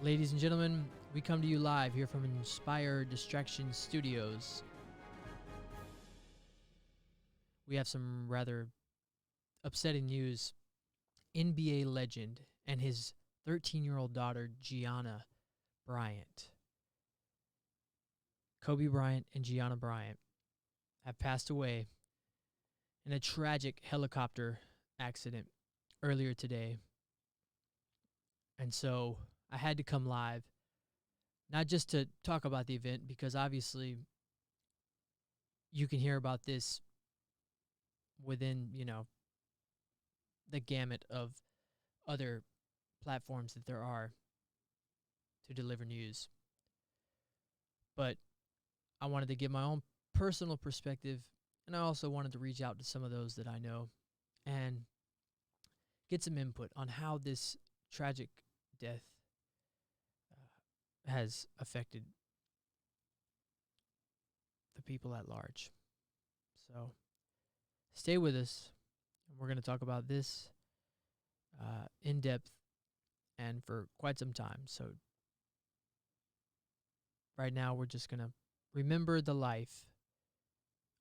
Ladies and gentlemen, we come to you live here from INSPIREDistraction Studios. We have some rather upsetting news. NBA legend and his 13-year-old daughter, GIANNA Bryant, Kobe Bryant and GIANNA Bryant, have passed away in a tragic helicopter accident earlier today. And so I had to come live, not just to talk about the event, because obviously you can hear about this within, the gamut of other platforms that there are to deliver news. But I wanted to give my own personal perspective, and I also wanted to reach out to some of those that I know and get some input on how this tragic death has affected the people at large. So stay with us. We're going to talk about this in depth and for quite some time. So right now we're just going to remember the life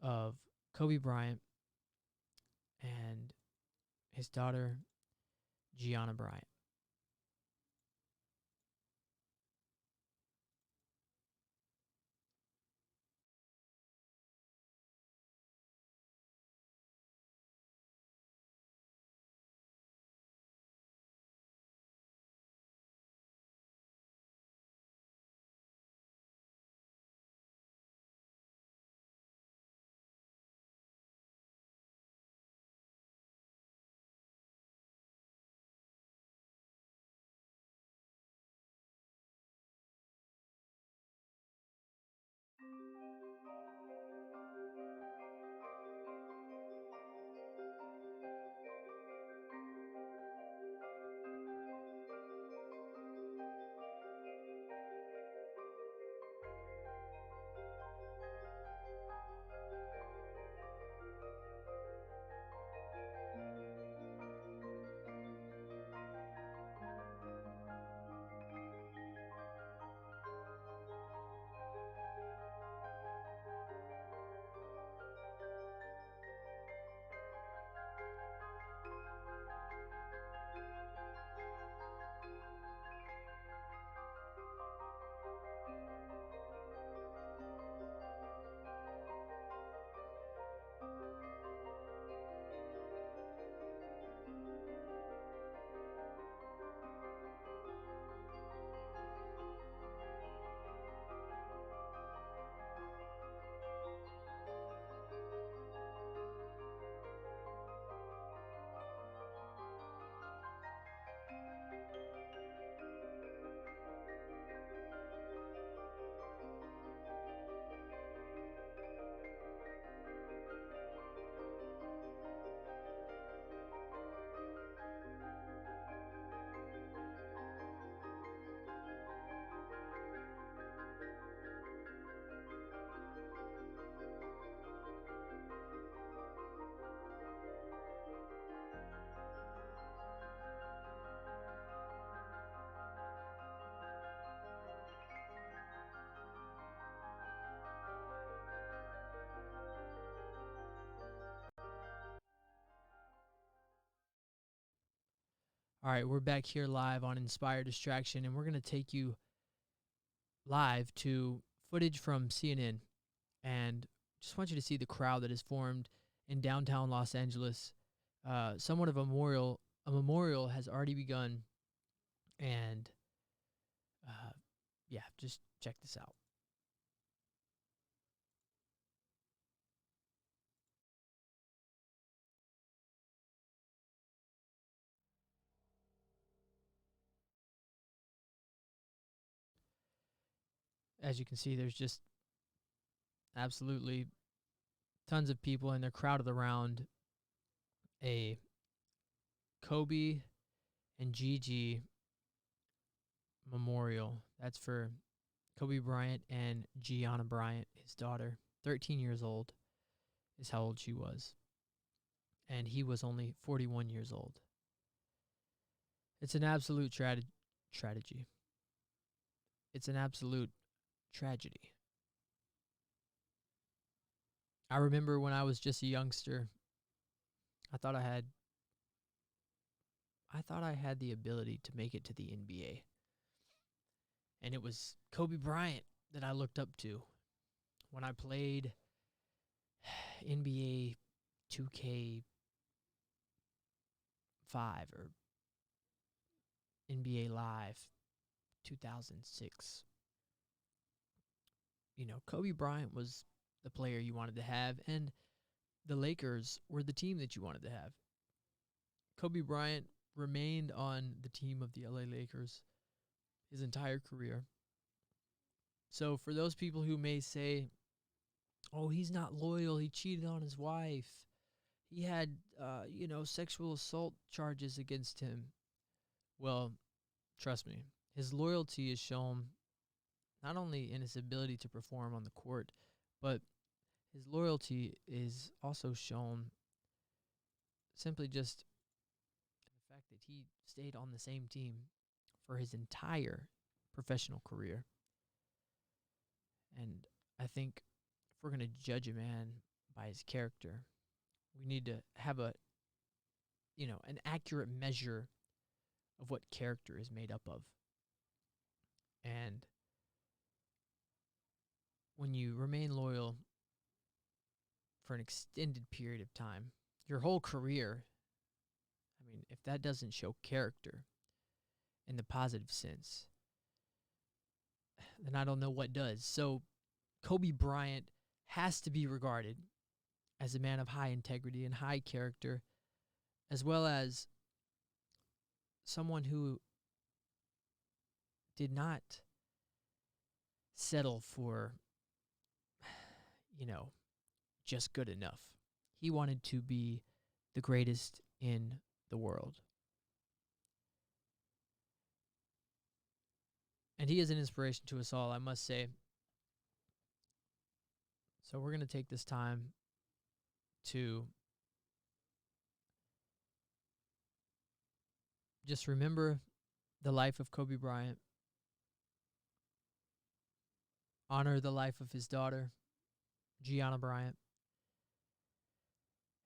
of Kobe Bryant and his daughter, GIANNA Bryant. All right, we're back here live on INSPIREDistraction, and we're going to take you live to footage from CNN. And just want you to see the crowd that has formed in downtown Los Angeles. Somewhat of a memorial has already begun. And just check this out. As you can see, there's just absolutely tons of people, and they're crowded around a Kobe and Gigi memorial. That's for Kobe Bryant and GIANNA Bryant, his daughter. 13 years old is how old she was. And he was only 41 years old. It's an absolute tragedy. it's an absolute tragedy. I remember when I was just a youngster, I thought I had the ability to make it to the NBA. And it was Kobe Bryant that I looked up to when I played NBA 2K5 or NBA Live 2006. You know, Kobe Bryant was the player you wanted to have, and the Lakers were the team that you wanted to have. Kobe Bryant remained on the team of the LA Lakers his entire career. So for those people who may say, oh, he's not loyal, he cheated on his wife, he had, sexual assault charges against him. Well, trust me, his loyalty is shown not only in his ability to perform on the court, but his loyalty is also shown simply just in the fact that he stayed on the same team for his entire professional career. And I think if we're going to judge a man by his character, we need to have an accurate measure of what character is made up of. And when you remain loyal for an extended period of time, your whole career, I mean, if that doesn't show character in the positive sense, then I don't know what does. So Kobe Bryant has to be regarded as a man of high integrity and high character, as well as someone who did not settle for, just good enough. He wanted to be the greatest in the world. And he is an inspiration to us all, I must say. So we're going to take this time to just remember the life of Kobe Bryant, honor the life of his daughter, GIANNA Bryant,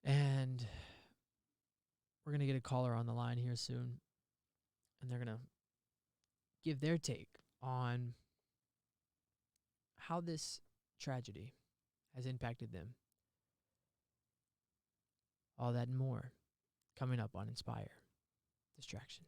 and we're going to get a caller on the line here soon, and they're going to give their take on how this tragedy has impacted them. All that and more coming up on Inspire Distraction.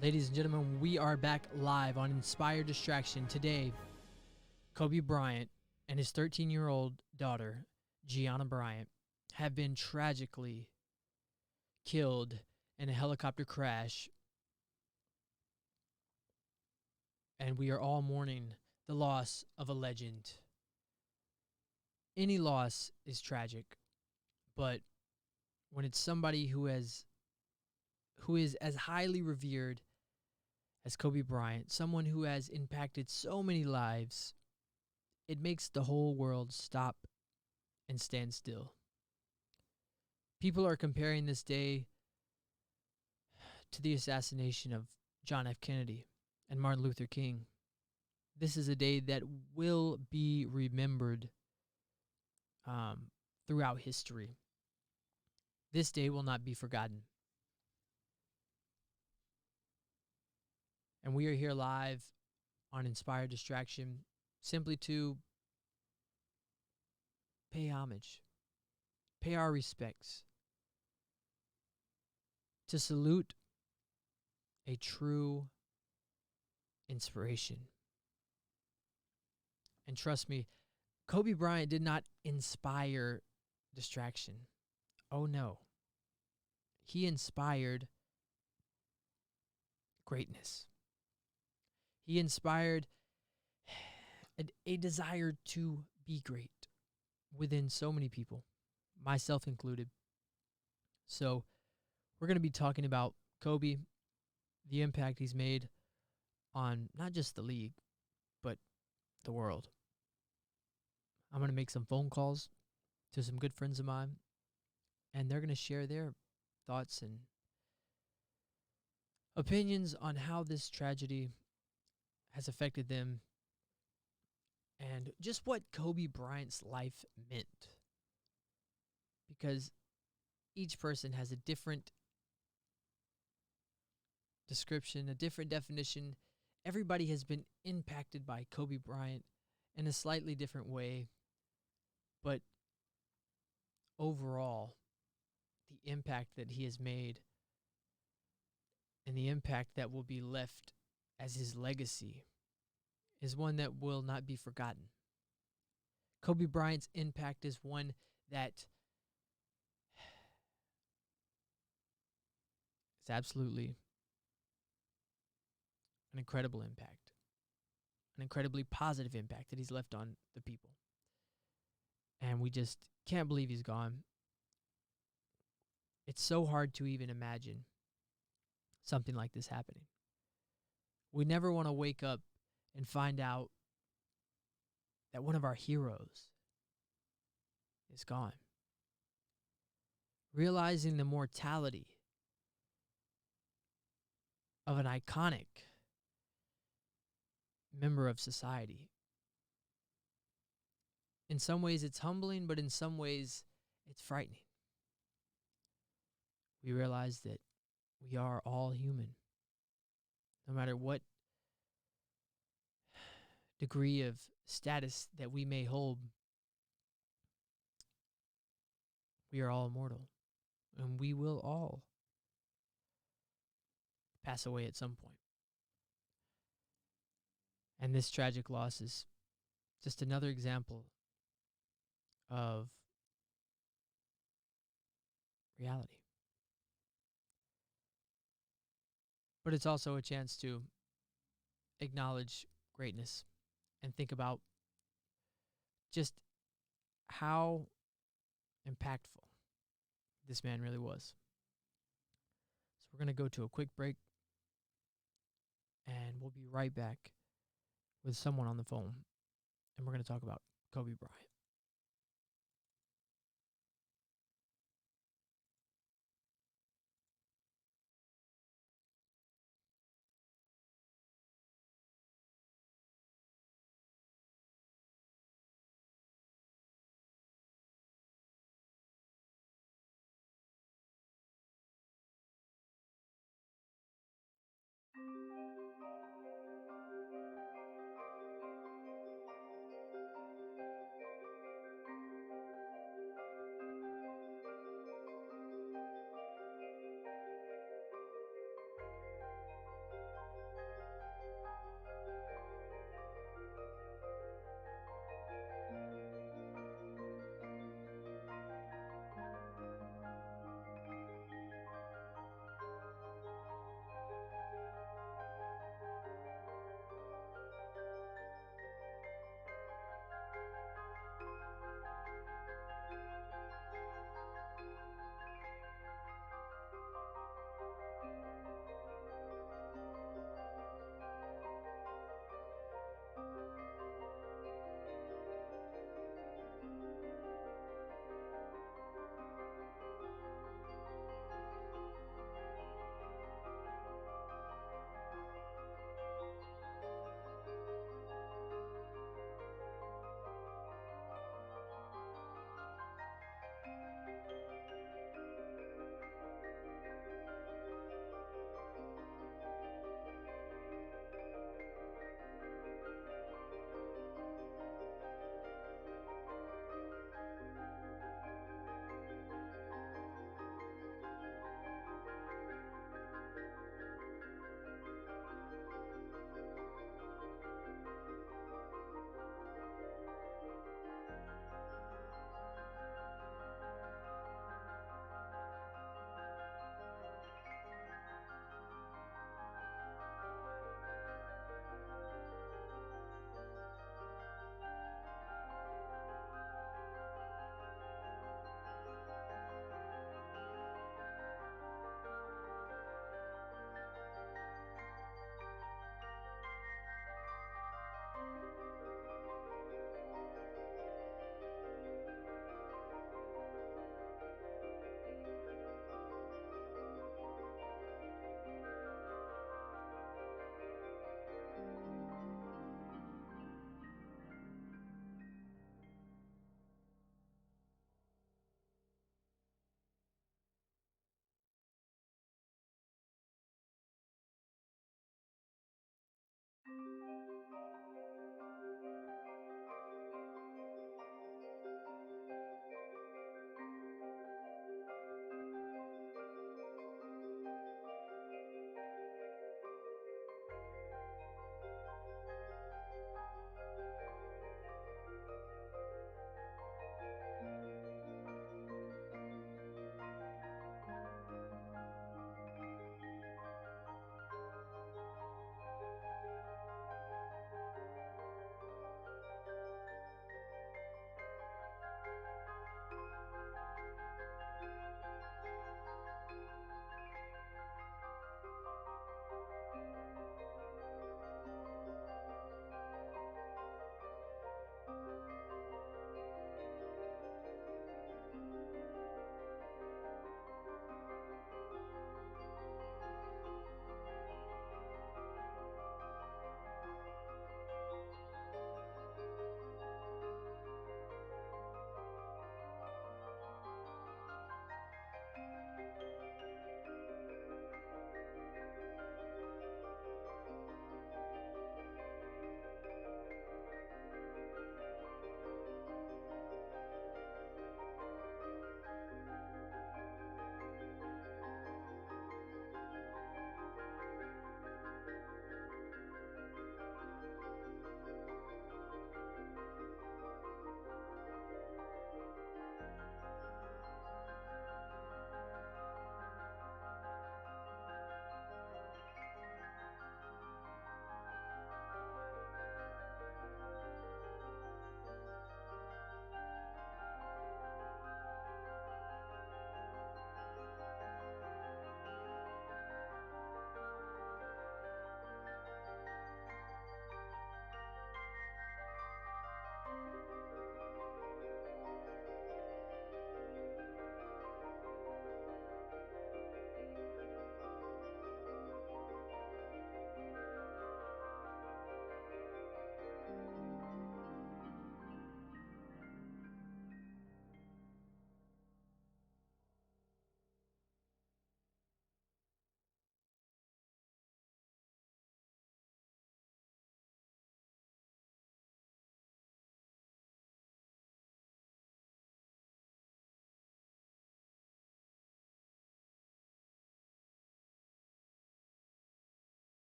Ladies and gentlemen, we are back live on Inspired Distraction. Today, Kobe Bryant and his 13-year-old daughter, GIANNA Bryant, have been tragically killed in a helicopter crash, and we are all mourning the loss of a legend. Any loss is tragic, but when it's somebody who is as highly revered as Kobe Bryant, someone who has impacted so many lives, it makes the whole world stop and stand still. People are comparing this day to the assassination of John F. Kennedy and Martin Luther King. This is a day that will be remembered throughout history. This day will not be forgotten. And we are here live on Inspired Distraction simply to pay homage, pay our respects, to salute a true inspiration. And trust me, Kobe Bryant did not inspire distraction. Oh no. He inspired greatness. He inspired a desire to be great within so many people, myself included. So we're going to be talking about Kobe, the impact he's made on not just the league, but the world. I'm going to make some phone calls to some good friends of mine, and they're going to share their thoughts and opinions on how this tragedy has affected them and just what Kobe Bryant's life meant. Because each person has a different description, a different definition. Everybody has been impacted by Kobe Bryant in a slightly different way. But overall, the impact that he has made and the impact that will be left as his legacy is one that will not be forgotten. Kobe Bryant's impact is one that is absolutely an incredible impact, an incredibly positive impact that he's left on the people. And we just can't believe he's gone. It's so hard to even imagine something like this happening. We never want to wake up and find out that one of our heroes is gone. Realizing the mortality of an iconic member of society. In some ways it's humbling, but in some ways it's frightening. We realize that we are all human. No matter what degree of status that we may hold, we are all immortal. And we will all pass away at some point. And this tragic loss is just another example of reality. But it's also a chance to acknowledge greatness and think about just how impactful this man really was. So we're going to go to a quick break, and we'll be right back with someone on the phone, and we're going to talk about Kobe Bryant.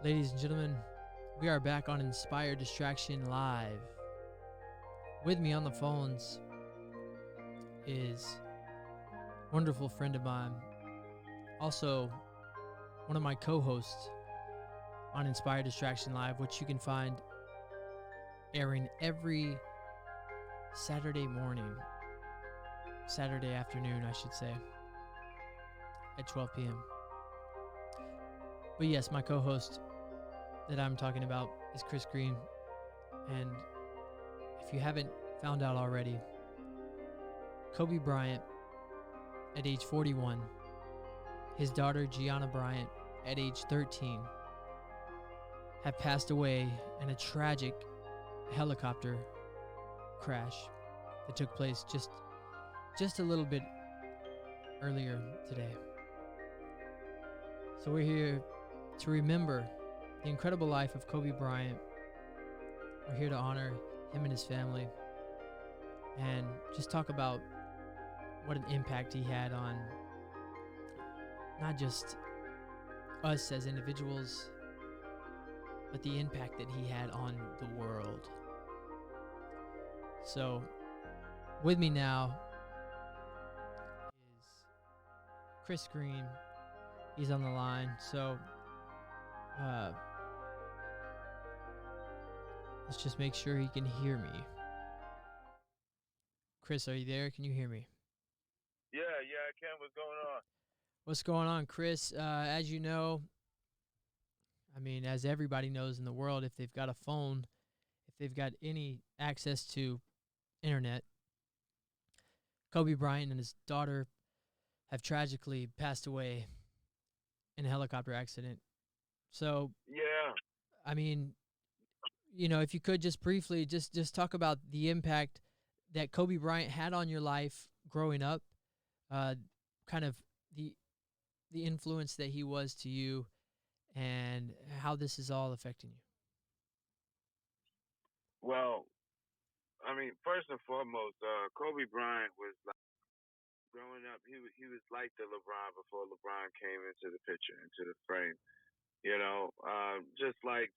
Ladies and gentlemen, we are back on Inspired Distraction Live. With me on the phones is a wonderful friend of mine, also one of my co-hosts on Inspired Distraction Live, which you can find airing every Saturday afternoon, I should say, at 12 p.m. But yes, my co-host that I'm talking about is Chris Greene. And if you haven't found out already, Kobe Bryant at age 41, his daughter GIANNA Bryant at age 13 have passed away in a tragic helicopter crash that took place just a little bit earlier today. So we're here to remember the incredible life of Kobe Bryant. We're here to honor him and his family and just talk about what an impact he had on not just us as individuals, but the impact that he had on the world. So with me now is Chris Greene. He's on the line. So let's just make sure he can hear me. Chris, are you there? Can you hear me? Yeah, I can. What's going on? What's going on, Chris? As you know, I mean, as everybody knows in the world, if they've got a phone, if they've got any access to internet, Kobe Bryant and his daughter have tragically passed away in a helicopter accident. So, Yeah. I mean, you know, if you could just briefly just talk about the impact that Kobe Bryant had on your life growing up, kind of the influence that he was to you, and how this is all affecting you. Well, I mean, first and foremost, Kobe Bryant was like growing up. He was like the LeBron before LeBron came into the picture, into the frame. Just like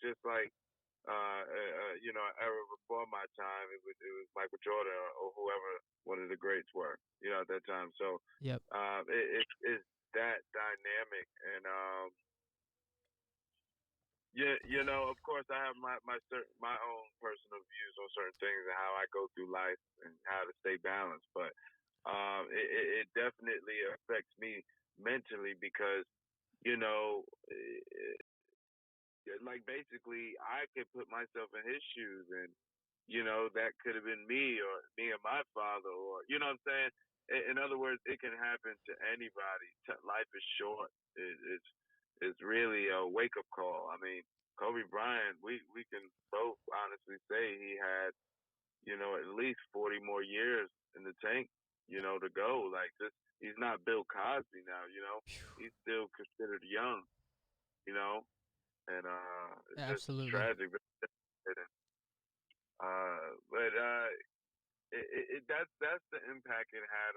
era before my time, it was Michael Jordan or whoever one of the greats were. At that time. So Yep. it's that dynamic and. Yeah, of course, I have my own personal views on certain things and how I go through life and how to stay balanced. But it definitely affects me mentally because you know, like basically, I could put myself in his shoes, and that could have been me or me and my father, or you know what I'm saying. In other words, it can happen to anybody. Life is short. It's really a wake up call. I mean, Kobe Bryant, we can both honestly say he had, at least 40 more years in the tank, to go. Like this, he's not Bill Cosby now. He's still considered young. You know, and it's just Absolutely. tragic. But that's the impact it has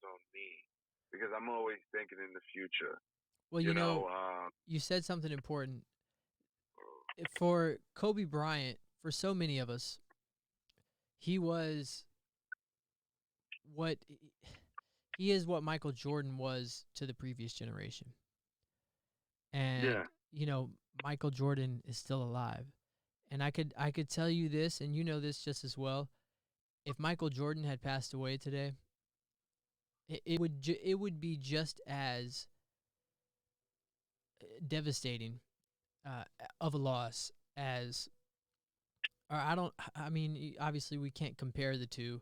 on me because I'm always thinking in the future. Well, You you know, know, you said something important. For Kobe Bryant, for so many of us, he was what he is what Michael Jordan was to the previous generation. And yeah, you know, Michael Jordan is still alive. And I could tell you this, and you know this just as well. If Michael Jordan had passed away today, it would be just as devastating of a loss as, or I mean, obviously we can't compare the two,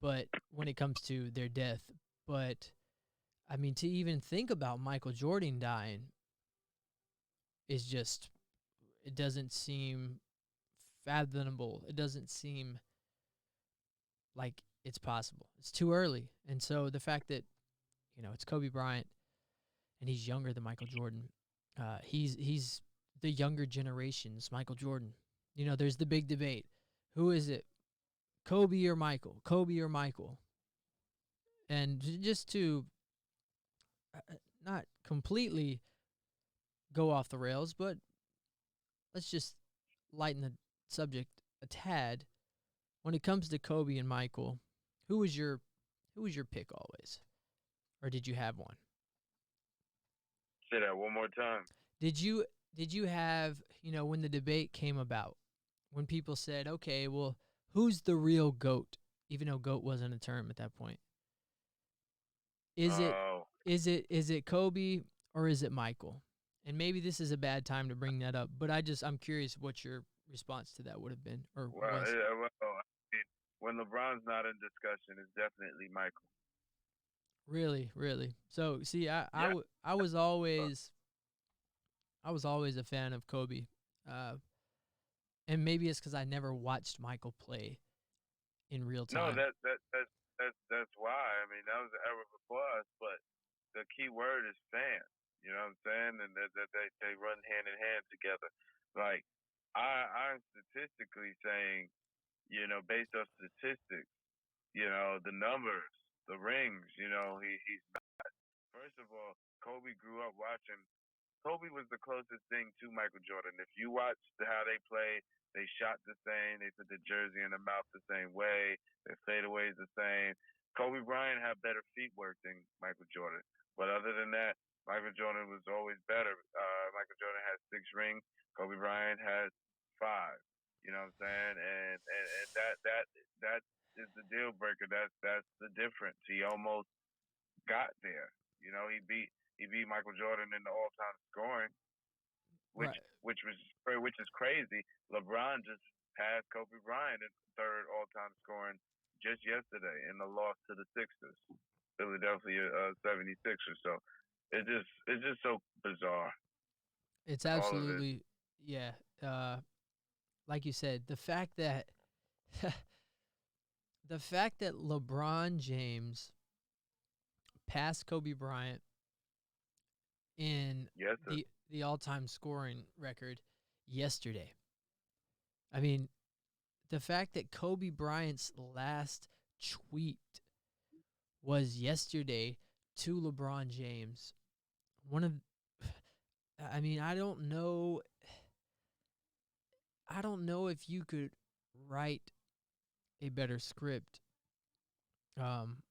but when it comes to their death, but I mean, to even think about Michael Jordan dying is just, it doesn't seem fathomable. It doesn't seem like it's possible. It's too early. And so the fact that, you know, it's Kobe Bryant and he's younger than Michael Jordan, he's the younger generation's Michael Jordan. You know, there's the big debate. Who is it? Kobe or Michael? Kobe or Michael? And just to not completely go off the rails, but let's just lighten the subject a tad. When it comes to Kobe and Michael, who was your pick always, or did you have one? Say that one more time. Did you have, when the debate came about, when people said, okay, well, who's the real GOAT, even though GOAT wasn't a term at that point? Is it Oh, is it Kobe or is it Michael? And maybe this is a bad time to bring that up, but I'm curious what your response to that would have been or well, was. yeah, well, I mean, when LeBron's not in discussion, it's definitely Michael. Really, really. So, see, Yeah. I was always a fan of Kobe. Uh, and maybe it's cuz I never watched Michael play in real No, time. that's why. I mean, that was the era before us, but the key word is fans. You know what I'm saying? And that they run hand in hand together. Like I'm statistically saying, based on statistics, the numbers, the rings, he's first of all, Kobe grew up watching. Kobe was the closest thing to Michael Jordan. If you watched how they played, they shot the same. They put the jersey in the mouth the same way. Their fadeaways the same. Kobe Bryant had better feet work than Michael Jordan. But other than that, Michael Jordan was always better. Michael Jordan has 6 rings. Kobe Bryant has 5. You know what I'm saying? And that is the deal breaker. That's the difference. He almost got there. He beat Michael Jordan in the all-time scoring, which Right. which is crazy. LeBron just passed Kobe Bryant in third all-time scoring just yesterday in the loss to the Sixers, Philadelphia 76ers. So it's just so bizarre, It's all of it. absolutely, yeah. Like you said, the fact that LeBron James passed Kobe Bryant in Yes, sir. the all-time scoring record yesterday. I mean, the fact that Kobe Bryant's last tweet was yesterday to LeBron James. One of I mean, I don't know if you could write a better script um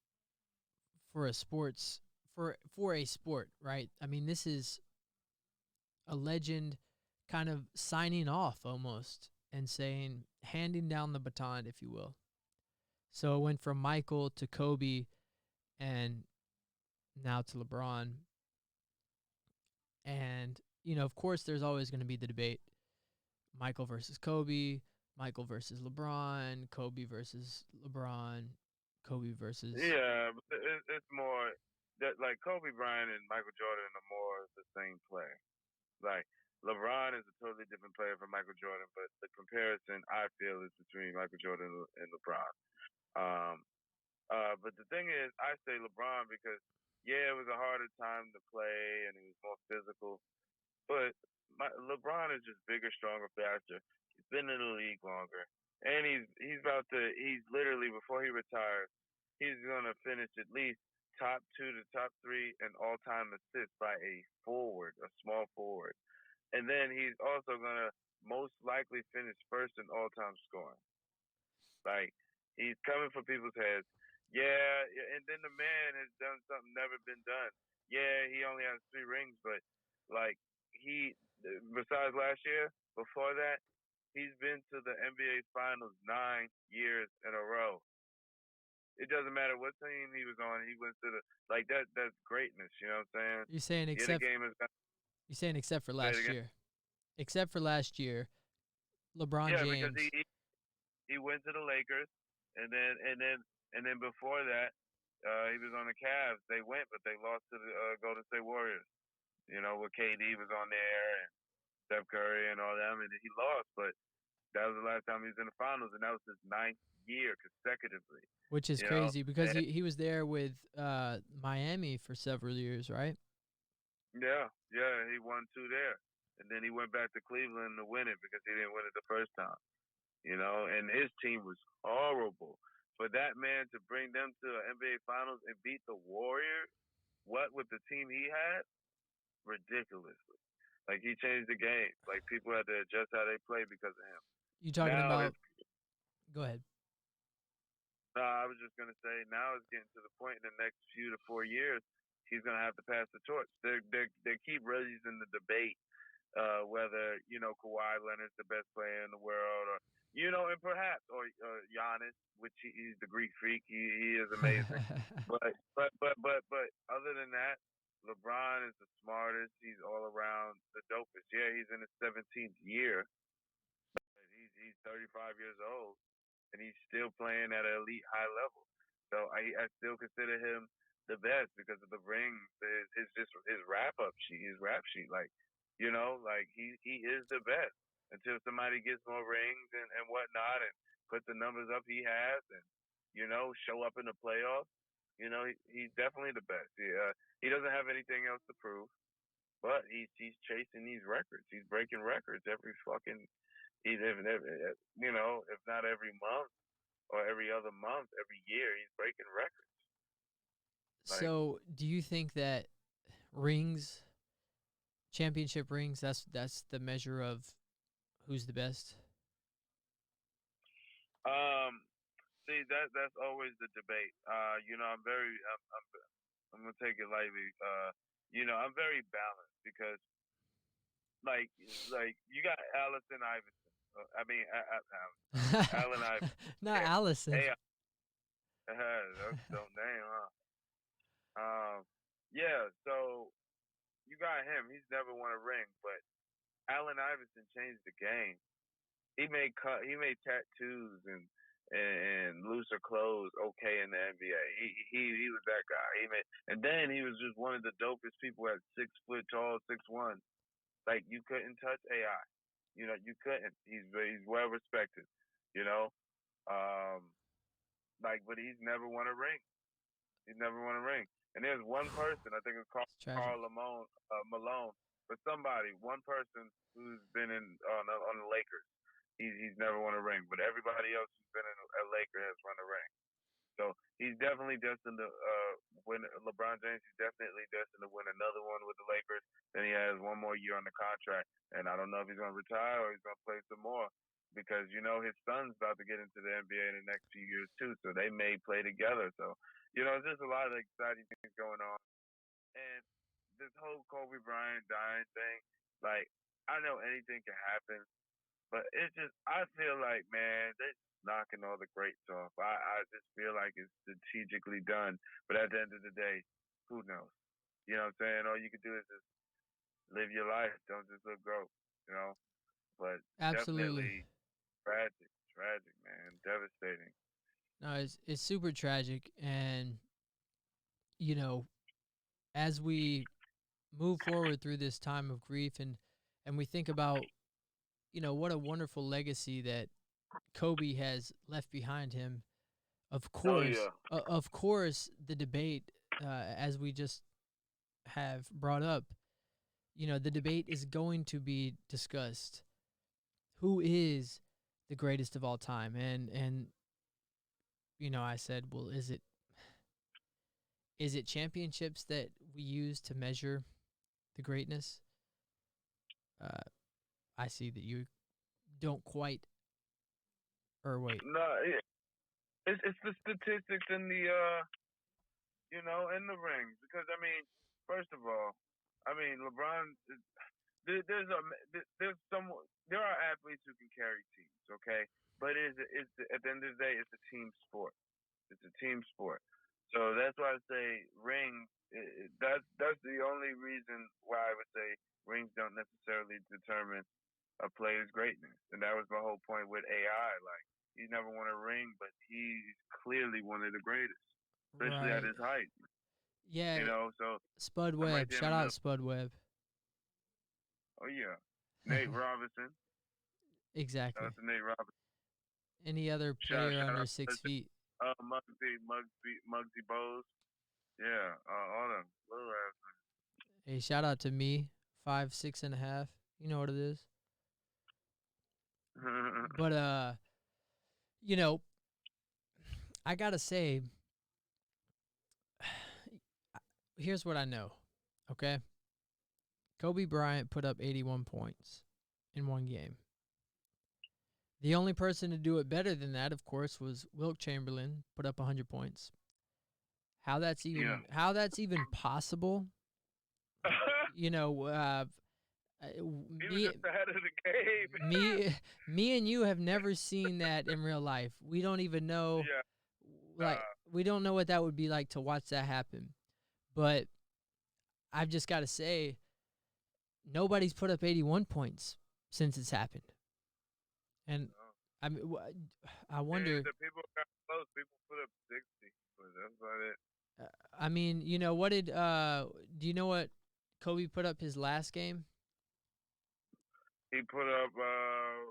for a sports for a sport, right? I mean, this is a legend kind of signing off almost and saying handing down the baton, if you will. So it went from Michael to Kobe and now to LeBron. And, of course there's always going to be the debate Michael versus Kobe, Michael versus LeBron, Kobe versus LeBron, Kobe versus. Yeah, but it's more that like Kobe Bryant and Michael Jordan are more the same player. Like LeBron is a totally different player from Michael Jordan, but the comparison I feel is between Michael Jordan and LeBron. Um, but the thing is, I say LeBron because yeah, it was a harder time to play and he was more physical, but LeBron is just bigger, stronger, faster. He's been in the league longer, and he's about to. He's literally before he retires, he's gonna finish at least top 2 to top 3 in all-time assists by a forward, a small forward, and then he's also gonna most likely finish first in all-time scoring. Like he's coming for people's heads. Yeah, and then the man has done something never been done. Yeah, he only has 3 rings, but like he, besides last year, before that, he's been to the NBA Finals 9 years in a row. It doesn't matter what team he was on, he went to the like that. That's greatness. You know what I'm saying? You're saying Yeah, the except game is. you're saying except for Say it last again. year. Except for last year, LeBron Yeah, because he James. he went to the Lakers, and then before that, he was on the Cavs. They went, but they lost to the Golden State Warriors. Where KD was on there and Steph Curry and all them, and he lost. But that was the last time he was in the finals, and that was his 9th year consecutively. Which is You know, crazy because and he was there with Miami for several years, right? yeah, he won 2 there, and then he went back to Cleveland to win it because he didn't win it the first time. And his team was horrible. For that man to bring them to the NBA Finals and beat the Warriors, what with the team he had, ridiculously. Like he changed the game. Like people had to adjust how they play because of him. You talking Now about? it's Go ahead. I was just gonna say now it's getting to the point in the next few to 4 years he's gonna have to pass the torch. They keep raising the debate whether Kawhi Leonard's the best player in the world, or and perhaps or Giannis, which he's the Greek freak. He is amazing. But other than that, LeBron is the smartest. He's all around the dopest. Yeah, he's in his 17th year. He's 35 years old and he's still playing at an elite high level. So I still consider him the best because of the rings, his wrap up sheet, his rap sheet. Like, like he is the best until somebody gets more rings and whatnot and put the numbers up he has and show up in the playoffs. He's definitely the best. He doesn't have anything else to prove, but he's chasing these records. He's breaking records every fucking. He's if not every month or every other month, every year, he's breaking records. So, do you think that rings, championship rings, that's the measure of who's the best? See, that's always the debate. I'm gonna take it lightly. I'm very balanced because like you got Allison Iverson. Allen Iverson. Not Allison. Hey, that's don't name, huh? Yeah. So you got him. He's never won a ring, but Allen Iverson changed the game. He made tattoos and looser clothes okay in the NBA. He was that guy. And then he was just one of the dopest people at 6 foot tall, 6'1". Like you couldn't touch AI. You couldn't. He's well respected. You know, um, but he's never won a ring. He's never won a ring. And there's one person, I think it's called Karl Malone, but one person who's been on the Lakers. He's never won a ring, but everybody else who's been in a Laker has won a ring. So he's definitely destined to win. LeBron James, he's definitely destined to win another one with the Lakers. Then he has one more year on the contract, and I don't know if he's going to retire or he's going to play some more because his son's about to get into the NBA in the next few years too. So they may play together. So there's just a lot of exciting things going on, and this whole Kobe Bryant dying thing, like I know anything can happen, but I feel like, man, they're knocking all the greats off. I just feel like it's strategically done. But at the end of the day, who knows? You know what I'm saying? All you can do is just live your life. Don't just look broke, you know? But Absolutely. definitely tragic, man. Devastating. No, it's super tragic, and as we move forward through this time of grief and we think about what a wonderful legacy that Kobe has left behind him. Of Oh, course, yeah. the debate, as we just have brought up, the debate is going to be discussed. Who is the greatest of all time? And I said, well, is it championships that we use to measure the greatness? I see that you don't quite, or wait. No, it's the statistics and the in the rings because first of all, LeBron. There are athletes who can carry teams, okay, but it's at the end of the day, it's a team sport. It's a team sport. So that's why I say rings. That's the only reason why I would say rings don't necessarily determine a player's greatness, and that was my whole point with AI. Like he's never won a ring, but he's clearly one of the greatest, especially at Right. his height. Yeah, So Spud I'm right Webb. there in Shout the out middle. Spud Webb. Oh yeah, Nate Robinson. Shout Exactly. out to Nate Robinson. Any other player Shout under out 6 feet? Muggsy Bowes. Yeah, all them little ass. Hey, shout out to me, 5'6.5". You know what it is. But you know, I gotta say, here's what I know. Okay, Kobe Bryant put up 81 points in one game. The only person to do it better than that, of course, was Wilt Chamberlain, put up 100 points. How that's even possible, you know, he was just ahead of the game. me and you have never seen that in real life. We don't even know, we don't know what that would be like to watch that happen. But I've just got to say, nobody's put up 81 points since it's happened. And I mean, I wonder. The people got close. People put up 60, but that's about it. I mean, you know, what did do you know what Kobe put up his last game? He put up I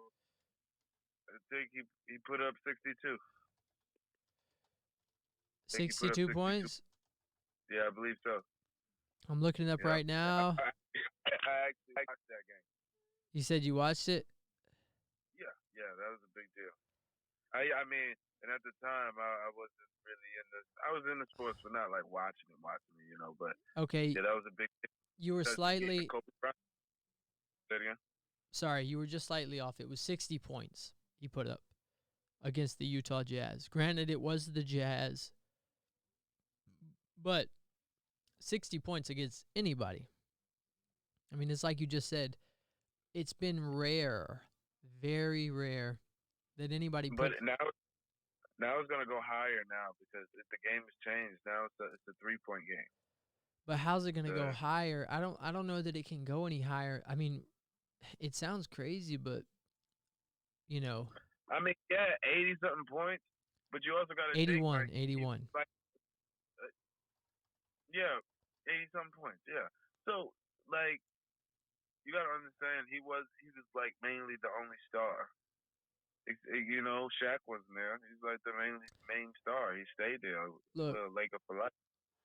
think he put up 62. 62 points? Yeah, I believe so. I'm looking it up right now. I actually watched that game. You said you watched it? Yeah, that was a big deal. I mean, and at the time I wasn't really I was in the sports, but not like watching it, you know. But okay, yeah, that was a big deal. You were slightly. Say it again. Sorry, you were just slightly off. It was 60 points he put up against the Utah Jazz. Granted, it was the Jazz, but 60 points against anybody. I mean, it's like you just said. It's been rare, very rare, that anybody. But now it's gonna go higher now because the game has changed. Now it's a 3-point game. But how's it gonna go higher? I don't know that it can go any higher. I mean, it sounds crazy, but you know. I mean, yeah, 80-something points, but you also got to 81. Yeah, 80-something points. Yeah. So like, you got to understand, he was like mainly the only star. You know, Shaq wasn't there. He's like the main star. He stayed there. Look, Laker for life.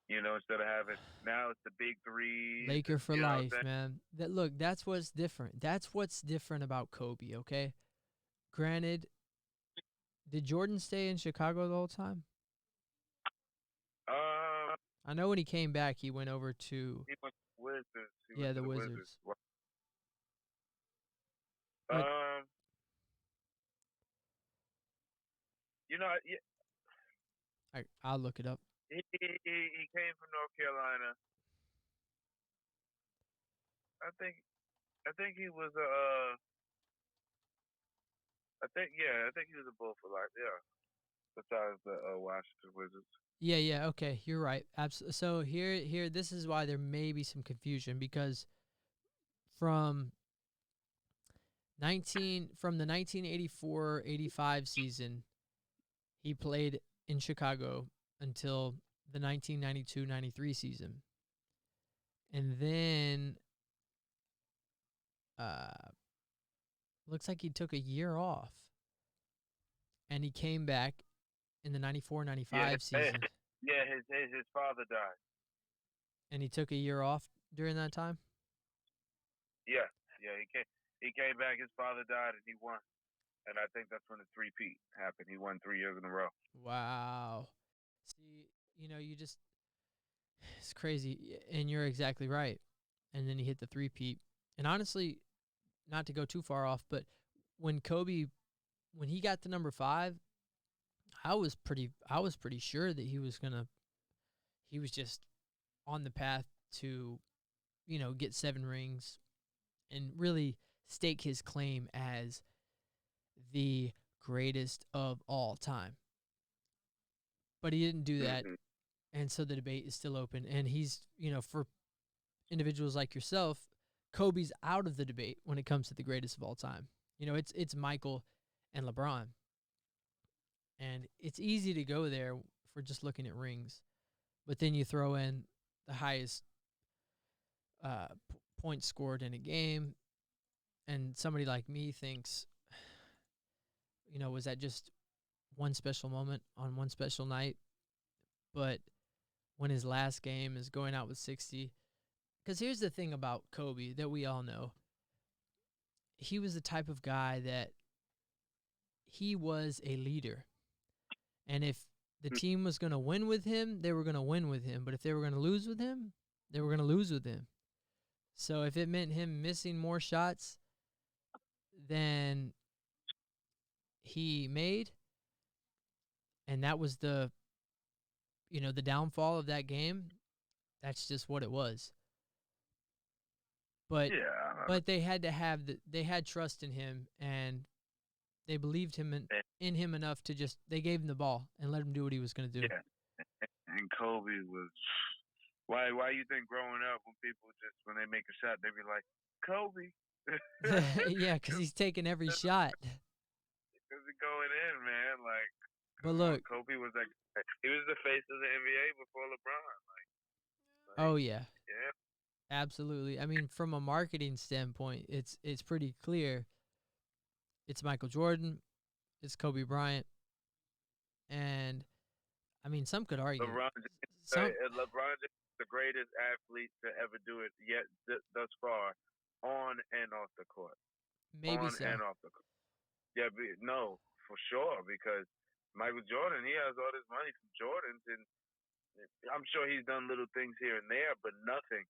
You know, instead of having now it's the big three. Laker for life, man. That's what's different. That's what's different about Kobe. Okay. Granted, did Jordan stay in Chicago the whole time? I know when he came back, he went over to. He went to Wizards. The Wizards. You know, I'll look it up. He came from North Carolina. I think he was I think he was a Bull for life. Yeah. Besides the Washington Wizards. Yeah. Okay, you're right. Absolutely. So here, this is why there may be some confusion because from the 1984-85 season, he played in Chicago until the 1992-93 season. And then looks like he took a year off. And he came back in the 94-95 season. Yeah, his father died. And he took a year off during that time? Yeah, he came back, his father died, and he won. And I think that's when the three-peat happened. He won 3 years in a row. Wow. See, it's crazy. And you're exactly right. And then he hit the three-peat. And honestly, not to go too far off, but when he got to number 5, I was pretty sure that he was just on the path to, get 7 rings and really stake his claim as the greatest of all time. But he didn't do that. And so the debate is still open. And he's, for individuals like yourself, Kobe's out of the debate when it comes to the greatest of all time. It's Michael and LeBron. And it's easy to go there for just looking at rings. But then you throw in the highest points scored in a game. And somebody like me thinks, was that just one special moment on one special night? But when his last game is going out with 60. Because here's the thing about Kobe that we all know. He was the type of guy that he was a leader. And if the team was going to win with him, they were going to win with him. But if they were going to lose with him, they were going to lose with him. So if it meant him missing more shots than he made, and that was the the downfall of that game, that's just what it was. But Yeah. they had to have they had trust in him, and they believed him in him enough to just they gave him the ball and let him do what he was going to do. Yeah. And Kobe was. Why you think growing up when people just when they make a shot they be like Kobe? Yeah, because he's taking every shot. Because he's going in, man. Like, But come on, look, Kobe was like he was the face of the NBA before LeBron. oh yeah, Yeah. absolutely. I mean, from a marketing standpoint, it's pretty clear. It's Michael Jordan, it's Kobe Bryant, and I mean, some could argue LeBron James is the greatest athlete to ever do it yet thus far, on and off the court. maybe On so. and off the court. Yeah, no, for sure, because Michael Jordan, he has all this money from Jordans, and I'm sure he's done little things here and there, but nothing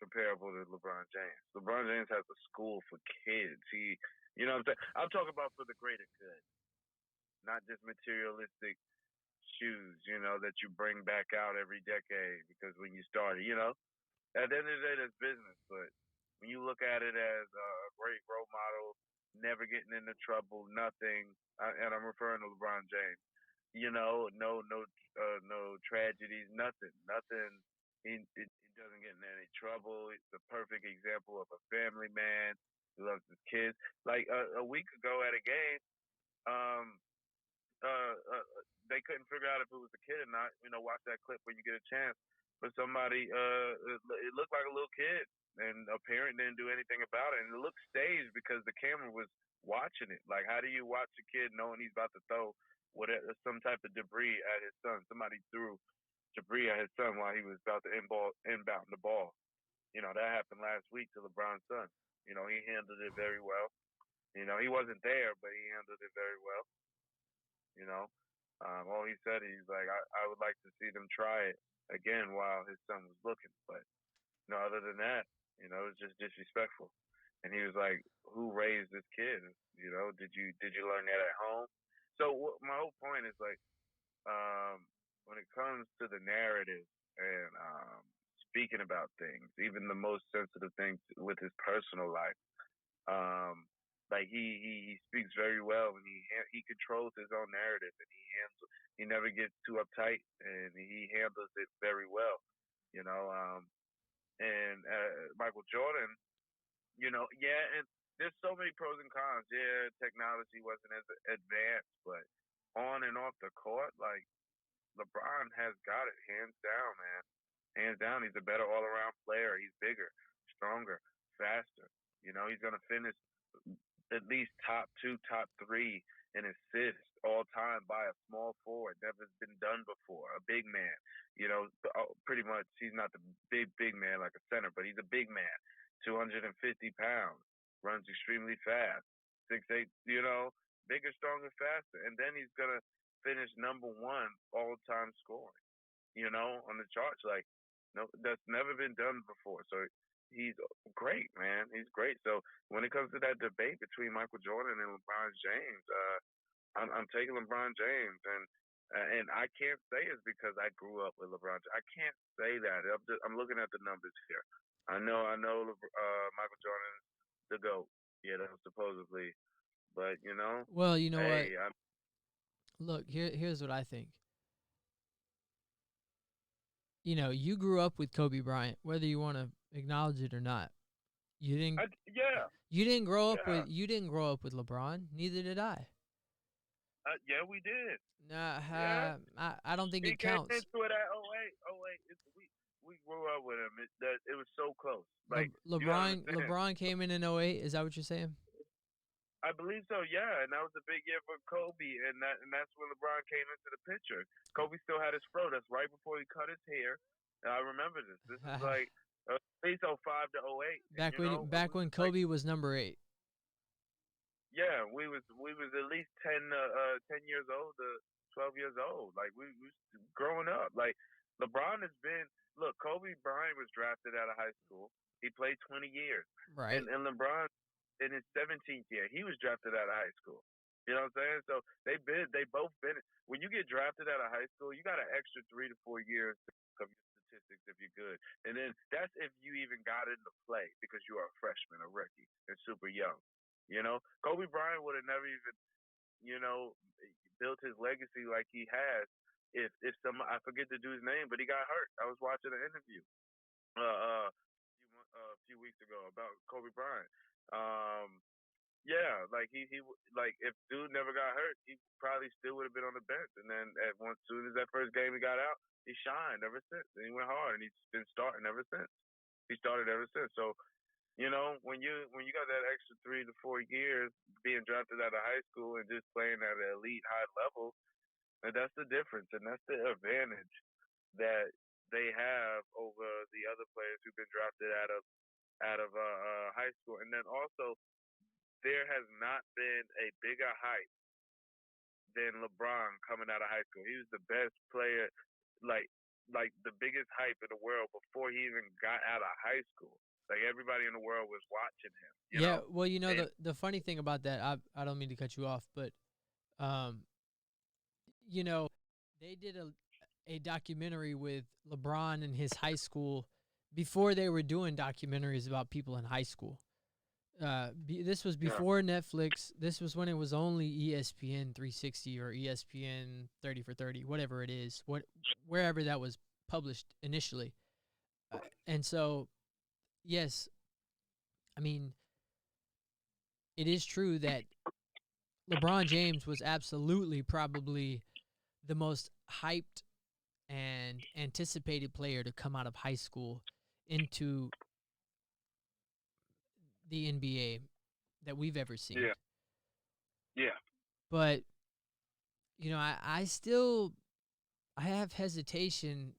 comparable to LeBron James. LeBron James has a school for kids. You know what I'm saying? I'm talking about for the greater good, not just materialistic shoes, that you bring back out every decade because when you started, at the end of the day, that's business. But when you look at it as a great role model, never getting into trouble, nothing, and I'm referring to LeBron James, no tragedies, nothing. He doesn't get in any trouble. It's a perfect example of a family man who loves his kids. Like a week ago at a game, um, they couldn't figure out if it was a kid or not. Watch that clip when you get a chance. But somebody, it looked like a little kid, and a parent didn't do anything about it. And it looked staged because the camera was watching it. Like, how do you watch a kid knowing he's about to throw some type of debris at his son? Somebody threw debris at his son while he was about to inbound the ball. That happened last week to LeBron's son. He handled it very well. He wasn't there, but he handled it very well. You know, all he said, he's like, I would like to see them try it again while his son was looking. But other than that, it was just disrespectful. And he was like, who raised this kid? Did you learn that at home? So my whole point is like, when it comes to the narrative and speaking about things, even the most sensitive things with his personal life, like he speaks very well, and he controls his own narrative, and he never gets too uptight, and he handles it very well, you know. And Michael Jordan, yeah, and there's so many pros and cons. Yeah, technology wasn't as advanced, but on and off the court, like LeBron has got it hands down, man. Hands down, he's a better all-around player. He's bigger, stronger, faster. He's gonna finish at least top two, top three in assists all time by a small forward. Never been done before. A big man. Pretty much he's not the big man like a center, but he's a big man. 250 pounds, runs extremely fast. 6'8", bigger, stronger, faster. And then he's gonna finish number one all time scoring. On the charts. Like, no, that's never been done before. So he's great, man. He's great. So when it comes to that debate between Michael Jordan and LeBron James, I'm taking LeBron James, and I can't say it's because I grew up with LeBron. I can't say that. I'm looking at the numbers here. I know. Michael Jordan's the GOAT. Supposedly, but Well, you know what? hey, Look, here's what I think. You grew up with Kobe Bryant, whether you want to acknowledge it or not. You didn't. Yeah, You didn't grow up yeah, with. You didn't grow up with LeBron. Neither did I. yeah, we did. Nah, Yeah. I don't think He it came counts. into it at 08. 08. We grew up with him. It was so close. Like, you gotta understand. LeBron came in 08. Is that what you're saying? I believe so. Yeah, and that was a big year for Kobe, and that's when LeBron came into the picture. Kobe still had his fro. That's right before he cut his hair. And I remember this. This is like at least 05 to 08. And, Back when like, Kobe was number 8. yeah, we was at least 10 years old to 12 years old. Like, we was growing up. Like, LeBron has been. Look, Kobe Bryant was drafted out of high school. He played 20 years. Right. And LeBron, in his 17th year, he was drafted out of high school. You know what I'm saying? So they both been. When you get drafted out of high school, you got an extra 3 to 4 years to pick up your statistics if you're good. And then that's if you even got into play because you are a freshman, a rookie, and super young. You know, Kobe Bryant would have never even, you know, built his legacy like he has if some, I forget the dude's name, but he got hurt. I was watching an interview a few weeks ago about Kobe Bryant. Yeah, like he like if dude never got hurt, he probably still would have been on the bench. And then at once soon as that first game he got out, he shined ever since. And he went hard, and he's been starting ever since. He started ever since. So you know when you got that extra 3 to 4 years being drafted out of high school and just playing at an elite high level, and that's the difference, and that's the advantage that they have over the other players who've been drafted out of high school. And then also there has not been a bigger hype than LeBron coming out of high school. He was the best player, like the biggest hype in the world before he even got out of high school. Like everybody in the world was watching him. You know? Well, you know, And the funny thing about that, I don't mean to cut you off, but you know, they did a documentary with LeBron in his high school before they were doing documentaries about people in high school. This was before Netflix. This was when it was only ESPN 360 or ESPN 30 for 30, whatever it is, wherever that was published initially. And so, yes, I mean, it is true that LeBron James was absolutely probably the most hyped and anticipated player to come out of high school into the NBA that we've ever seen. Yeah. But you know, I have hesitation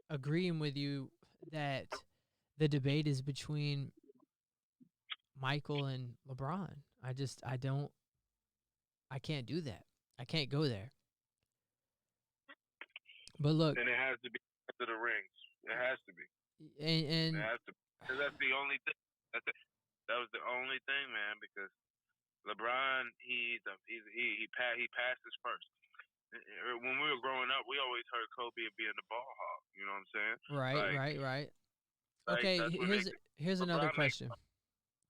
agreeing with you that the debate is between Michael and LeBron. I can't do that. I can't go there. But look, and it has to be after the rings. It has to be. And it has to be. That's the only thing. That was the only thing, man. Because LeBron, he passes first. When we were growing up, we always heard Kobe being the ball hog. You know what I'm saying? Right. Okay, here's another question.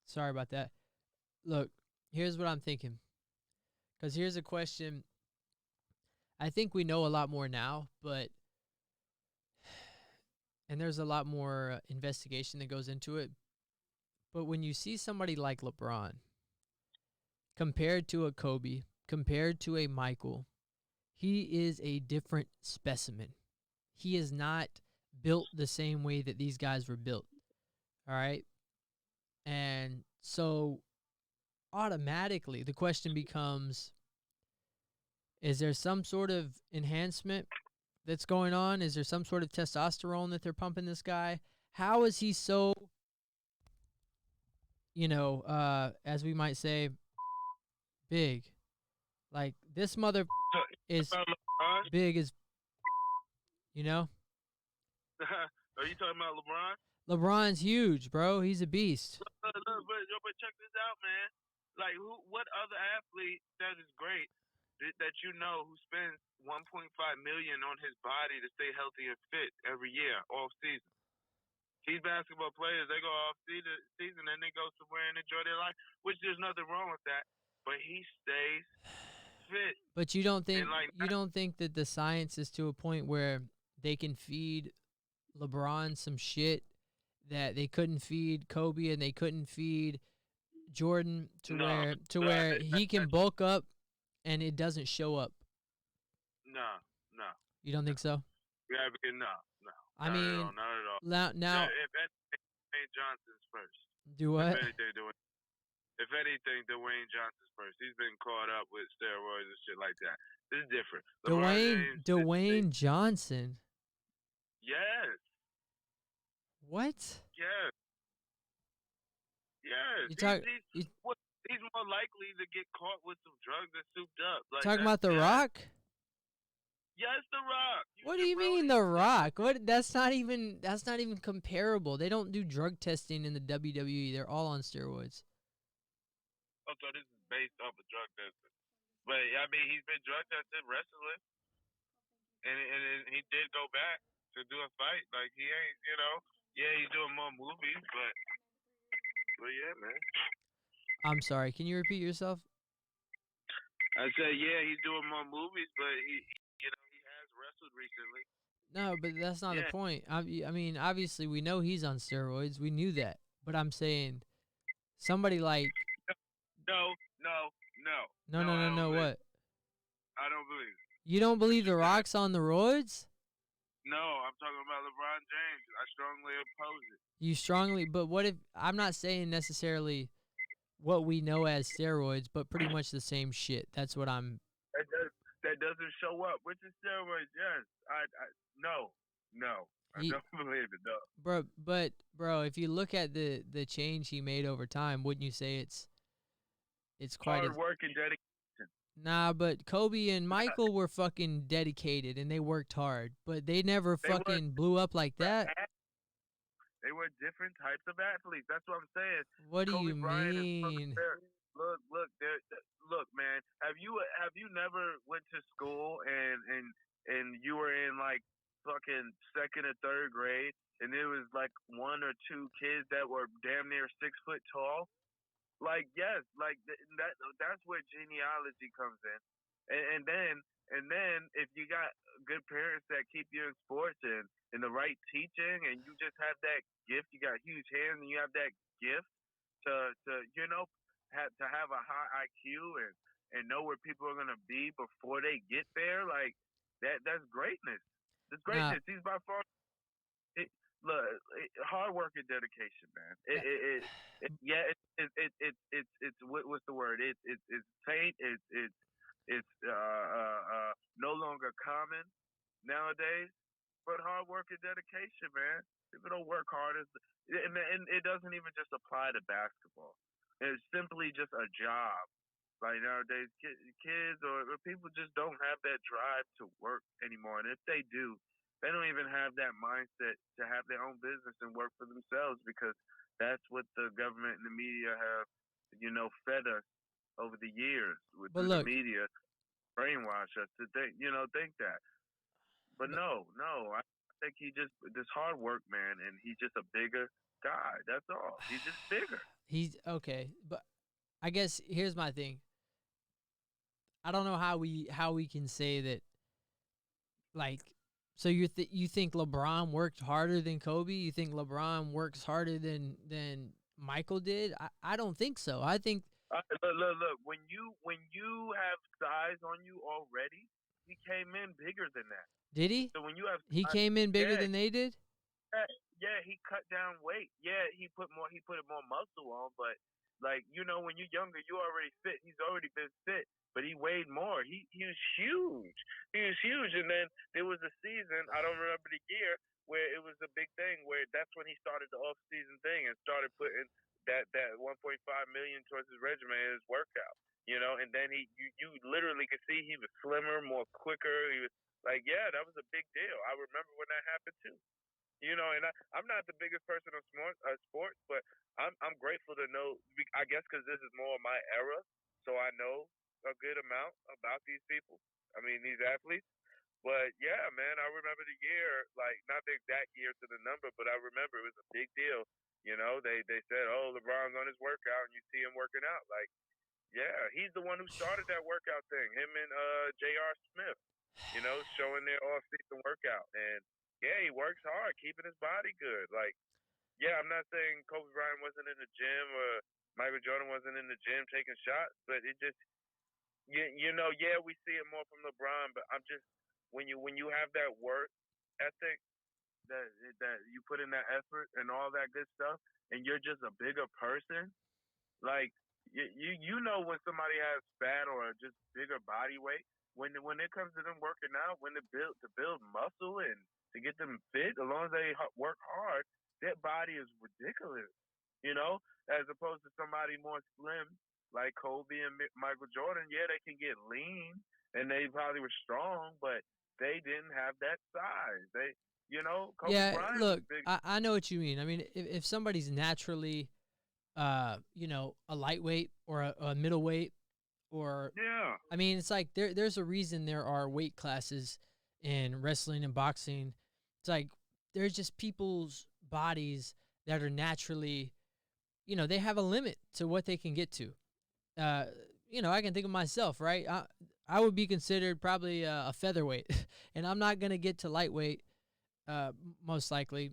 Sorry about that. Look, here's what I'm thinking. Because here's a question. I think we know a lot more now, and there's a lot more investigation that goes into it. But when you see somebody like LeBron compared to a Kobe, compared to a Michael, he is a different specimen. He is not built the same way that these guys were built. All right? And so automatically the question becomes, is there some sort of enhancement that's going on? Is there some sort of testosterone that they're pumping this guy? How is he so, as we might say, big? Like, this mother is big as, Are you talking about LeBron? LeBron's huge, bro. He's a beast. But check this out, man. Like, what other athlete that is great that you know who spends $1.5 million on his body to stay healthy and fit every year, off season? These basketball players, they go off season and they go somewhere and enjoy their life, which there's nothing wrong with that. But he stays fit. But you don't think that the science is to a point where they can feed LeBron some shit that they couldn't feed Kobe and they couldn't feed Jordan where he can bulk up and it doesn't show up? No. You don't think so? Yeah, no. I mean, not at all. Now, if anything, Dwayne Johnson's first. Do what? If anything, Dwayne Johnson's first. He's been caught up with steroids and shit like that. This is different. Dwayne Johnson. Yes. What? Yes. He's more likely to get caught with some drugs and souped up. Like, talking about The Rock? Yes, The Rock. You What do you mean jabroni. The Rock? What? That's not even comparable. They don't do drug testing in the WWE. They're all on steroids. Oh, so this is based off of drug testing. But I mean, he's been drug tested wrestling, and he did go back to do a fight. Like he ain't, yeah, he's doing more movies, but yeah, man. I'm sorry. Can you repeat yourself? I said, yeah, he's doing more movies, but he has wrestled recently. No, but that's not the Yeah. point. I mean, obviously, we know he's on steroids. We knew that. But I'm saying somebody like No, no, no, no, no. no, I no, don't no. believe. What? I don't believe. You don't What believe you The said. Rock's on the roids? No, I'm talking about LeBron James. I strongly oppose it. You strongly, but what if I'm not saying necessarily what we know as steroids, but pretty much the same shit. That's what I'm. That doesn't show up. Which is steroids? Yes. No, no. I He, don't believe it. No. bro, if you look at the change he made over time, wouldn't you say it's quite a Hard work and dedication. nah? But Kobe and Michael were fucking dedicated and they worked hard, but they never They were fucking blew up like that. they were different types of athletes. That's what I'm saying. What do Kobe you Bryant is mean? look, man. Have you never went to school and you were in like fucking second or third grade and there was like one or two kids that were damn near 6 foot tall? Like yes, like that's where genealogy comes in, and then if you got good parents that keep you in sports and the right teaching, and you just have that gift, you got huge hands, and you have that gift to have a high IQ and know where people are gonna be before they get there, like that's greatness. That's Nah, greatness. He's by far it, look, hard work and dedication, man. nah, Yeah, it's what's the word? It's faint. It's no longer common nowadays. But hard work and dedication, man. People don't work hard and it doesn't even just apply to basketball. It's simply just a job. Like nowadays, kids or people just don't have that drive to work anymore. And if they do, they don't even have that mindset to have their own business and work for themselves because that's what the government and the media have, fed us over the years but through the look, media, brainwash us to think that. But but no, I think he just this hard work, man, and he's just a bigger guy. That's all. He's just bigger. he's okay. But I guess here's my thing. I don't know how we can say that like so you think LeBron worked harder than Kobe? You think LeBron works harder than Michael did? I don't think so. I think Look. When you have size on you already, he came in bigger than that. did he? So when you have He size, came in bigger yeah, than they did? yeah, he cut down weight. Yeah, he put more muscle on, but like when you're younger, you already fit. He's already been fit, but he weighed more. He was huge. He was huge, and then there was a season. I don't remember the year where it was a big thing. Where that's when he started the off season thing and started putting that 1.5 million towards his regimen and his workout. And then you literally could see he was slimmer, more quicker. He was like, yeah, that was a big deal. I remember when that happened too. And I'm not the biggest person on sports, but I'm grateful to know. I guess because this is more of my era, so I know a good amount about these people. I mean, these athletes. But yeah, man, I remember the year, like not the exact year to the number, but I remember it was a big deal. They said, oh, LeBron's on his workout, and you see him working out. Like, yeah, he's the one who started that workout thing. Him and J.R. Smith, showing their off-season workout, and yeah, he works hard, keeping his body good. Like, yeah, I'm not saying Kobe Bryant wasn't in the gym or Michael Jordan wasn't in the gym taking shots, but it just, yeah, we see it more from LeBron. But I'm just when you have that work ethic that you put in that effort and all that good stuff, and you're just a bigger person, like you know when somebody has fat or just bigger body weight, when it comes to them working out, when to build muscle and to get them fit, as long as they work hard, their body is ridiculous. You know, as opposed to somebody more slim like Kobe and Michael Jordan. Yeah, they can get lean and they probably were strong, but they didn't have that size. They, Kobe Yeah, Bryant was look, big. I know what you mean. I mean, if somebody's naturally, a lightweight or a middleweight, or Yeah, I mean, it's like there's a reason there are weight classes in wrestling and boxing. It's like there's just people's bodies that are naturally, they have a limit to what they can get to. Uh, I can think of myself, right? I would be considered probably a featherweight, and I'm not gonna get to lightweight, most likely,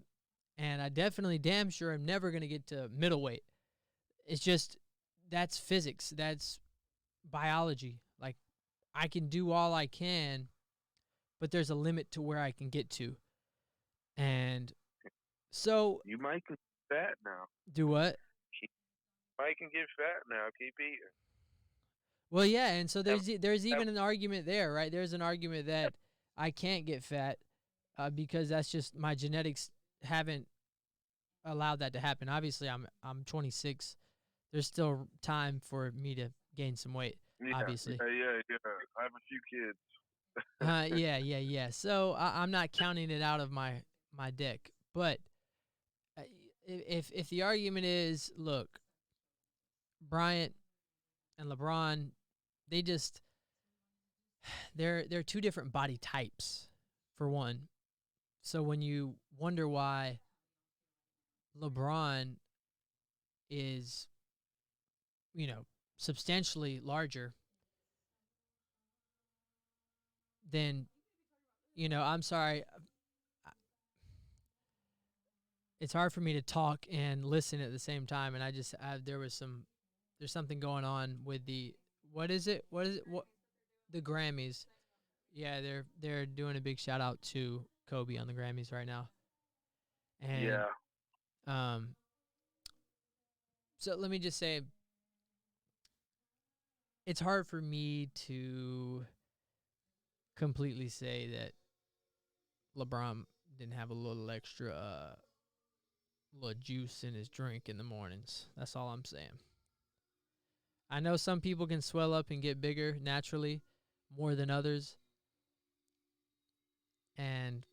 and I definitely, damn sure, I'm never gonna get to middleweight. It's just that's physics, that's biology. Like I can do all I can, but there's a limit to where I can get to, and so you might get fat now. do what? Keep, might can get fat now. Keep eating. Well, yeah, and so Have, there's have, even an argument there, right? There's an argument that I can't get fat, because that's just my genetics haven't allowed that to happen. Obviously, I'm 26. There's still time for me to gain some weight. yeah, Obviously, yeah. I have a few kids. yeah. So I'm not counting it out of my deck. But uh, if the argument is, look, Bryant and LeBron, they just they're two different body types, for one. So when you wonder why LeBron is, substantially larger, then, I'm sorry, it's hard for me to talk and listen at the same time, and there's something going on with what is it? What the Grammys? Yeah, they're doing a big shout out to Kobe on the Grammys right now, and Yeah. um, so let me just say, it's hard for me to completely say that LeBron didn't have a little extra, little juice in his drink in the mornings. That's all I'm saying. I know some people can swell up and get bigger naturally more than others, and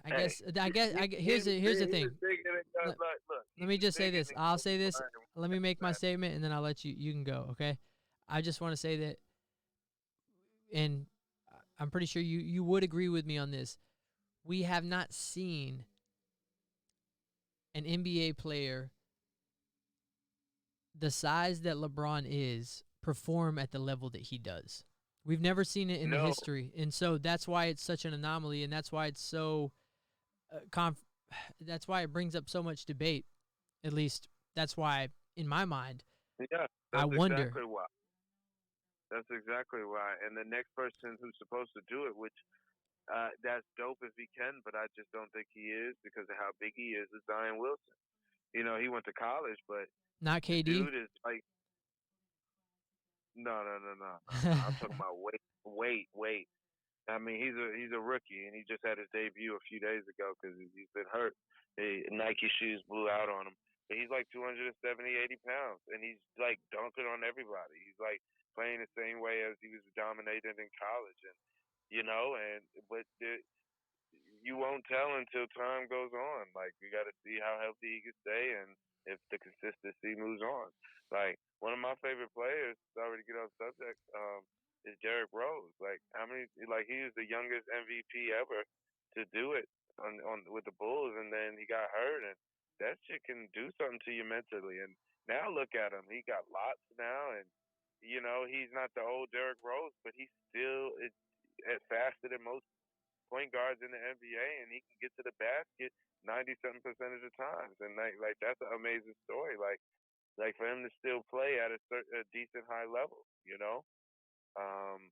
I Hey, guess here's the thing. Let, let me just say this. I'll say this. Let me make my statement, and then I'll let you can go. Okay. I just want to say that, and I'm pretty sure you would agree with me on this. We have not seen an NBA player the size that LeBron is perform at the level that he does. We've never seen it in the No. history, and so that's why it's such an anomaly, and that's why it's so that's why it brings up so much debate. At least that's why, in my mind, Yeah, I that's wonder. exactly why. That's exactly why. And the next person who's supposed to do it, which that's dope if he can, but I just don't think he is because of how big he is Zion Wilson. He went to college, but Not the KD. dude is like, no. I'm talking about weight. I mean, he's a rookie, and he just had his debut a few days ago because he's been hurt. Nike shoes blew out on him. But he's like 270, 80 pounds, and he's like dunking on everybody. He's like playing the same way as he was dominated in college, and but you won't tell until time goes on. Like you got to see how healthy he can stay, and if the consistency moves on. Like one of my favorite players, sorry to get off subject, is Derrick Rose. Like how many? Like he was the youngest MVP ever to do it on with the Bulls, and then he got hurt, and that shit can do something to you mentally. And now look at him, he got lots now, and he's not the old Derrick Rose, but he's still faster than most point guards in the NBA, and he can get to the basket 97% of the times, and like that's an amazing story. Like for him to still play at a decent high level, um,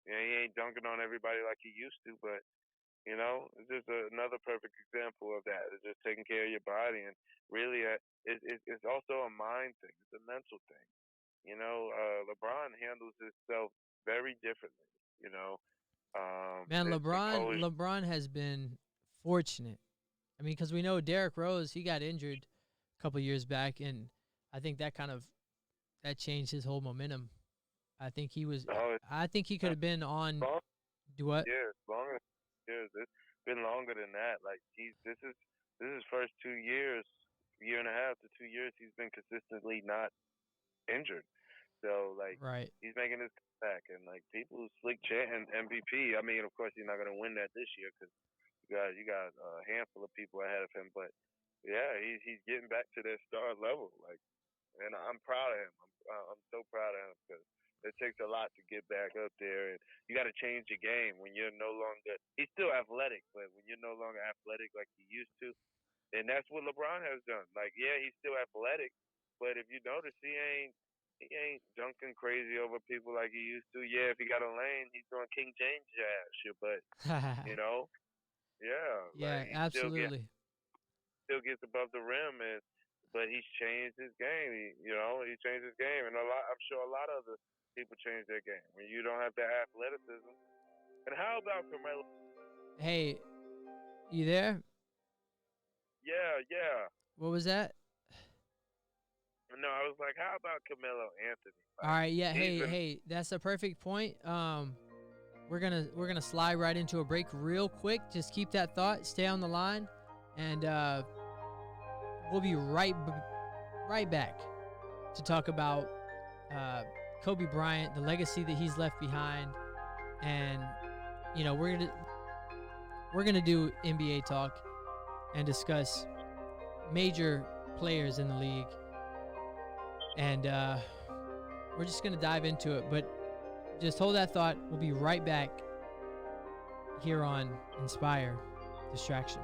he ain't dunking on everybody like he used to, but it's just another perfect example of that. It's just taking care of your body, and really, it's also a mind thing. It's a mental thing. LeBron handles himself very differently. Man, And Kobe. LeBron has been fortunate. I mean, because we know Derrick Rose, he got injured a couple years back, and I think that changed his whole momentum. I think he was. Oh, I think he could have been on. Do what? years, longer years. It's been longer than that. Like this is first 2 years, year and a half to 2 years. He's been consistently not injured. So like Right. he's making his comeback, and like people slick chanting MVP. I mean, of course, he's not gonna win that this year because you got a handful of people ahead of him. But yeah, he's getting back to that star level. Like, and I'm proud of him. I'm so proud of him because it takes a lot to get back up there, and you got to change your game when you're no longer. He's still athletic, but when you're no longer athletic like you used to, and that's what LeBron has done. Like, yeah, he's still athletic, but if you notice, he ain't dunking crazy over people like he used to. Yeah, if he got a lane, he's doing King James shit. But you know, yeah, Yeah, like he absolutely. still gets above the rim, and but he's changed his game. He changed his game, and I'm sure a lot of other people change their game when you don't have that athleticism. And how about Carmelo? Hey, you there? Yeah, yeah. What was that? No, I was like, how about Carmelo Anthony? All Like right, yeah. he's Hey, been hey, that's a perfect point. We're gonna slide right into a break real quick. Just keep that thought. Stay on the line, and we'll be right back to talk about uh, Kobe Bryant, the legacy that he's left behind, and we're gonna do NBA talk and discuss major players in the league, and we're just gonna dive into it. But just hold that thought. We'll be right back here on Inspire Distraction.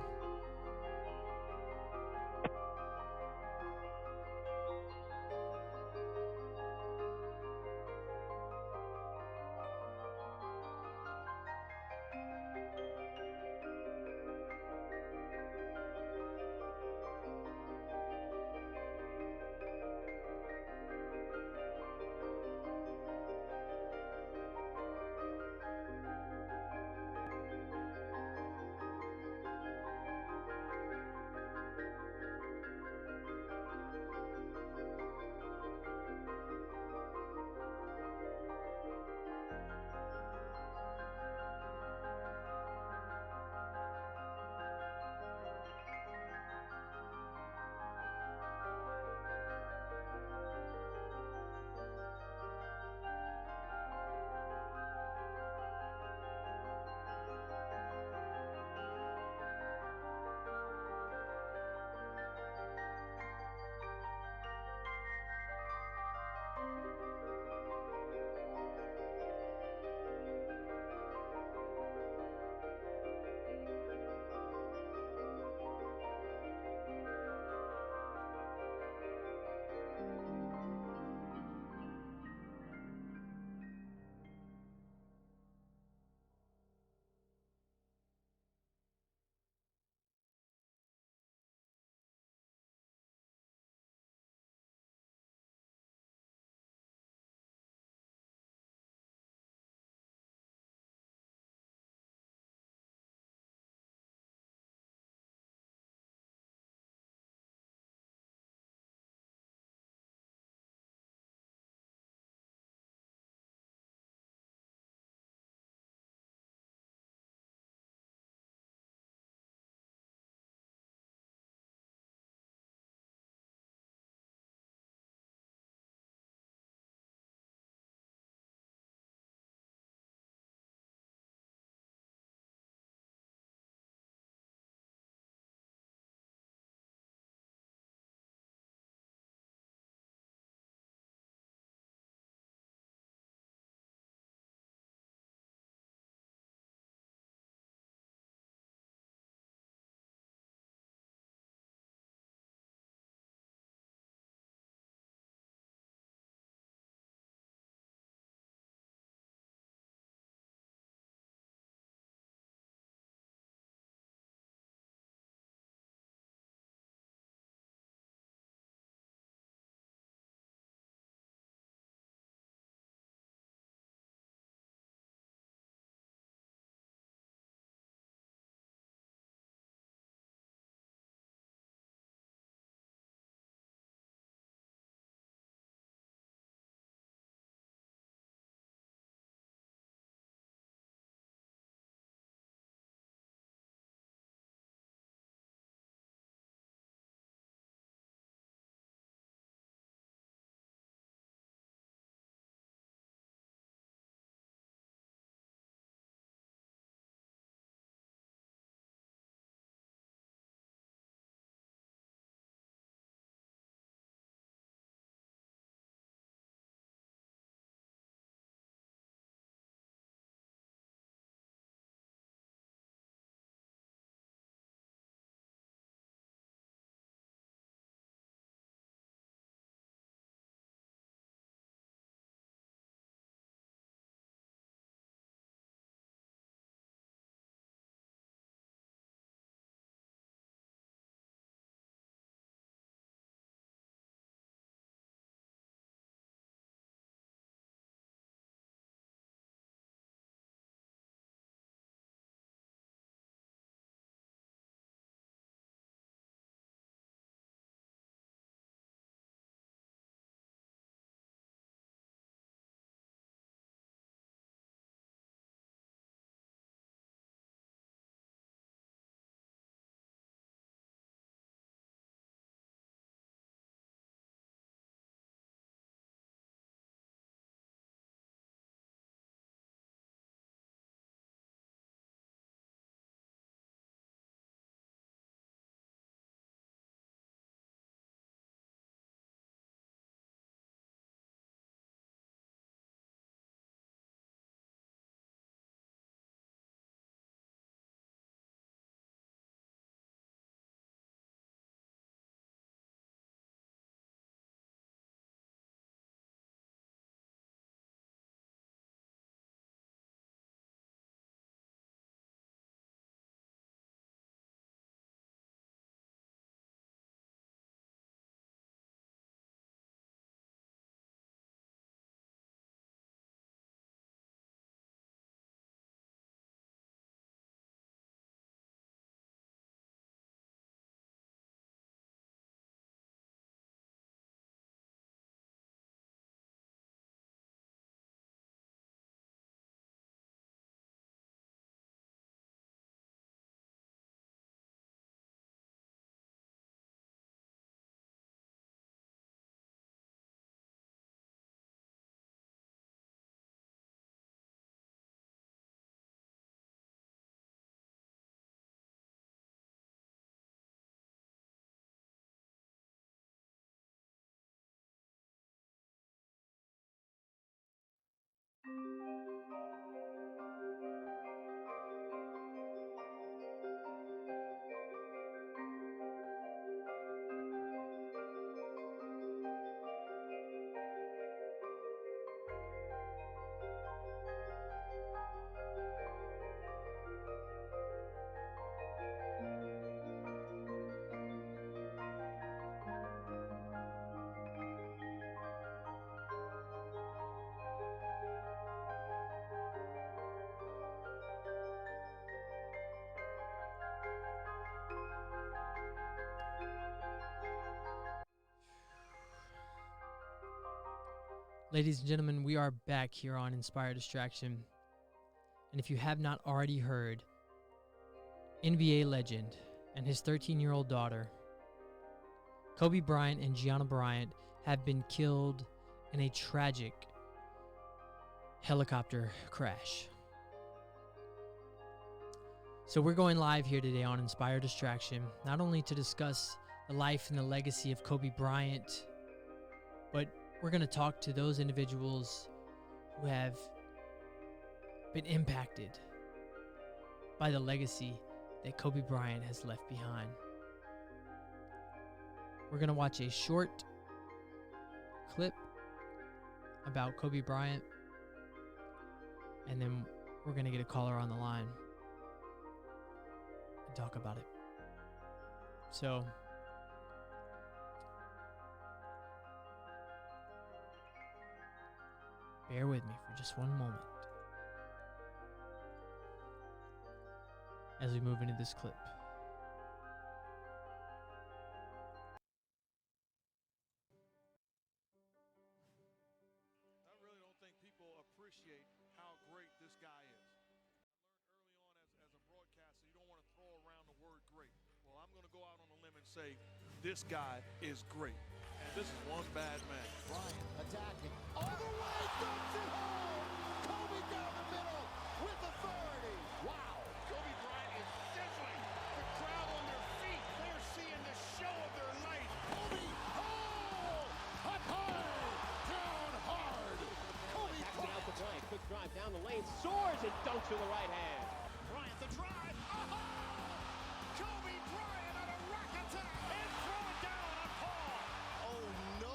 Ladies and gentlemen, we are back here on Inspired Distraction. And if you have not already heard, NBA legend and his 13-year-old daughter, Kobe Bryant and Gianna Bryant, have been killed in a tragic helicopter crash. So we're going live here today on Inspired Distraction, not only to discuss the life and the legacy of Kobe Bryant, but we're going to talk to those individuals who have been impacted by the legacy that Kobe Bryant has left behind. We're going to watch a short clip about Kobe Bryant, and then we're going to get a caller on the line and talk about it. So, bear with me for just one moment as we move into this clip. I really don't think people appreciate how great this guy is. I learned early on as a broadcaster, you don't want to throw around the word great. Well, I'm going to go out on a limb and say this guy is great. And this is one bad man. Bryant attacking. All the way, dumps it home. Kobe down the middle with authority. Wow. Kobe Bryant is sizzling. The crowd on their feet. They're seeing the show of their life. Kobe, oh! Up high, down hard. Kobe Out to Bryant, quick drive down the lane, soars and dunks with the right hand. Bryant the drive. Oh! Kobe Bryant on a rack attack and throw it down on Paul. Oh no.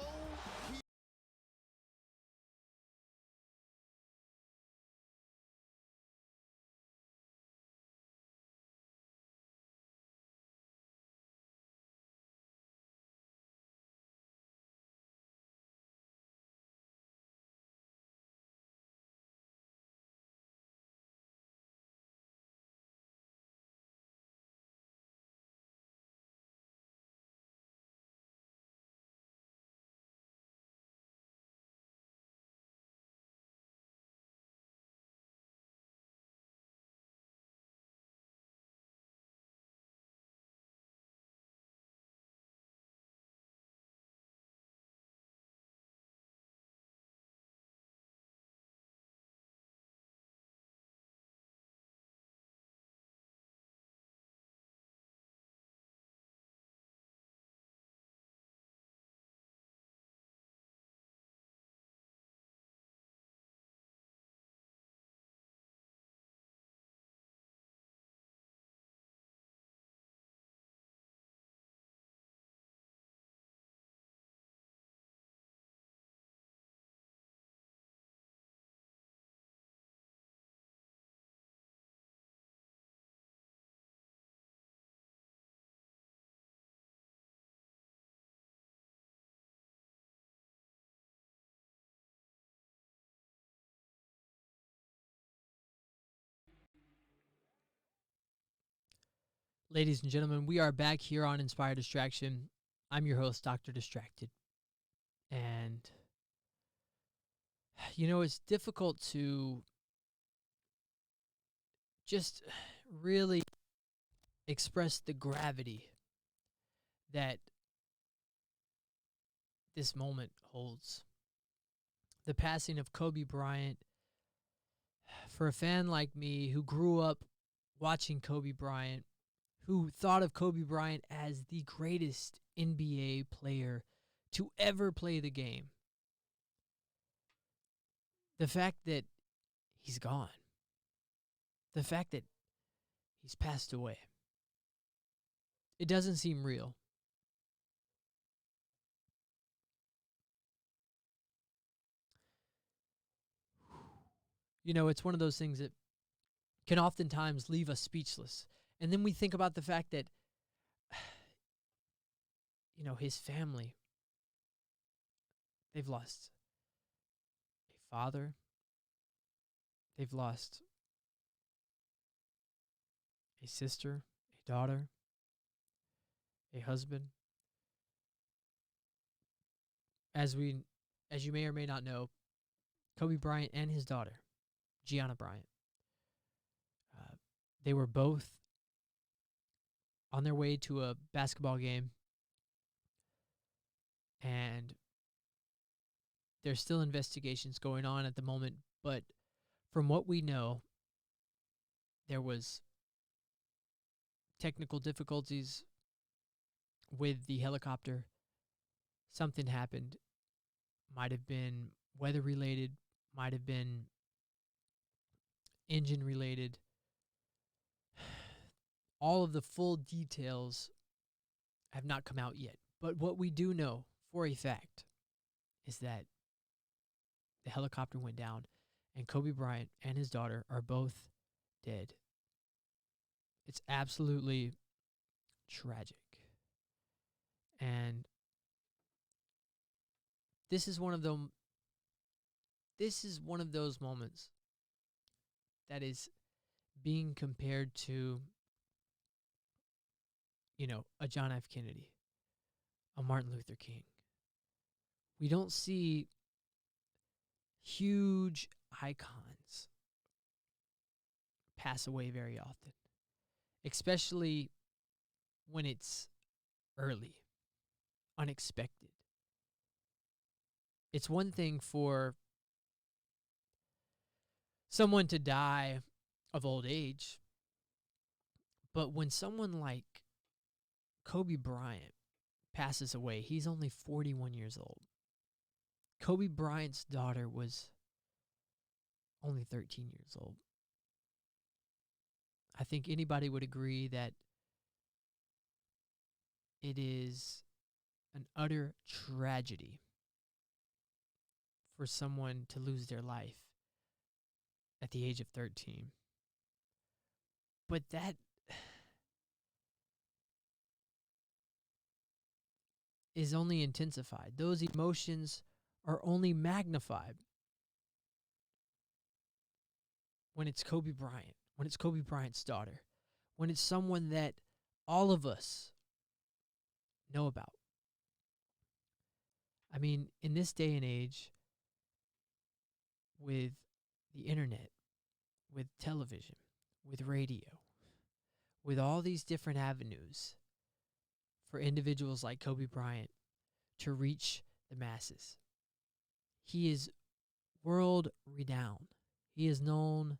Ladies and gentlemen, we are back here on Inspired Distraction. I'm your host, Dr. Distracted. And, it's difficult to just really express the gravity that this moment holds. The passing of Kobe Bryant, for a fan like me who grew up watching Kobe Bryant, who thought of Kobe Bryant as the greatest NBA player to ever play the game. The fact that he's gone, the fact that he's passed away, it doesn't seem real. It's one of those things that can oftentimes leave us speechless. And then we think about the fact that, his family, they've lost a father, they've lost a sister, a daughter, a husband. As you may or may not know, Kobe Bryant and his daughter, Gianna Bryant. They were both on their way to a basketball game, and there's still investigations going on at the moment, but from what we know, there was technical difficulties with the helicopter. Something happened. Might have been weather related, might have been engine related. All of the full details have not come out yet. But what we do know for a fact is that the helicopter went down and Kobe Bryant and his daughter are both dead. It's absolutely tragic. And this is one of those moments that is being compared to, a John F. Kennedy, a Martin Luther King. We don't see huge icons pass away very often, especially when it's early, unexpected. It's one thing for someone to die of old age, but when someone like Kobe Bryant passes away, he's only 41 years old. Kobe Bryant's daughter was only 13 years old. I think anybody would agree that it is an utter tragedy for someone to lose their life at the age of 13. But that is only intensified. Those emotions are only magnified when it's Kobe Bryant, when it's Kobe Bryant's daughter, when it's someone that all of us know about. I mean, in this day and age, with the internet, with television, with radio, with all these different avenues for individuals like Kobe Bryant to reach the masses. He is world renowned. He is known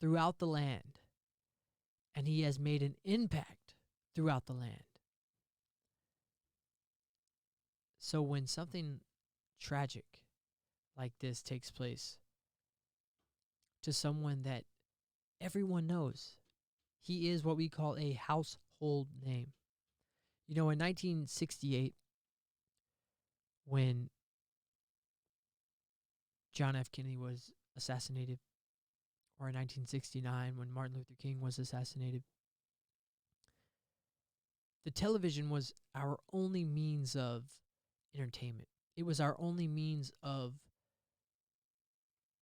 throughout the land, and he has made an impact throughout the land. So when something tragic like this takes place to someone that everyone knows, he is what we call a household name. In 1968, when John F. Kennedy was assassinated, or in 1969 when Martin Luther King was assassinated, the television was our only means of entertainment. It was our only means of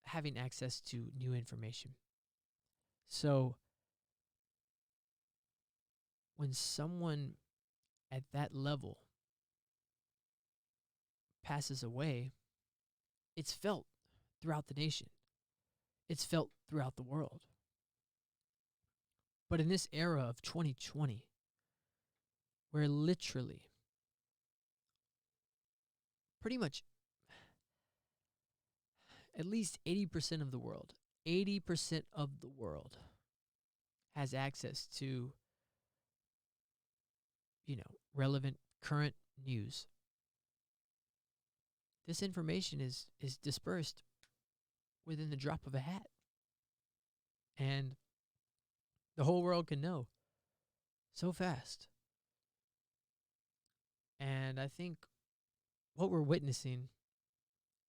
having access to new information. So when someone at that level passes away, it's felt throughout the nation. It's felt throughout the world. But in this era of 2020, where literally pretty much at least 80% of the world has access to, relevant current news. This information is dispersed within the drop of a hat. And the whole world can know so fast. And I think what we're witnessing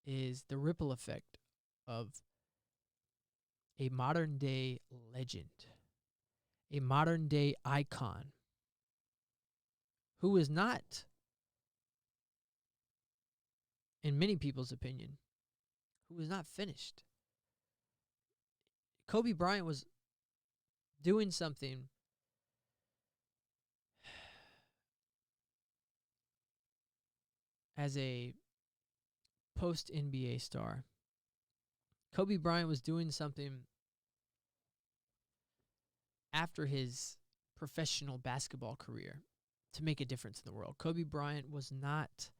is the ripple effect of a modern day legend, a modern day icon, who is not, in many people's opinion, who is not finished. Kobe Bryant was doing something as a post-NBA star Kobe Bryant was doing something after his professional basketball career to make a difference in the world. Kobe Bryant was not,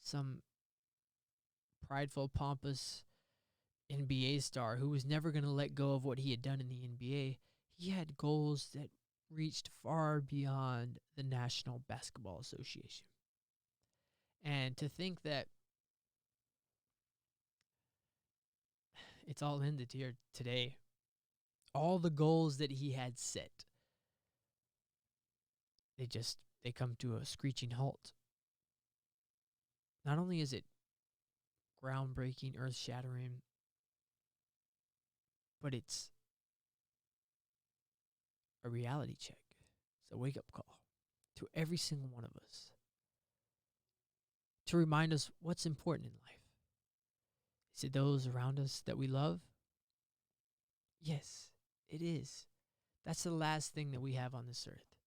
some prideful, pompous NBA star who was never going to let go of what he had done in the NBA. He had goals that reached far beyond the National Basketball Association. And to think that it's all ended here today, all the goals that he had set, they come to a screeching halt. Not only is it groundbreaking, earth-shattering, but it's a reality check. It's a wake-up call to every single one of us to remind us what's important in life. Is it those around us that we love? Yes, it is. That's the last thing that we have on this earth,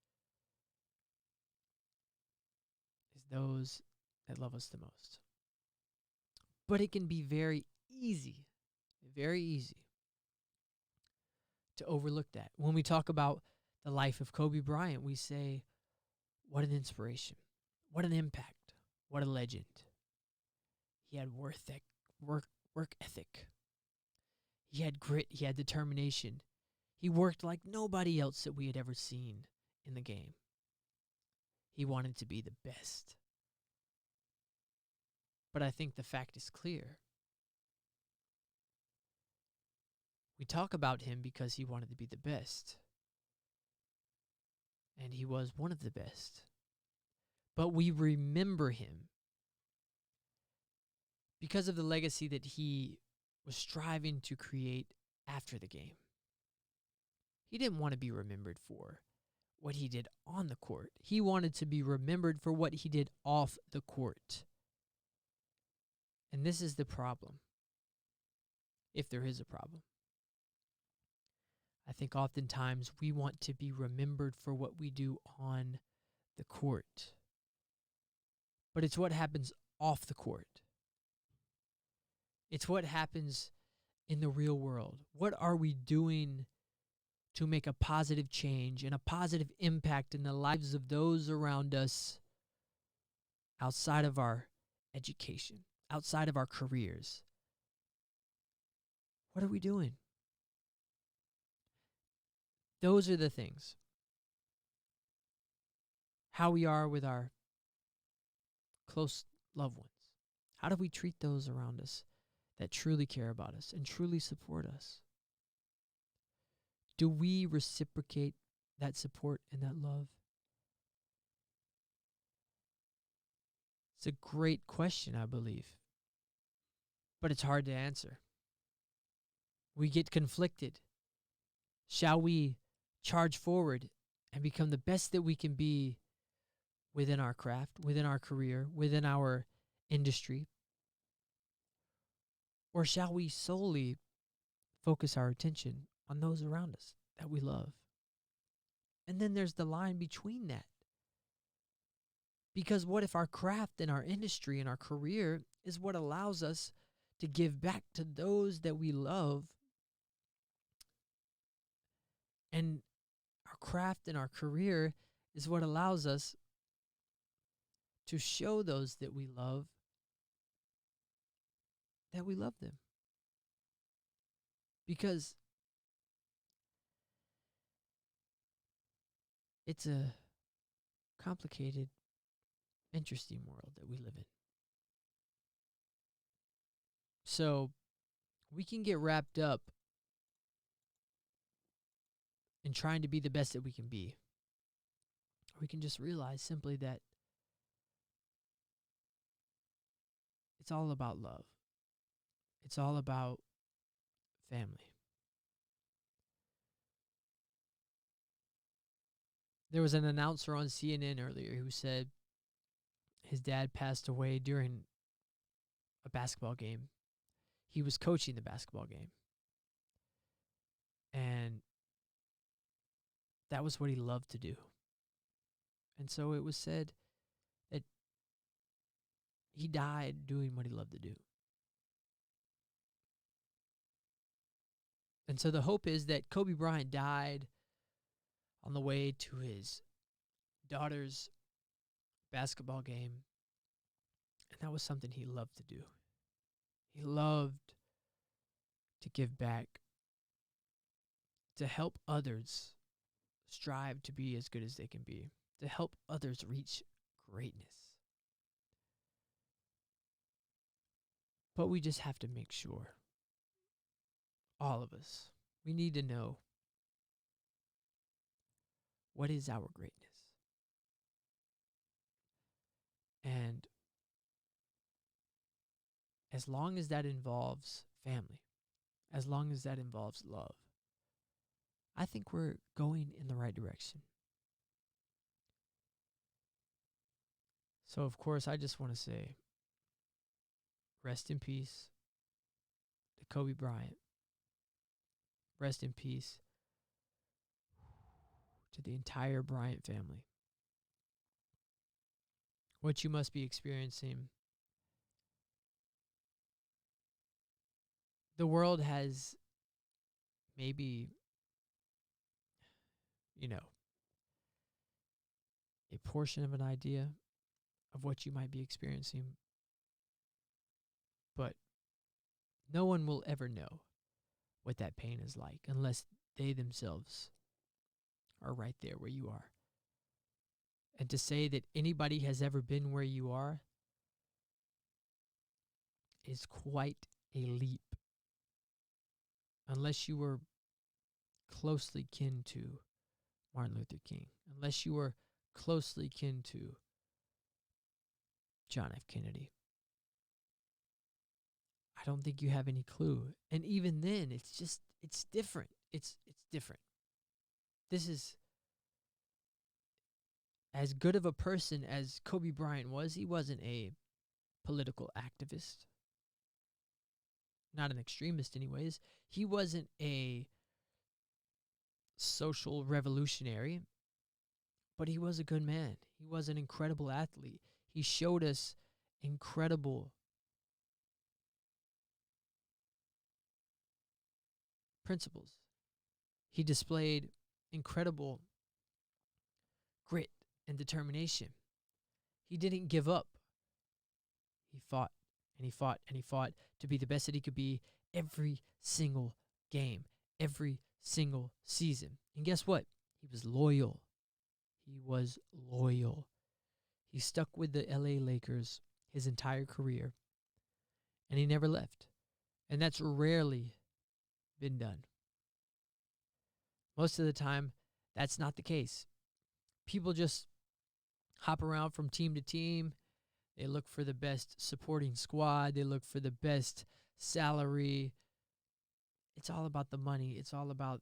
is those that love us the most. But it can be very easy to overlook that. When we talk about the life of Kobe Bryant, we say, what an inspiration, what an impact, what a legend. He had work ethic. He had grit, he had determination. He worked like nobody else that we had ever seen in the game. He wanted to be the best. But I think the fact is clear. We talk about him because he wanted to be the best. And he was one of the best. But we remember him because of the legacy that he was striving to create after the game. He didn't want to be remembered for what he did on the court. He wanted to be remembered for what he did off the court. And this is the problem, if there is a problem. I think oftentimes we want to be remembered for what we do on the court. But it's what happens off the court. It's what happens in the real world. What are we doing to make a positive change and a positive impact in the lives of those around us outside of our education, outside of our careers? What are we doing? Those are the things. How we are with our close loved ones. How do we treat those around us that truly care about us and truly support us? Do we reciprocate that support and that love? It's a great question, I believe. But it's hard to answer. We get conflicted. Shall we charge forward and become the best that we can be within our craft, within our career, within our industry? Or shall we solely focus our attention on those around us that we love? And then there's the line between that. Because what if our craft and our industry and our career is what allows us to give back to those that we love, and our craft and our career is what allows us to show those that we love them? Because it's a complicated, interesting world that we live in. So we can get wrapped up in trying to be the best that we can be. Or we can just realize simply that it's all about love. It's all about family. There was an announcer on CNN earlier who said his dad passed away during a basketball game. He was coaching the basketball game. And that was what he loved to do. And so it was said that he died doing what he loved to do. And so the hope is that Kobe Bryant died on the way to his daughter's basketball game. And that was something he loved to do. He loved to give back, to help others strive to be as good as they can be, to help others reach greatness. But we just have to make sure, all of us, we need to know, what is our greatness? And as long as that involves family, as long as that involves love, I think we're going in the right direction. So, of course, I just want to say, rest in peace to Kobe Bryant. Rest in peace to the entire Bryant family. What you must be experiencing, the world has maybe, a portion of an idea of what you might be experiencing, but no one will ever know what that pain is like unless they themselves are right there where you are. And to say that anybody has ever been where you are is quite a leap, unless you were closely kin to Martin Luther King, unless you were closely kin to John F. Kennedy. I don't think you have any clue. And even then, it's different. It's different. This is as good of a person as Kobe Bryant was. He wasn't a political activist, not an extremist anyways. He wasn't a social revolutionary, but he was a good man. He was an incredible athlete. He showed us incredible principles. He displayed incredible grit and determination. He didn't give up. He fought and he fought and he fought to be the best that he could be every single game, every single season. And guess what? He was loyal. He was loyal. He stuck with the LA Lakers his entire career, and he never left. And that's rarely been done. Most of the time, that's not the case. People just hop around from team to team. They look for the best supporting squad. They look for the best salary. It's all about the money. It's all about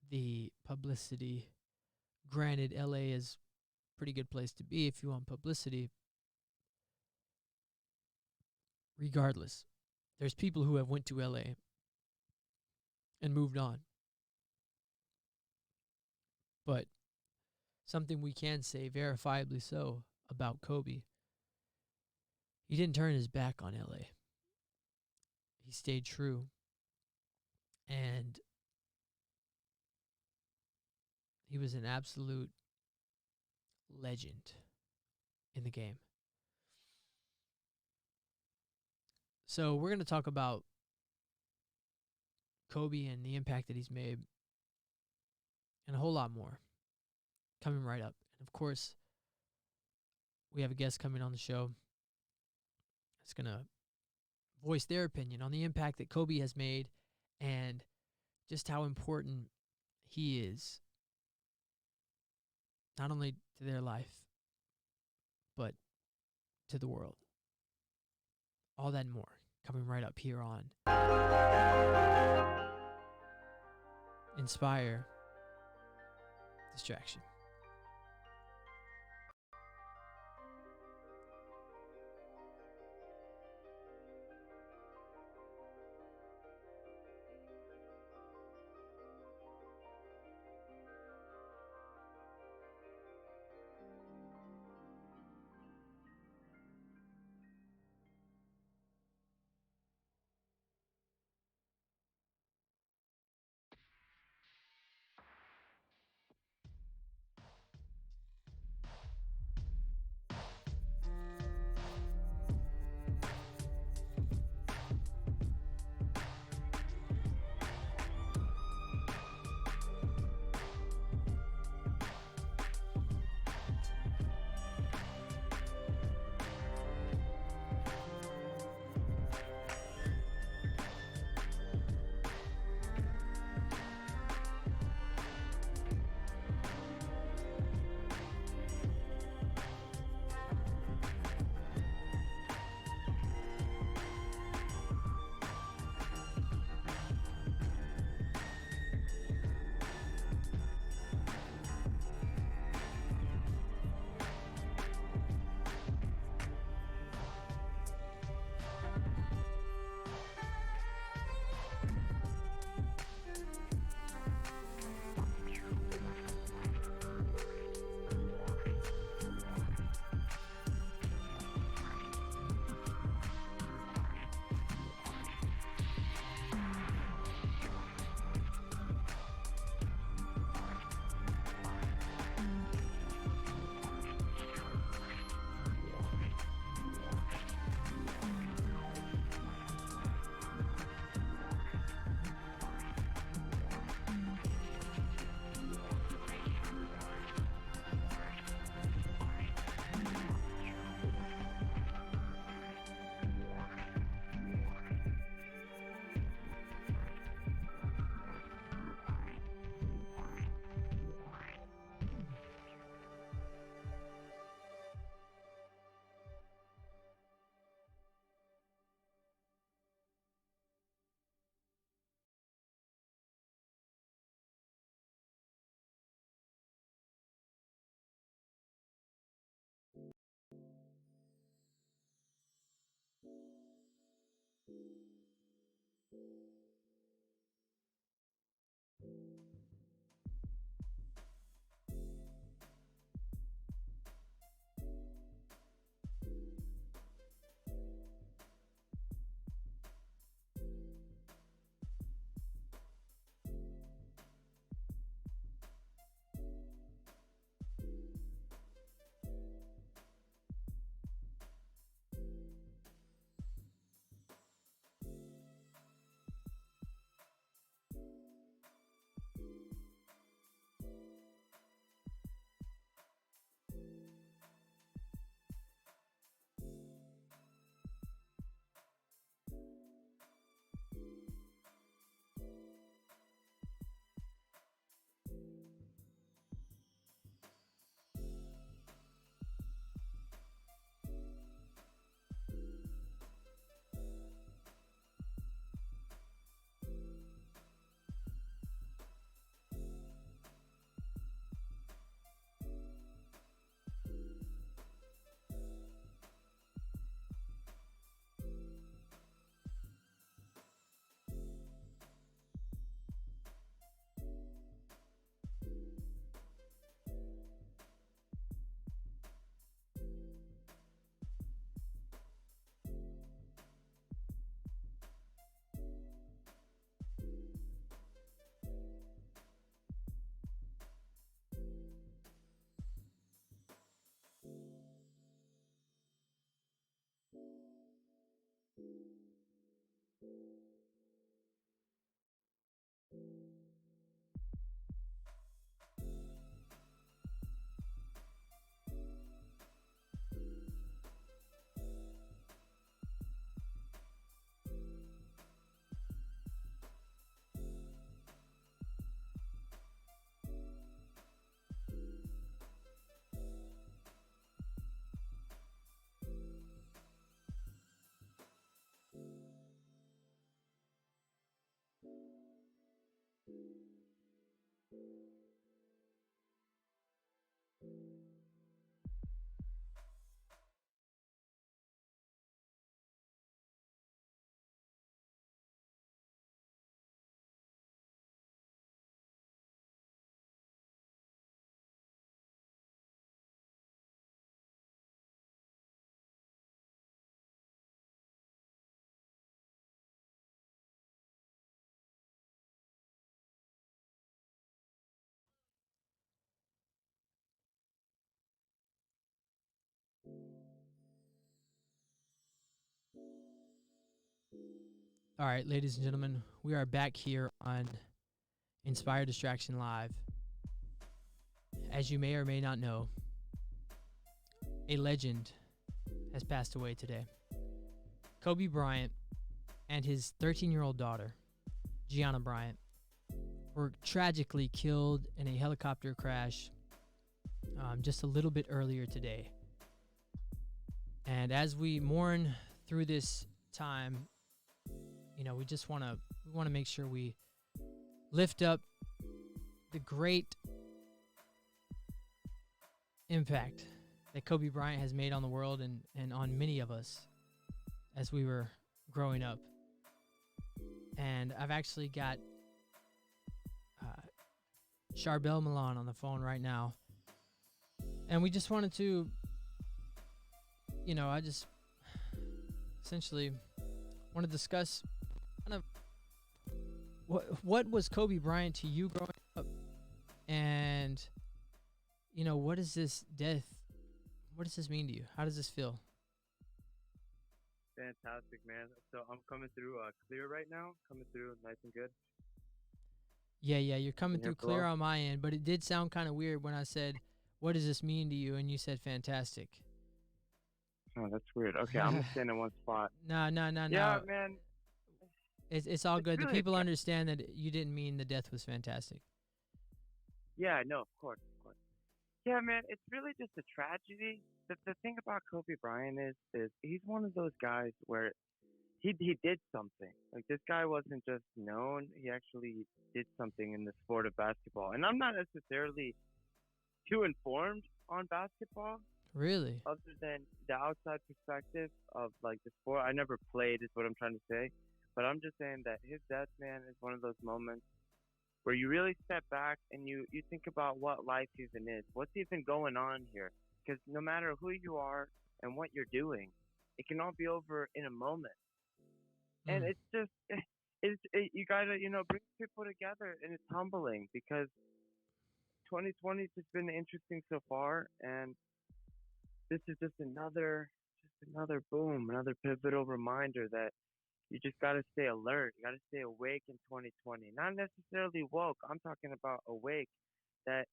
the publicity. Granted, LA is a pretty good place to be if you want publicity. Regardless, there's people who have went to LA and moved on. But something we can say, verifiably so, about Kobe, he didn't turn his back on LA. He stayed true. And he was an absolute legend in the game. So we're going to talk about Kobe and the impact that he's made, and a whole lot more coming right up. And of course, we have a guest coming on the show that's going to voice their opinion on the impact that Kobe has made and just how important he is, not only to their life, but to the world. All that and more coming right up here on Inspire Distraction. All right, ladies and gentlemen, we are back here on Inspired Distraction Live. As you may or may not know, a legend has passed away today. Kobe Bryant and his 13-year-old daughter, GIANNA Bryant, were tragically killed in a helicopter crash just a little bit earlier today. And as we mourn through this time, you know, we want to make sure we lift up the great impact that Kobe Bryant has made on the world and on many of us as we were growing up. And I've actually got Charbel Milan on the phone right now. And we just wanted to, you know, I just essentially want to discuss kind of what was Kobe Bryant to you growing up, and you know, what does this death mean to you? How does this feel? Fantastic, man. So I'm coming through clear right now, coming through nice and good. Yeah, you're coming through clear well? on my end, but it did sound kind of weird when I said, what does this mean to you? And you said fantastic. Oh, that's weird. Okay, I'm gonna stand in one spot. No. Yeah, man. It's all It's good. The really people understand that you didn't mean the death was fantastic. Yeah, no, of course. Yeah, man, it's really just a tragedy. The thing about Kobe Bryant is he's one of those guys where he did something. Like, this guy wasn't just known; he actually did something in the sport of basketball. And I'm not necessarily too informed on basketball, Really? other than the outside perspective of like the sport. I never played, is what I'm trying to say. But I'm just saying that his death, man, is one of those moments where you really step back and you think about what life even is. What's even going on here? Because no matter who you are and what you're doing, it can all be over in a moment. And it's just, you gotta, bring people together, and it's humbling because 2020 has just been interesting so far, and this is just another boom, another pivotal reminder that you just gotta stay alert. You gotta stay awake in 2020. Not necessarily woke. I'm talking about awake. That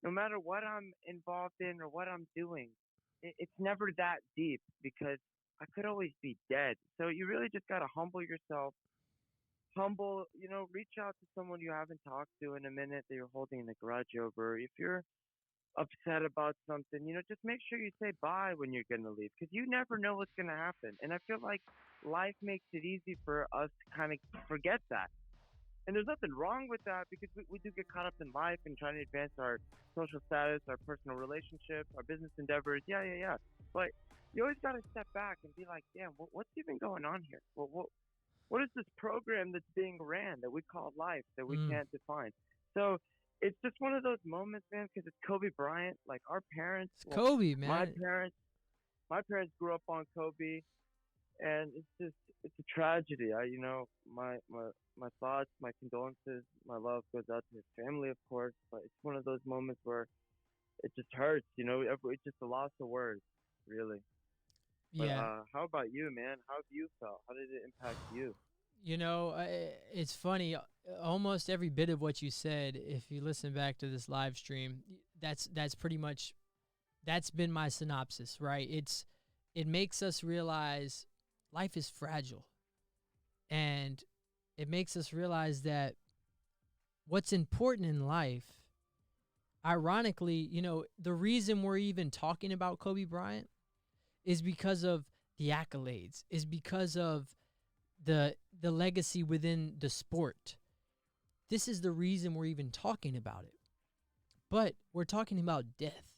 no matter what I'm involved in or what I'm doing, it's never that deep because I could always be dead. So you really just gotta humble yourself. Reach out to someone you haven't talked to in a minute that you're holding a grudge over. If you're upset about something, just make sure you say bye when you're going to leave, because you never know what's going to happen. And I feel like life makes it easy for us to kind of forget that. And there's nothing wrong with that, because we do get caught up in life and trying to advance our social status, our personal relationships, our business endeavors. Yeah. But you always got to step back and be like, damn, what's even going on here? What is this program that's being ran that we call life that we can't define? So it's just one of those moments, man, because it's Kobe Bryant. Like, our parents, It's Kobe, man. My parents grew up on Kobe, and it's a tragedy. My thoughts, my condolences, my love goes out to his family, of course. But it's one of those moments where it just hurts. It's just a loss of words, really. But, Yeah. how about you, man? How have you felt? How did it impact you? It's funny. Almost every bit of what you said, if you listen back to this live stream, that's pretty much, that's been my synopsis, right? It makes us realize life is fragile, and it makes us realize that what's important in life, ironically, the reason we're even talking about Kobe Bryant is because of the accolades, is because of the legacy within the sport. This is the reason we're even talking about it. But we're talking about death.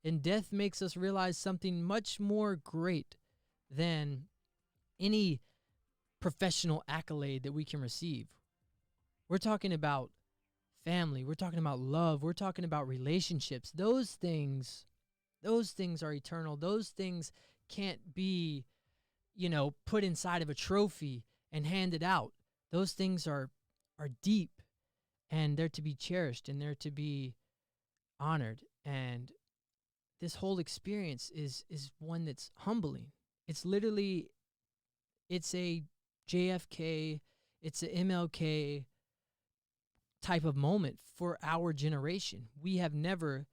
And death makes us realize something much more great than any professional accolade that we can receive. We're talking about family. We're talking about love. We're talking about relationships. Those things are eternal. Those things can't be, put inside of a trophy and handed out. Those things are deep, and they're to be cherished, and they're to be honored. And this whole experience is one that's humbling. It's literally, it's a JFK, it's a MLK type of moment for our generation. We have never,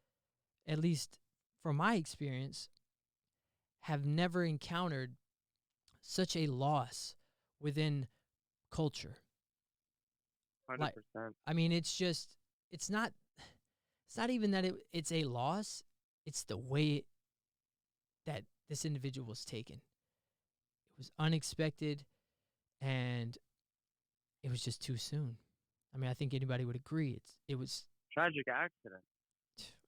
at least from my experience, have never encountered such a loss within culture. 100%. I mean, it's just, it's not even that it's a loss. It's the way that this individual was taken. It was unexpected, and it was just too soon. I mean, I think anybody would agree. It was Tragic accident.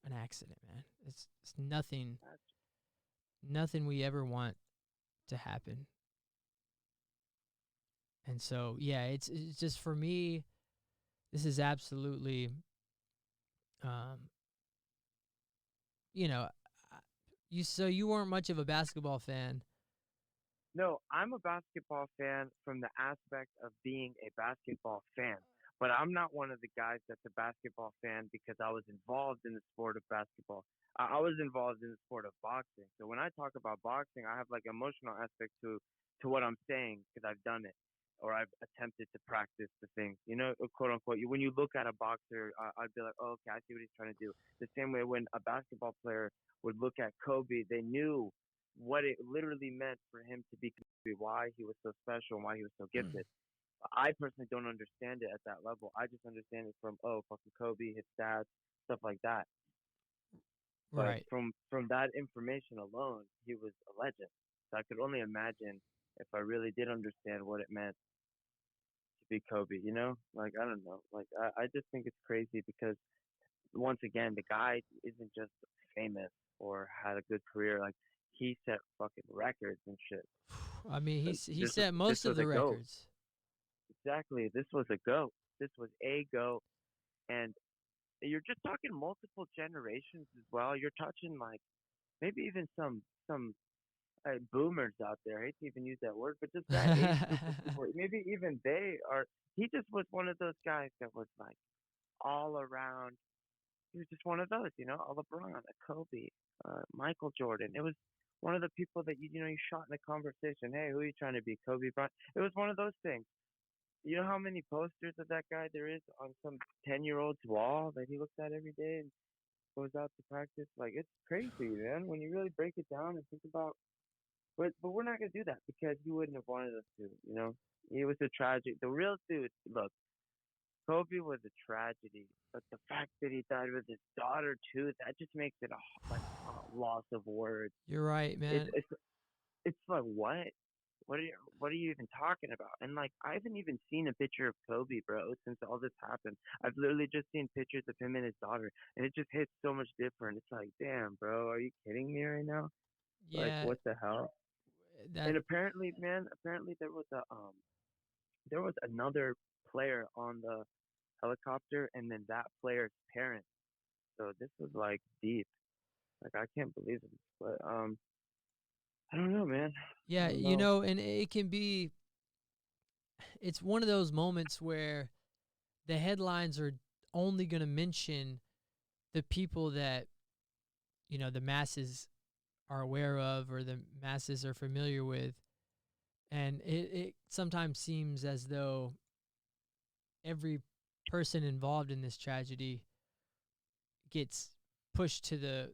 an accident, man. It's nothing we ever want to happen. And so, yeah, it's just, for me, this is absolutely, you know, you weren't much of a basketball fan. No, I'm a basketball fan from the aspect of being a basketball fan. But I'm not one of the guys that's a basketball fan because I was involved in the sport of basketball. I was involved in the sport of boxing. So when I talk about boxing, I have like emotional aspect to what I'm saying because I've done it or I've attempted to practice the things. You know, quote unquote. When you look at a boxer, I'd be like, oh, okay, I see what he's trying to do. The same way when a basketball player would look at Kobe, they knew what it literally meant for him to be Kobe, why he was so special, and why he was so gifted. I personally don't understand it at that level. I just understand it from fucking Kobe, his stats, stuff like that. But Right. from that information alone, he was a legend. So I could only imagine if I really did understand what it meant to be Kobe. You know, like I don't know, like I just think it's crazy because once again, the guy isn't just famous or had a good career. Like he set fucking records and shit. I mean, he This set most of was the a goat. records. Exactly. This was a goat. This was a goat. And you're just talking multiple generations as well. You're touching like maybe even some boomers out there. I hate to even use that word, but just that age group of people. Maybe even they are. He just was one of those guys that was like all around. He was just one of those, you know, a LeBron, a Kobe, Michael Jordan. It was one of the people that you shot in a conversation. Hey, who are you trying to be, Kobe Bryant? It was one of those things. You know how many posters of that guy there is on some 10-year-old's wall that he looks at every day and goes out to practice? Like, it's crazy, man, when you really break it down and think about. But we're not gonna do that because he wouldn't have wanted us to. You know, he was a tragic. The real dude. Look, Kobe was a tragedy, but the fact that he died with his daughter too, that just makes it a loss of words. You're right, man. It's like what? What are you even talking about? And like I haven't even seen a picture of Kobe, bro, since all this happened. I've literally just seen pictures of him and his daughter, and it just hits so much different. It's like, damn, bro, are you kidding me right now? Like, Yeah. what the hell? And apparently, man, there was another player on the helicopter, and then that player's parents. So this was like deep. Like I can't believe it, but I don't know, man. Yeah, don't you know. know, and it can be, it's one of those moments where the headlines are only going to mention the people that, you know, the masses are aware of or the masses are familiar with. And it sometimes seems as though every person involved in this tragedy gets pushed to the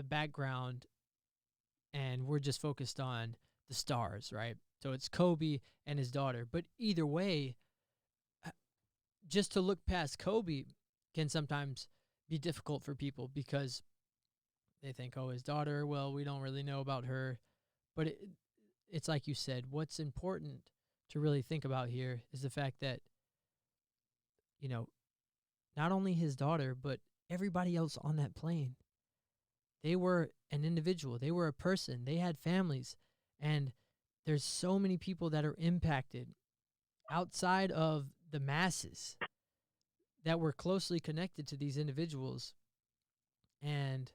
background, and we're just focused on the stars, right? So it's Kobe and his daughter. But either way, just to look past Kobe can sometimes be difficult for people because they think, oh, his daughter, well, we don't really know about her. But it's like you said, what's important to really think about here is the fact that, you know, not only his daughter, but everybody else on that plane, they were an individual. They were a person. They had families. And there's so many people that are impacted outside of the masses that were closely connected to these individuals. And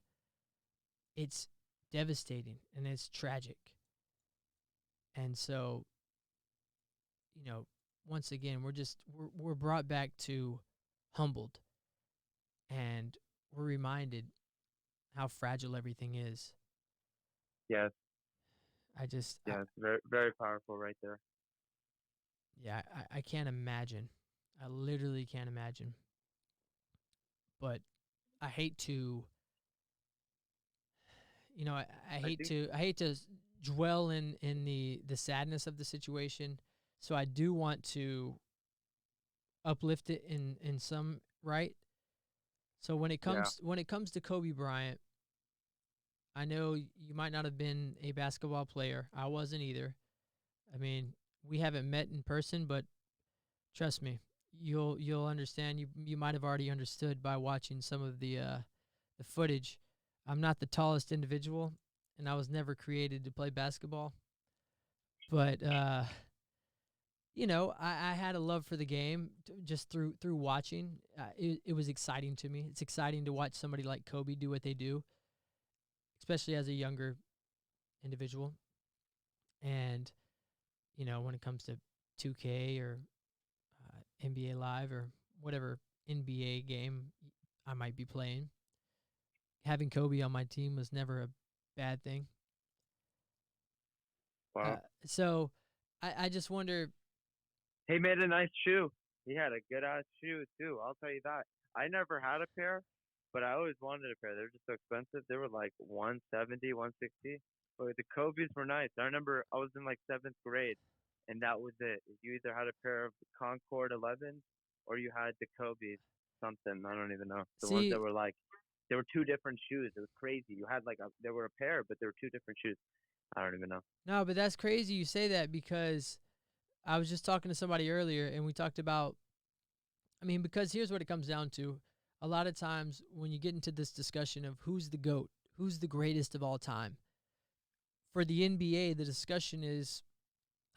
it's devastating and it's tragic. And so, you know, once again, we're brought back to humbled, and we're reminded how fragile everything is. Yes. I just, Yes. Very, very powerful right there. Yeah, I can't imagine. I literally can't imagine. But I hate to, I I hate think, to, dwell in the sadness of the situation. So I do want to uplift it in some right. So yeah, when it comes to Kobe Bryant, I know you might not have been a basketball player. I wasn't either. I mean, we haven't met in person, but trust me, you'll understand. You might have already understood by watching some of the footage. I'm not the tallest individual, and I was never created to play basketball. But I had a love for the game just through watching. It was exciting to me. It's exciting to watch somebody like Kobe do what they do, especially as a younger individual. And when it comes to 2K or NBA Live or whatever NBA game I might be playing, having Kobe on my team was never a bad thing. wow. So I just wonder. He made a nice shoe. He had a good ass shoe too. I'll tell you that. I never had a pair, but I always wanted a pair. They were just so expensive. They were like 170, 160. But the Kobe's were nice. I remember I was in like seventh grade, and that was it. You either had a pair of the Concord 11 or you had the Kobe's something. I don't even know. The ones that See, were like, there were two different shoes. It was crazy. You had like there were a pair, but there were two different shoes. I don't even know. no, but that's crazy you say that because I was just talking to somebody earlier and we talked about, I mean, because here's what it comes down to. A lot of times when you get into this discussion of who's the GOAT, who's the greatest of all time, for the NBA, the discussion is,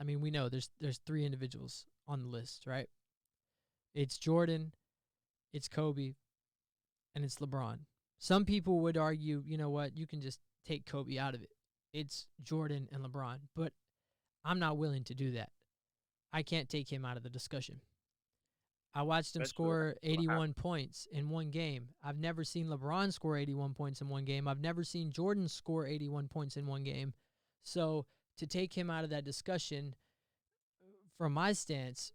I mean, we know there's three individuals on the list, right? It's Jordan, it's Kobe, and it's LeBron. Some people would argue, you know what, you can just take Kobe out of it. It's Jordan and LeBron, but I'm not willing to do that. I can't take him out of the discussion. I watched him Especially score what 81 happened. points in one game. I've never seen LeBron score 81 points in one game. I've never seen Jordan score 81 points in one game. So to take him out of that discussion, from my stance,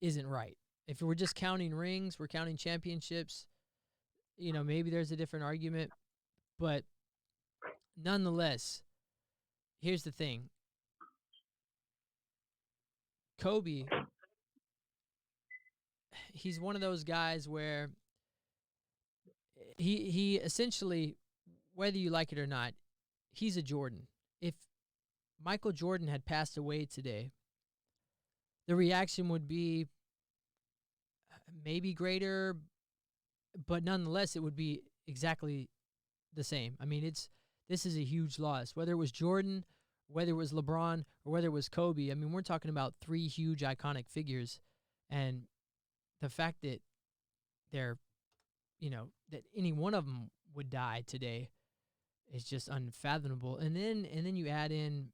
isn't right. If we're just counting rings, we're counting championships, maybe there's a different argument. But nonetheless, here's the thing. Kobe, he's one of those guys where he essentially, whether you like it or not, he's a Jordan. If Michael Jordan had passed away today, the reaction would be maybe greater, but nonetheless, it would be exactly the same. I mean, this is a huge loss. Whether it was Jordan, whether it was LeBron, or whether it was Kobe, I mean, we're talking about three huge iconic figures, and the fact that they're, that any one of them would die today is just unfathomable. And then you add in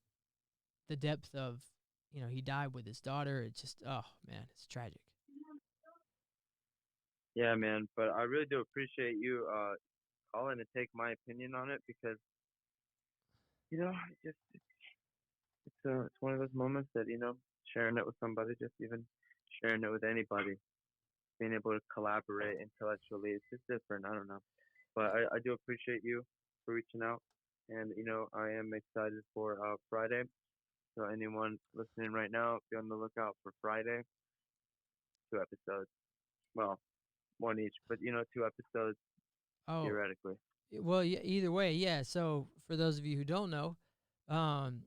the depth of, he died with his daughter. It's just, oh man, it's tragic. Yeah, man. But I really do appreciate you calling to take my opinion on it because just it's one of those moments that sharing it with somebody, just even sharing it with anybody, being able to collaborate intellectually, it's just different. I don't know, but I do appreciate you for reaching out, and I am excited for Friday. So anyone listening right now, be on the lookout for Friday. 2 episodes. Well, one each, but 2 episodes Oh, theoretically. well, yeah, either way, yeah. So for those of you who don't know, um,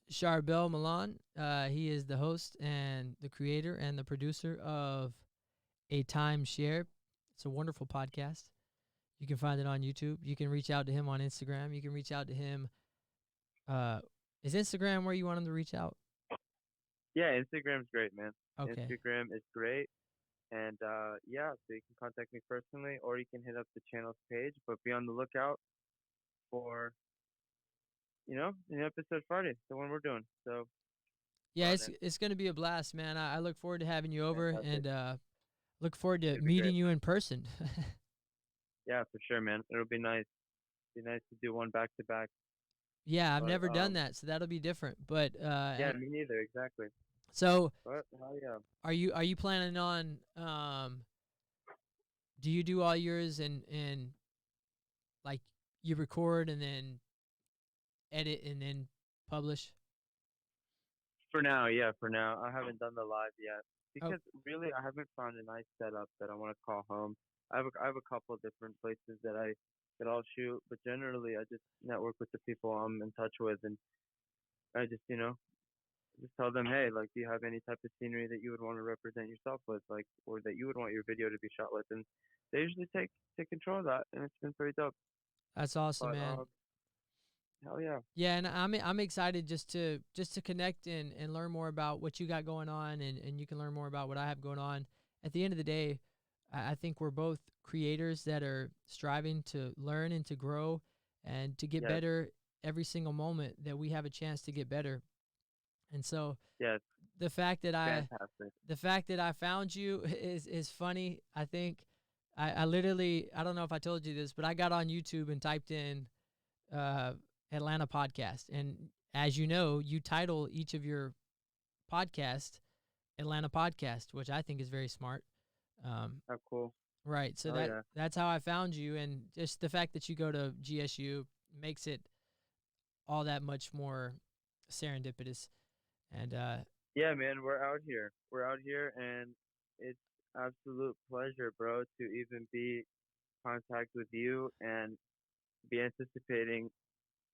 Charbel Milan, he is the host and the creator and the producer of A Timeshare. It's a wonderful podcast. You can find it on YouTube. You can reach out to him on Instagram. You can reach out to him. Uh, is Instagram where you want him to reach out? Yeah, Instagram's great, man. Okay. Instagram is great. And yeah, so you can contact me personally or you can hit up the channel's page, but be on the lookout for, an episode Friday, the one we're doing. So Yeah, come on in. it's gonna be a blast, man. I look forward to having you over Fantastic. and look forward to It'd be great. meeting you in person. Yeah, for sure, man. It'll be nice. Be nice to do one back to back. Yeah, I've But never done that, so that'll be different. But yeah, me neither, exactly. So But hell yeah. are you planning on do you do all yours and like you record and then edit and then publish? For now, yeah, for now. I haven't done the live yet Oh, because really I haven't found a nice setup that I want to call home. I have a couple of different places that I'll shoot, but generally I just network with the people I'm in touch with, and I just just tell them, hey, like, do you have any type of scenery that you would want to represent yourself with, like, or that you would want your video to be shot with, and they usually take control of that, and it's been pretty dope. that's awesome, But man. hell yeah. Yeah, and I'm excited just to connect and learn more about what you got going on, and you can learn more about what I have going on. At the end of the day, I think we're both creators that are striving to learn and to grow and to get Yes, better every single moment that we have a chance to get better. And so yes, the fact that I fantastic. the fact that I found you is funny. I think I literally, I don't know if I told you this, but I got on YouTube and typed in uh, Atlanta podcast. And as you know, you title each of your podcast Atlanta podcast, which I think is very smart. Um, How cool. right. So Hell yeah. that's how I found you. And just the fact that you go to GSU makes it all that much more serendipitous. And Yeah, man, we're out here. We're out here, and it's absolute pleasure, bro, to even be in contact with you and be anticipating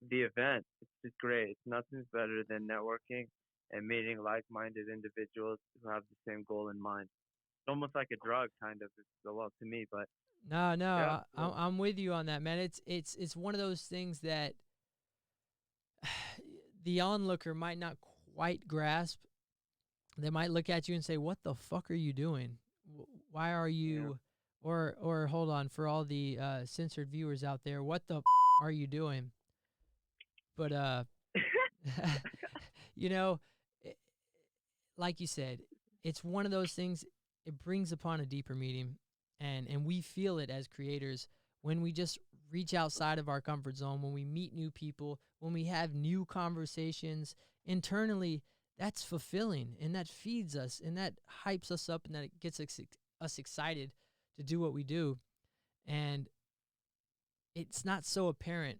the event. It's just great. It's nothing's better than networking and meeting like-minded individuals who have the same goal in mind. It's almost like a drug, kind of, well, to me, but no, yeah, yeah, I'm with you on that, man. It's one of those things that the onlooker might not quite grasp. They might look at you and say, "What the fuck are you doing? Why are yeah. you?" Or hold on, for all the censored viewers out there, what the are you doing? But you know, i- like you said, it's one of those things. It brings upon a deeper meaning, and we feel it as creators when we just reach outside of our comfort zone, when we meet new people, when we have new conversations internally. That's fulfilling, and that feeds us, and that hypes us up, and that it gets us excited to do what we do. And it's not so apparent,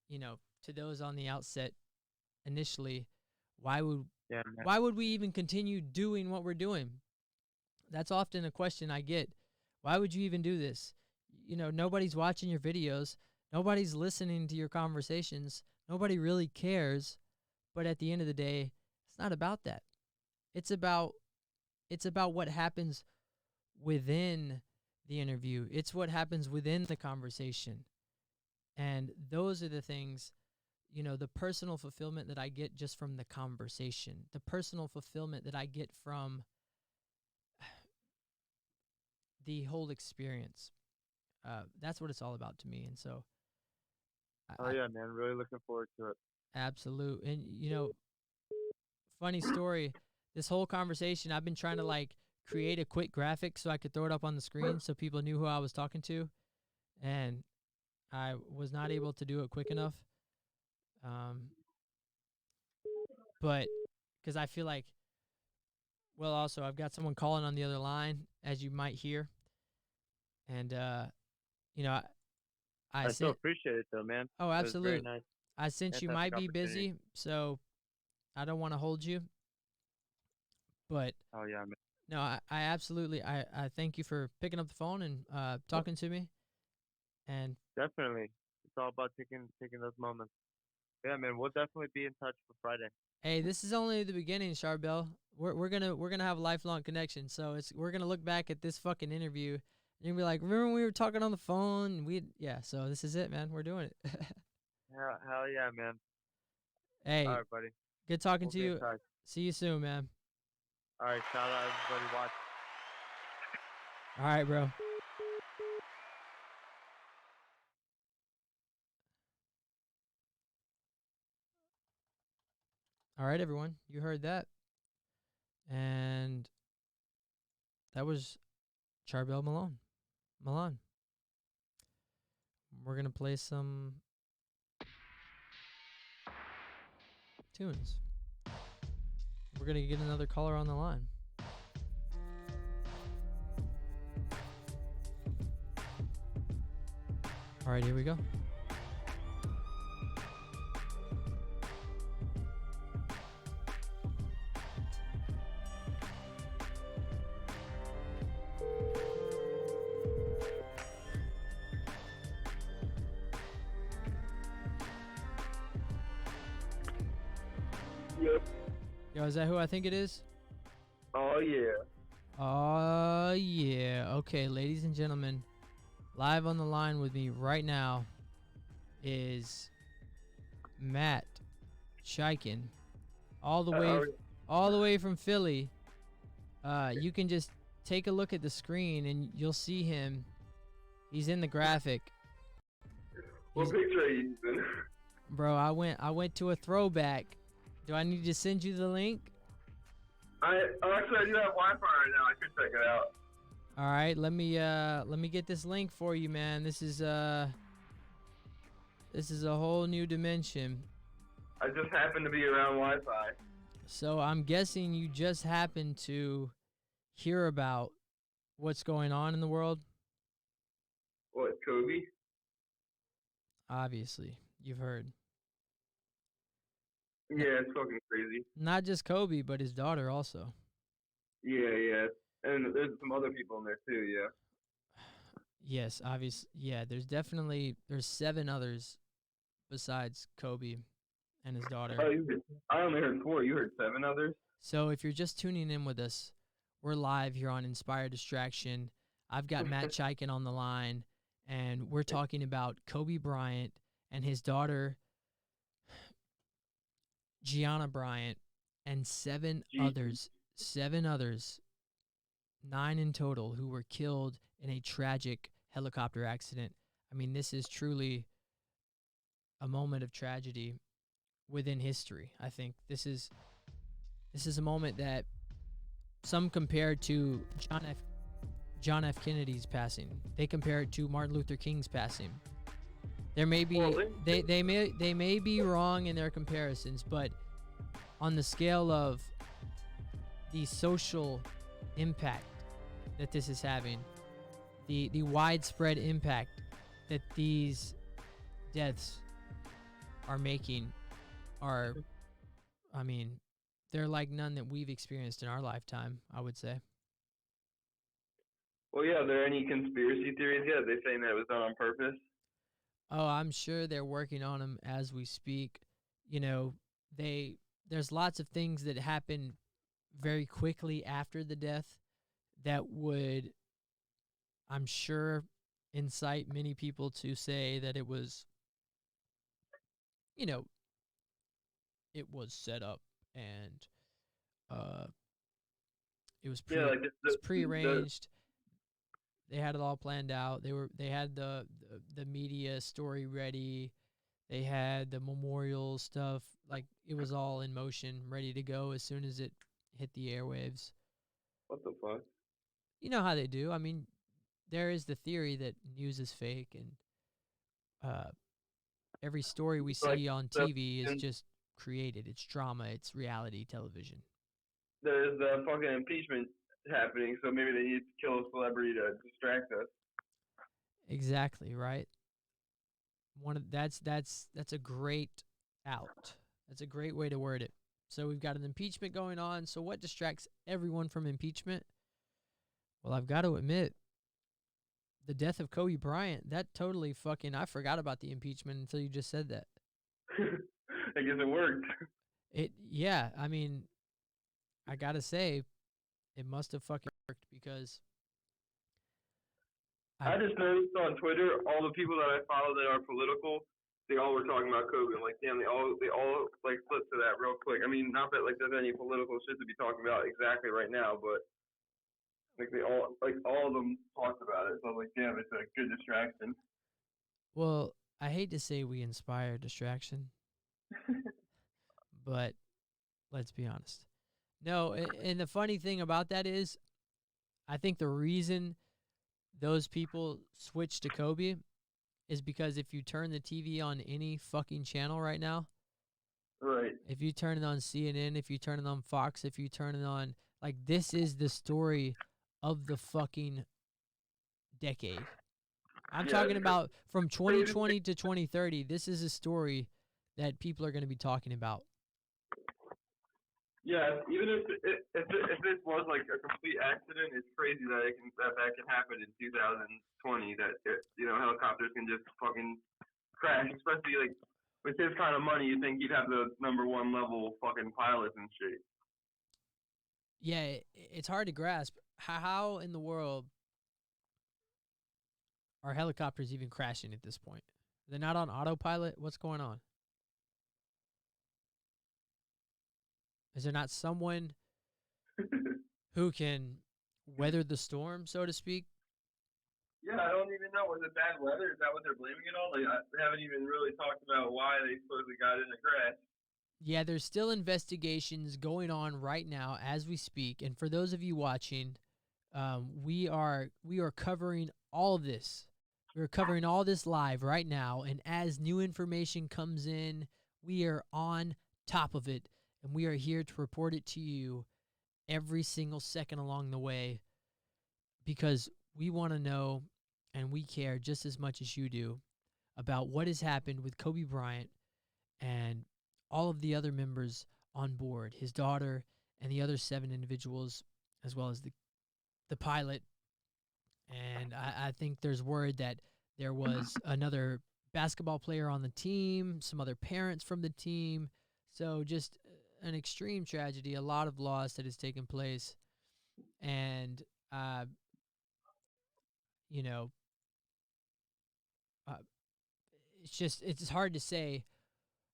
to those on the outset initially, why would Yeah, man. why would we even continue doing what we're doing? That's often a question I get. Why would you even do this? Nobody's watching your videos, nobody's listening to your conversations, nobody really cares. But at the end of the day, it's not about that. It's about what happens within the interview. It's what happens within the conversation. And those are the things, the personal fulfillment that I get just from the conversation, the personal fulfillment that I get from the whole experience. That's what it's all about to me. And so, Oh I yeah, man. Really looking forward to it. absolute. And funny story. This whole conversation, I've been trying to like create a quick graphic so I could throw it up on the screen so people knew who I was talking to, and I was not able to do it quick enough. Um, but because I feel like, well, also I've got someone calling on the other line, as you might hear, and you know, I I so sent. appreciate it, though, man. Oh, It was very absolute. nice. I sent you Fantastic might be opportunity. busy, so I don't want to hold you, but Oh yeah, man. no, I absolutely, I thank you for picking up the phone and talking to me. And Definitely. It's all about taking those moments. Yeah, man. We'll definitely be in touch for Friday. hey, this is only the beginning, Charbel. We're gonna have a lifelong connection. So we're gonna look back at this fucking interview and you're gonna be like, remember when we were talking on the phone? And yeah. So this is it, man. We're doing it. Hell yeah, man. All Hey, right, buddy. good talking We'll to be in you. touch. See you soon, man. All right. Shout out everybody watching. All right, bro. All right, everyone. You heard that, and that was Charbel Milan. We're gonna play some tunes. we're going to get another caller on the line. All right, here we go. Yep. Yo, is that who I think it is? Oh, yeah. Oh, yeah. Okay, ladies and gentlemen, live on the line with me right now is Matt Shiken, all the way from Philly. You can just take a look at the screen and you'll see him. He's in the graphic. What picture are you using? Bro, I went to a throwback. Do I need to send you the link? Actually, I do have Wi-Fi right now. I could check it out. All right, let me get this link for you, man. This is a whole new dimension. I just happen to be around Wi-Fi. So I'm guessing you just happened to hear about what's going on in the world. What, Kobe? Obviously, you've heard. Yeah, it's fucking crazy. Not just Kobe, but his daughter also. Yeah. And there's some other people in there too, yeah. Yes, obviously. Yeah, there's 7 others besides Kobe and his daughter. I only heard 4. You heard 7 others? So if you're just tuning in with us, we're live here on Inspired Distraction. I've got Matt Shiken on the line, and we're talking about Kobe Bryant and his daughter, GIANNA Bryant, and 7 others, 9 in total, who were killed in a tragic helicopter accident. I mean, this is truly a moment of tragedy within history. I think this is a moment that some compare to John F. Kennedy's passing. They compare it to Martin Luther King's passing. There may be they may be wrong in their comparisons, but on the scale of the social impact that this is having, the widespread impact that these deaths are making are, I mean, they're like none that we've experienced in our lifetime, I would say. Well, yeah, are there any conspiracy theories yet? Are they saying that it was done on purpose? Oh, I'm sure they're working on them as we speak. You know, there's lots of things that happen very quickly after the death that would, I'm sure, incite many people to say that it was, it was set up and it was prearranged. They had it all planned out. They had the media story ready. They had the memorial stuff. Like, it was all in motion, ready to go as soon as it hit the airwaves. What the fuck? You know how they do. I mean, there is the theory that news is fake, and every story we see on TV is just created. It's drama. It's reality television. There's the fucking impeachment happening, so maybe they need to kill a celebrity to distract us. Exactly, right? That's a great out. That's a great way to word it. So we've got an impeachment going on. So what distracts everyone from impeachment? Well, I've got to admit, the death of Kobe Bryant, that totally I forgot about the impeachment until you just said that. I guess it worked. Yeah, I mean, I got to say, it must have fucking worked because I just noticed on Twitter, all the people that I follow that are political, they all were talking about Kobe. I'm like, damn, they all like flipped to that real quick. I mean, not that like there's any political shit to be talking about exactly right now, but like all of them talked about it. So I was like, damn, it's a good distraction. Well, I hate to say we inspire distraction, but let's be honest. No, and the funny thing about that is, I think the reason those people switch to Kobe is because if you turn the TV on any fucking channel right now, Right. If you turn it on CNN, if you turn it on Fox, if you turn it on, like, this is the story of the fucking decade. I'm talking about from 2020 to 2030. This is a story that people are going to be talking about. Yeah, even if this was like a complete accident, it's crazy that that can happen in 2020. That helicopters can just fucking crash, especially like with his kind of money. You think he'd have the number one level fucking pilots and shit. Yeah, it's hard to grasp. How in the world are helicopters even crashing at this point? They're not on autopilot? What's going on? Is there not someone who can weather the storm, so to speak? Yeah, I don't even know. Was it bad weather? Is that what they're blaming it on? Like, they haven't even really talked about why they supposedly got in the crash. Yeah, there's still investigations going on right now as we speak. And for those of you watching, we are covering all of this. We're covering all this live right now. And as new information comes in, we are on top of it. And we are here to report it to you every single second along the way, because we want to know and we care just as much as you do about what has happened with Kobe Bryant and all of the other members on board, his daughter and the other 7 individuals, as well as the pilot. And I think there's word that there was another basketball player on the team, some other parents from the team. So just an extreme tragedy, a lot of loss that has taken place. And, it's hard to say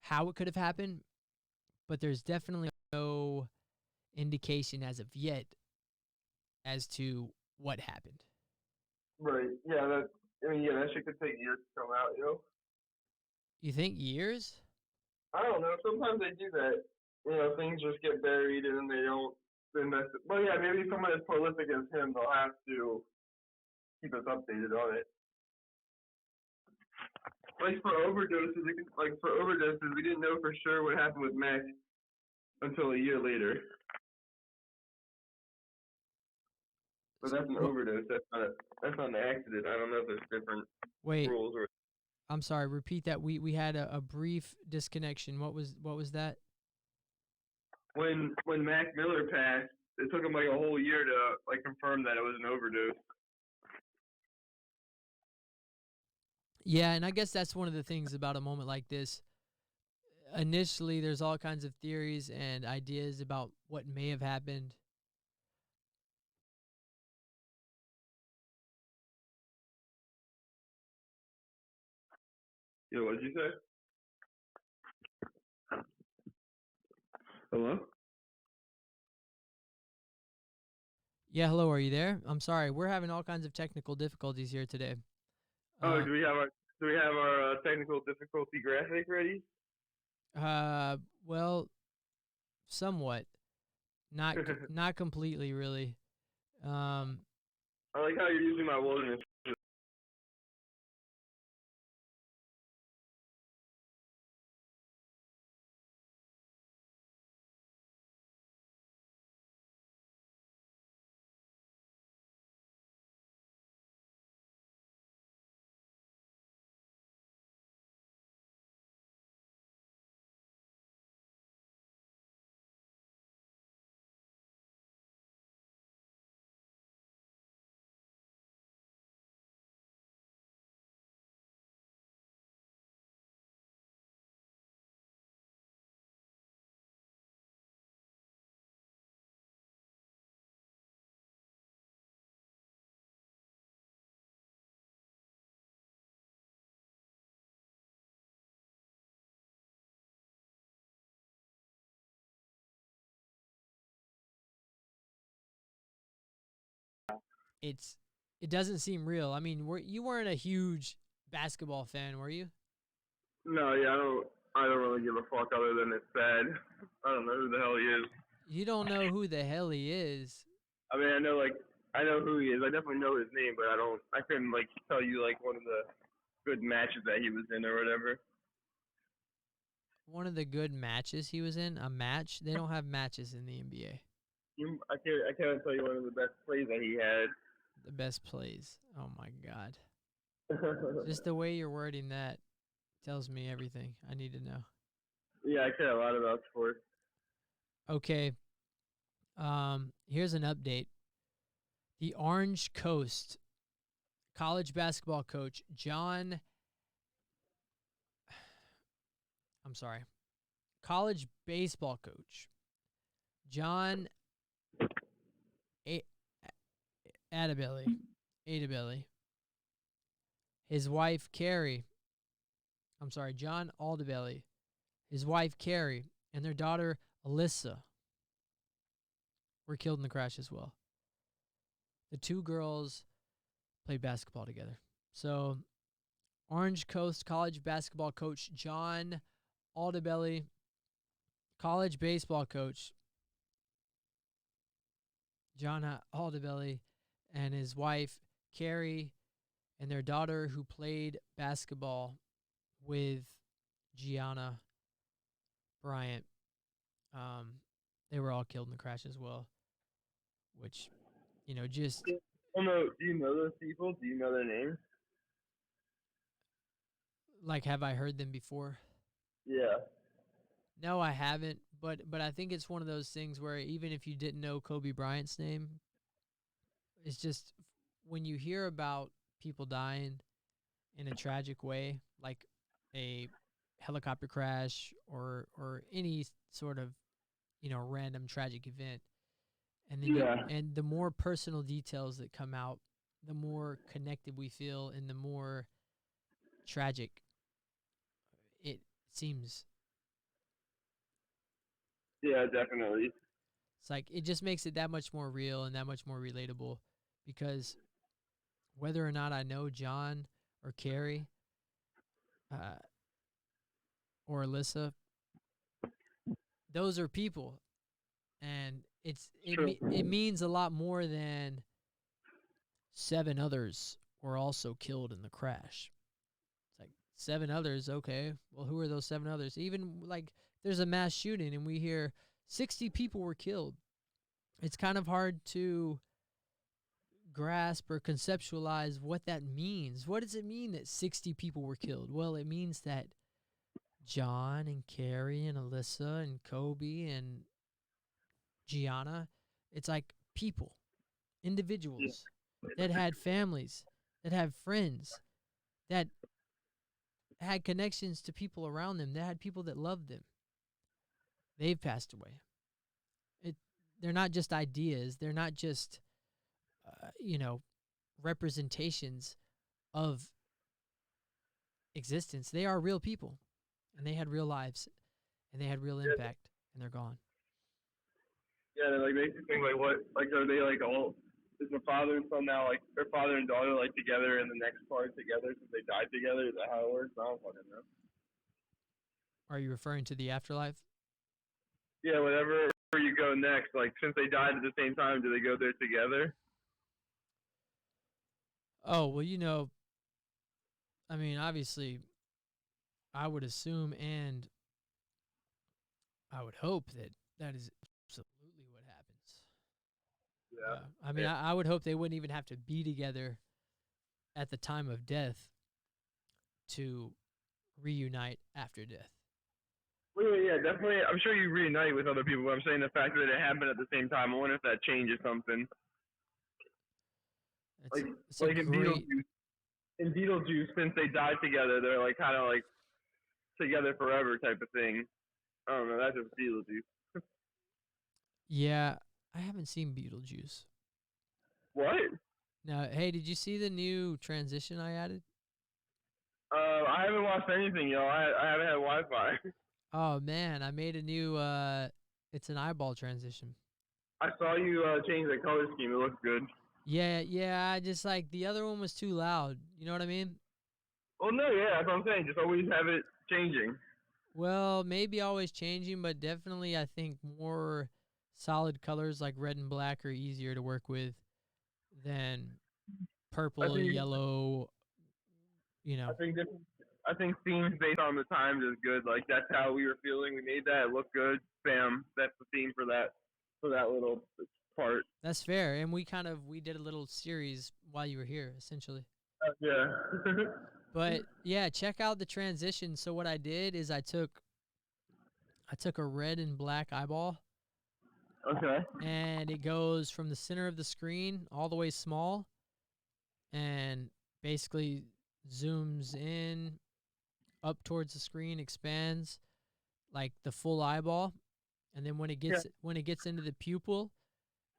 how it could have happened, but there's definitely no indication as of yet as to what happened. Right. Yeah. That shit could take years to come out. You think years? I don't know. Sometimes they do that. Things just get buried and then they don't invest it. But yeah, maybe someone as prolific as him, they'll have to keep us updated on it. Like for overdoses, we didn't know for sure what happened with Mac until a year later. But that's an overdose. That's not an accident. I don't know if there's different rules or. I'm sorry. Repeat that. We had a brief disconnection. What was that? When Mac Miller passed, it took him like a whole year to confirm that it was an overdose. Yeah, and I guess that's one of the things about a moment like this. Initially, there's all kinds of theories and ideas about what may have happened. Yo, what did you say? Hello? Yeah, hello, are you there? I'm sorry, we're having all kinds of technical difficulties here today. Do we have our technical difficulty graphic ready? Well, somewhat, not completely, really. I like how you're using my wilderness. It doesn't seem real. I mean, you weren't a huge basketball fan, were you? No, yeah, I don't really give a fuck other than it's sad. I don't know who the hell he is. You don't know who the hell he is. I mean, I know who he is. I definitely know his name, but I couldn't tell you one of the good matches that he was in or whatever. one of the good matches he was in. A match. They don't have matches in the NBA. I can't tell you one of the best plays that he had. The best plays. Oh my God. Just the way you're wording that tells me everything I need to know. Yeah, I care a lot about sports. Okay. Here's an update. The Orange Coast college basketball coach college baseball coach John Adebelly, his wife Carrie, John Aldebelly, his wife Carrie, and their daughter Alyssa were killed in the crash as well. The two girls played basketball together. So, Orange Coast college basketball coach John Aldebelly, college baseball coach John Aldebelly, and his wife Carrie, and their daughter who played basketball with GIANNA Bryant. They were all killed in the crash as well, which, just... Oh, no, do you know those people? Do you know their names? Like, have I heard them before? Yeah. No, I haven't, but I think it's one of those things where even if you didn't know Kobe Bryant's name, it's just when you hear about people dying in a tragic way, like a helicopter crash or any sort of, random tragic event, and then and the more personal details that come out, the more connected we feel and the more tragic it seems. Yeah, definitely. It's like it just makes it that much more real and that much more relatable, because whether or not I know John or Carrie or Alyssa, those are people, and it means a lot more than 7 others were also killed in the crash. It's like 7 others, okay. Well, who are those 7 others? Even like there's a mass shooting and we hear 60 people were killed. It's kind of hard to grasp or conceptualize what that means. What does it mean that 60 people were killed? Well, it means that John and Carrie and Alyssa and Kobe and GIANNA, it's like people, individuals that had families, that had friends, that had connections to people around them, that had people that loved them. They've passed away. They're not just ideas. They're not just, representations of existence. They are real people, and they had real lives, and they had real impact, and they're gone. Yeah, it makes you think, what, are they, all, is the father and son now, their father and daughter, together in the next part together since they died together? Is that how it works? I don't fucking know. Are you referring to the afterlife? Yeah, whatever you go next, since they died at the same time, do they go there together? Oh, well, obviously, I would assume and I would hope that is absolutely what happens. Yeah. I would hope they wouldn't even have to be together at the time of death to reunite after death. Well, yeah, definitely. I'm sure you reunite with other people, but I'm saying the fact that it happened at the same time, I wonder if that changes something. It's in Beetlejuice, since they died together, they're kind of together forever type of thing. I don't know. That's just Beetlejuice. Yeah, I haven't seen Beetlejuice. What? Now, hey, did you see the new transition I added? I haven't watched anything, yo. I haven't had Wi-Fi. Oh man, I made a new. It's an eyeball transition. I saw you change the color scheme. It looks good. Yeah. I just the other one was too loud. You know what I mean? Well, no, yeah, that's what I'm saying. Just always have it changing. Well, maybe always changing, but definitely I think more solid colors like red and black are easier to work with than purple, yellow. I think I think themes based on the times is good. Like that's how we were feeling. We made that. It looked good. Bam. That's the theme for that little part. That's fair. And we did a little series while you were here, essentially. Yeah. But yeah, check out the transition. So what I did is I took a red and black eyeball. Okay. And it goes from the center of the screen all the way small and basically zooms in up towards the screen, expands like the full eyeball. And then when it gets into the pupil,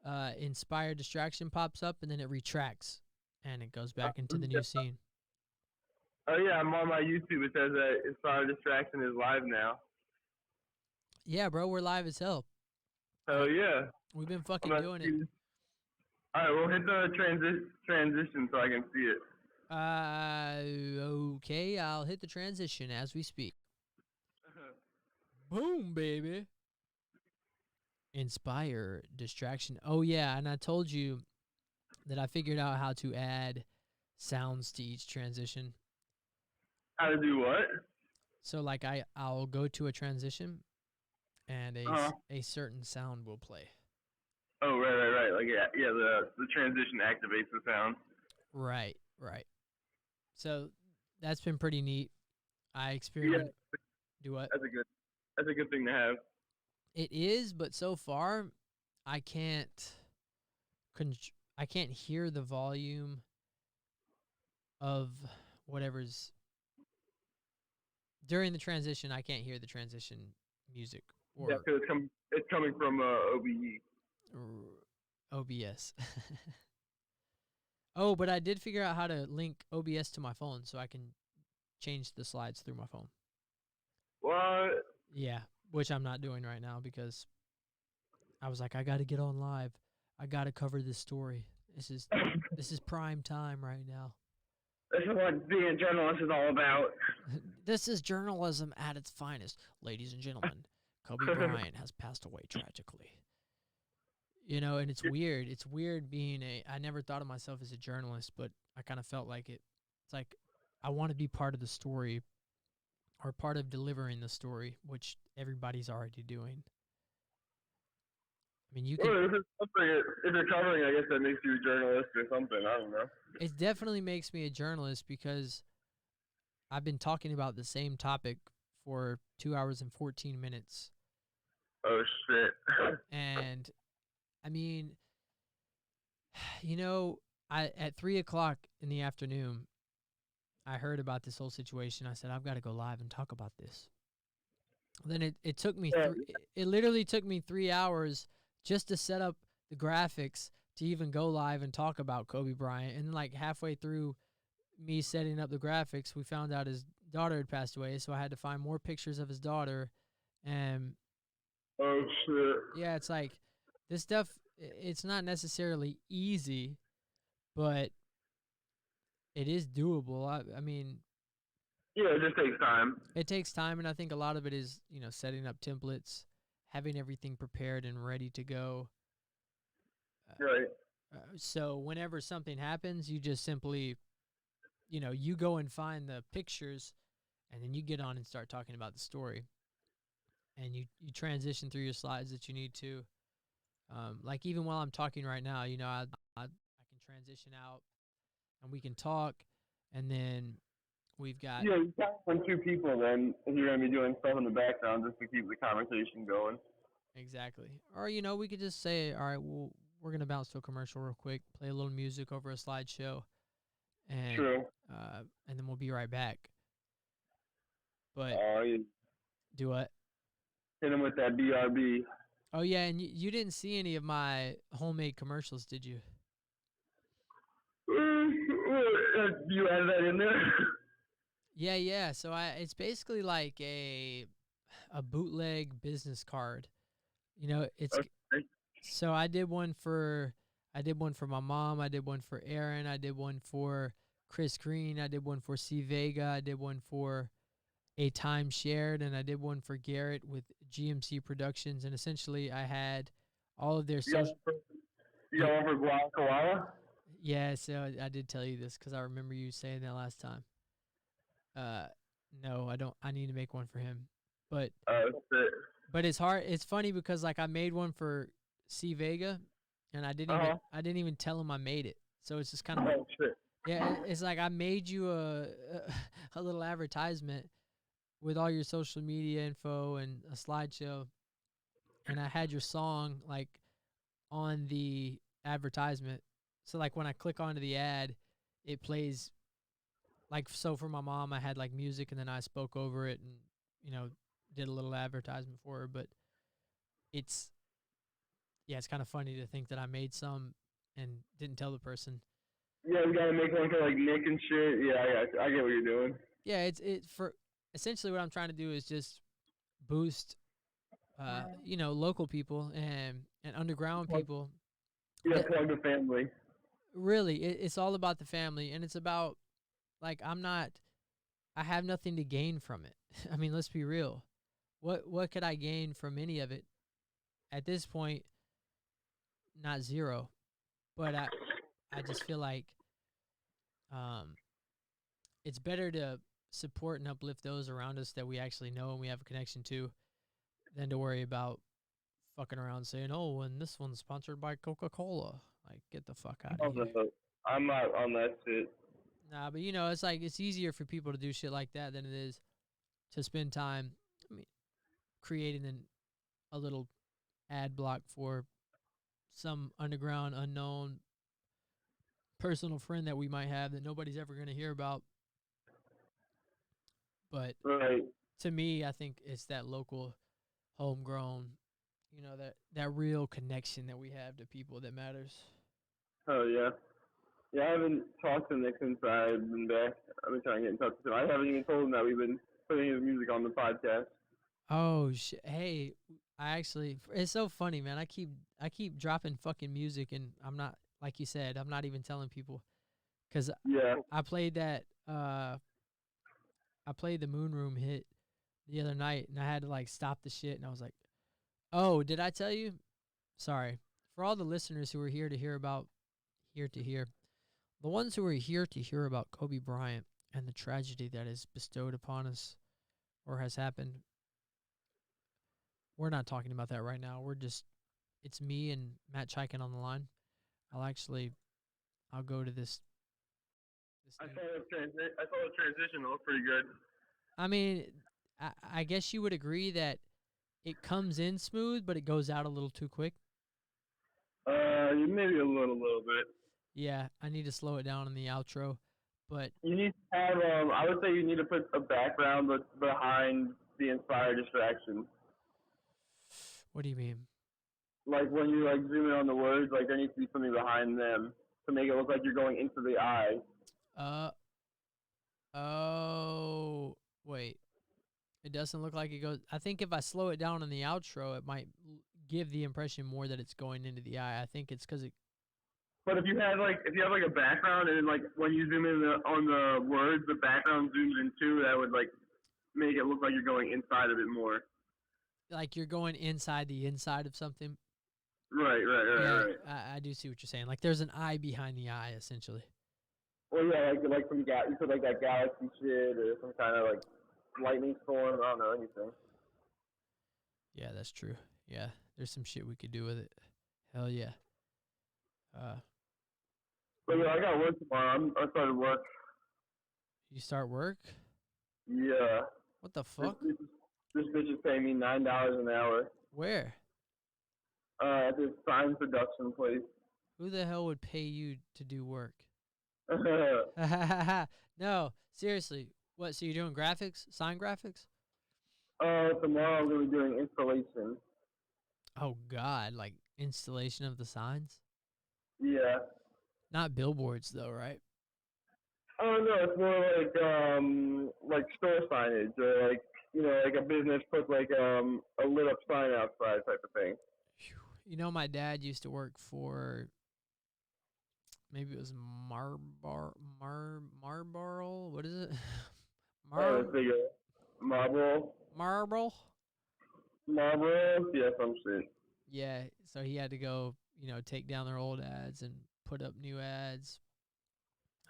INSPIREDistraction pops up, and then it retracts and it goes back into the new scene. Oh yeah, I'm on my YouTube. It says that INSPIREDistraction is live now. Yeah, bro, we're live as hell. Oh yeah. We've been fucking doing it. All right, we'll hit the transition so I can see it. Okay, I'll hit the transition as we speak. Boom, baby. INSPIREDistraction. Oh yeah, and I told you that I figured out how to add sounds to each transition. How to do what? So like I'll go to a transition and a certain sound will play. Oh, right. Like yeah, the transition activates the sound. Right. So that's been pretty neat. I experienced. Yeah. Do what? That's a good thing to have. It is, but so far, I can't hear the volume of whatever's during the transition. I can't hear the transition music. Or yeah, because it's coming from OBE. OBS. Oh, but I did figure out how to link OBS to my phone so I can change the slides through my phone. What? Yeah, which I'm not doing right now because I was like, I got to get on live. I got to cover this story. This is prime time right now. This is what being a journalist is all about. This is journalism at its finest. Ladies and gentlemen, Kobe Bryant has passed away tragically. You know, and it's weird. It's weird being I never thought of myself as a journalist, but I kind of felt like it. It's like I want to be part of the story or part of delivering the story, which everybody's already doing. I mean, you can. Well, if you're covering, I guess that makes you a journalist or something. I don't know. It definitely makes me a journalist because I've been talking about the same topic for 2 hours and 14 minutes. Oh, shit. And, I mean, you know, at 3 o'clock in the afternoon, I heard about this whole situation. I said, I've got to go live and talk about this. Then it took me, it literally took me 3 hours just to set up the graphics to even go live and talk about Kobe Bryant. And like halfway through me setting up the graphics, we found out his daughter had passed away. So I had to find more pictures of his daughter. And oh, shit. yeah, it's like this stuff, it's not necessarily easy, but it is doable. I mean, yeah, it just takes time. It takes time, and I think a lot of it is, you know, setting up templates, having everything prepared and ready to go. Right. So whenever something happens, you just simply, you know, you go and find the pictures, and then you get on and start talking about the story. And you transition through your slides that you need to. Like even while I'm talking right now, you know, I can transition out, and we can talk, and then we've got... Yeah, you got from two people then if you're going to be doing stuff in the background just to keep the conversation going. Exactly. Or, you know, we could just say, all right, well, we're going to bounce to a commercial real quick, play a little music over a slideshow, and, True. And then we'll be right back. But do what? Hit him with that BRB. Oh, yeah, and you didn't see any of my homemade commercials, did you? You added that in there? Yeah. So it's basically like a bootleg business card. You know, it's okay. So I did one for my mom. I did one for Erin. I did one for Chris Greene. I did one for C Vega. I did one for A Time Shared, and I did one for Garrett with GMC Productions. And essentially, I had all of their social. You got one for Koala? Yeah, so I did tell you this because I remember you saying that last time. No, I don't. I need to make one for him. But Shit. but it's hard. It's funny because like I made one for C Vega, and I didn't even tell him I made it. So it's just kind of Oh shit. yeah. It's like I made you a little advertisement with all your social media info and a slideshow, and I had your song like on the advertisement. So like when I click onto the ad, it plays like so for my mom I had like music and then I spoke over it and you know did a little advertisement for her, but it's it's kind of funny to think that I made some and didn't tell the person. Yeah, we gotta make one for like Nick and shit. Yeah, I get what you're doing. Yeah, it's for essentially what I'm trying to do is just boost local people and underground people. Yeah, plug the family. Really, it's all about the family, and it's about like I have nothing to gain from it. I mean, let's be real. What could I gain from any of it? At this point, not zero. But I just feel like um it's better to support and uplift those around us that we actually know and we have a connection to than to worry about fucking around saying, "Oh, and this one's sponsored by Coca-Cola." Like, get the fuck out of here. I'm not on that shit. Nah, but it's like it's easier for people to do shit like that than it is to spend time. I mean, creating a little ad block for some underground, unknown personal friend that we might have that nobody's ever going to hear about. But Right. to me, I think it's that local, homegrown, that real connection that we have to people that matters. Oh yeah. Yeah, I haven't talked to Nick since I've been back. I've been trying to get in touch with him. I haven't even told him that we've been putting his music on the podcast. Oh shit! Hey, it's so funny, man. I keep dropping fucking music, and I'm not like you said. I'm not even telling people, cause Yeah. I played that. I played the Moon Room hit the other night, and I had to like stop the shit, and I was like, "Oh, did I tell you?" Sorry for all the listeners who are here to hear about, the ones who are here to hear about Kobe Bryant and the tragedy that is bestowed upon us or has happened. We're not talking about that right now. It's me and Matt Chaikin on the line. I'll go to this. I saw the transition. It looked pretty good. I mean, I guess you would agree that it comes in smooth, but it goes out a little too quick. Maybe a little bit. Yeah, I need to slow it down in the outro, but you need to have. I would say you need to put a background behind the iNSPIREDistraction. What do you mean? Like when you like zoom in on the words, like there needs to be something behind them to make it look like you're going into the eye. Oh, wait. It doesn't look like it goes. I think if I slow it down in the outro, it might give the impression more that it's going into the eye. I think it's because it. But if you have like a background and then like when you zoom in on the words, the background zooms in too, that would like make it look like you're going inside of it more. Like you're going inside the inside of something. Right. I do see what you're saying. Like there's an eye behind the eye, essentially. Well, yeah, like some you put like that galaxy shit or some kind of like lightning storm. I don't know, anything. Yeah, that's true. Yeah, there's some shit we could do with it. Hell yeah. But yeah, I got work tomorrow. I started work. You start work? Yeah. What the fuck? This bitch is paying me $9 an hour. Where? At this sign production place. Who the hell would pay you to do work? No, seriously. What, so you're doing graphics? Sign graphics? Tomorrow I'm going to be doing installation. Oh, God. Like installation of the signs? Yeah. Not billboards, though, right? Oh, no. It's more like store signage or like, like a business put like a lit up sign outside type of thing. You know, my dad used to work for, maybe it was Marlboro. What is it? Marlboro. Yeah, some shit. Yeah, so he had to go, take down their old ads and put up new ads,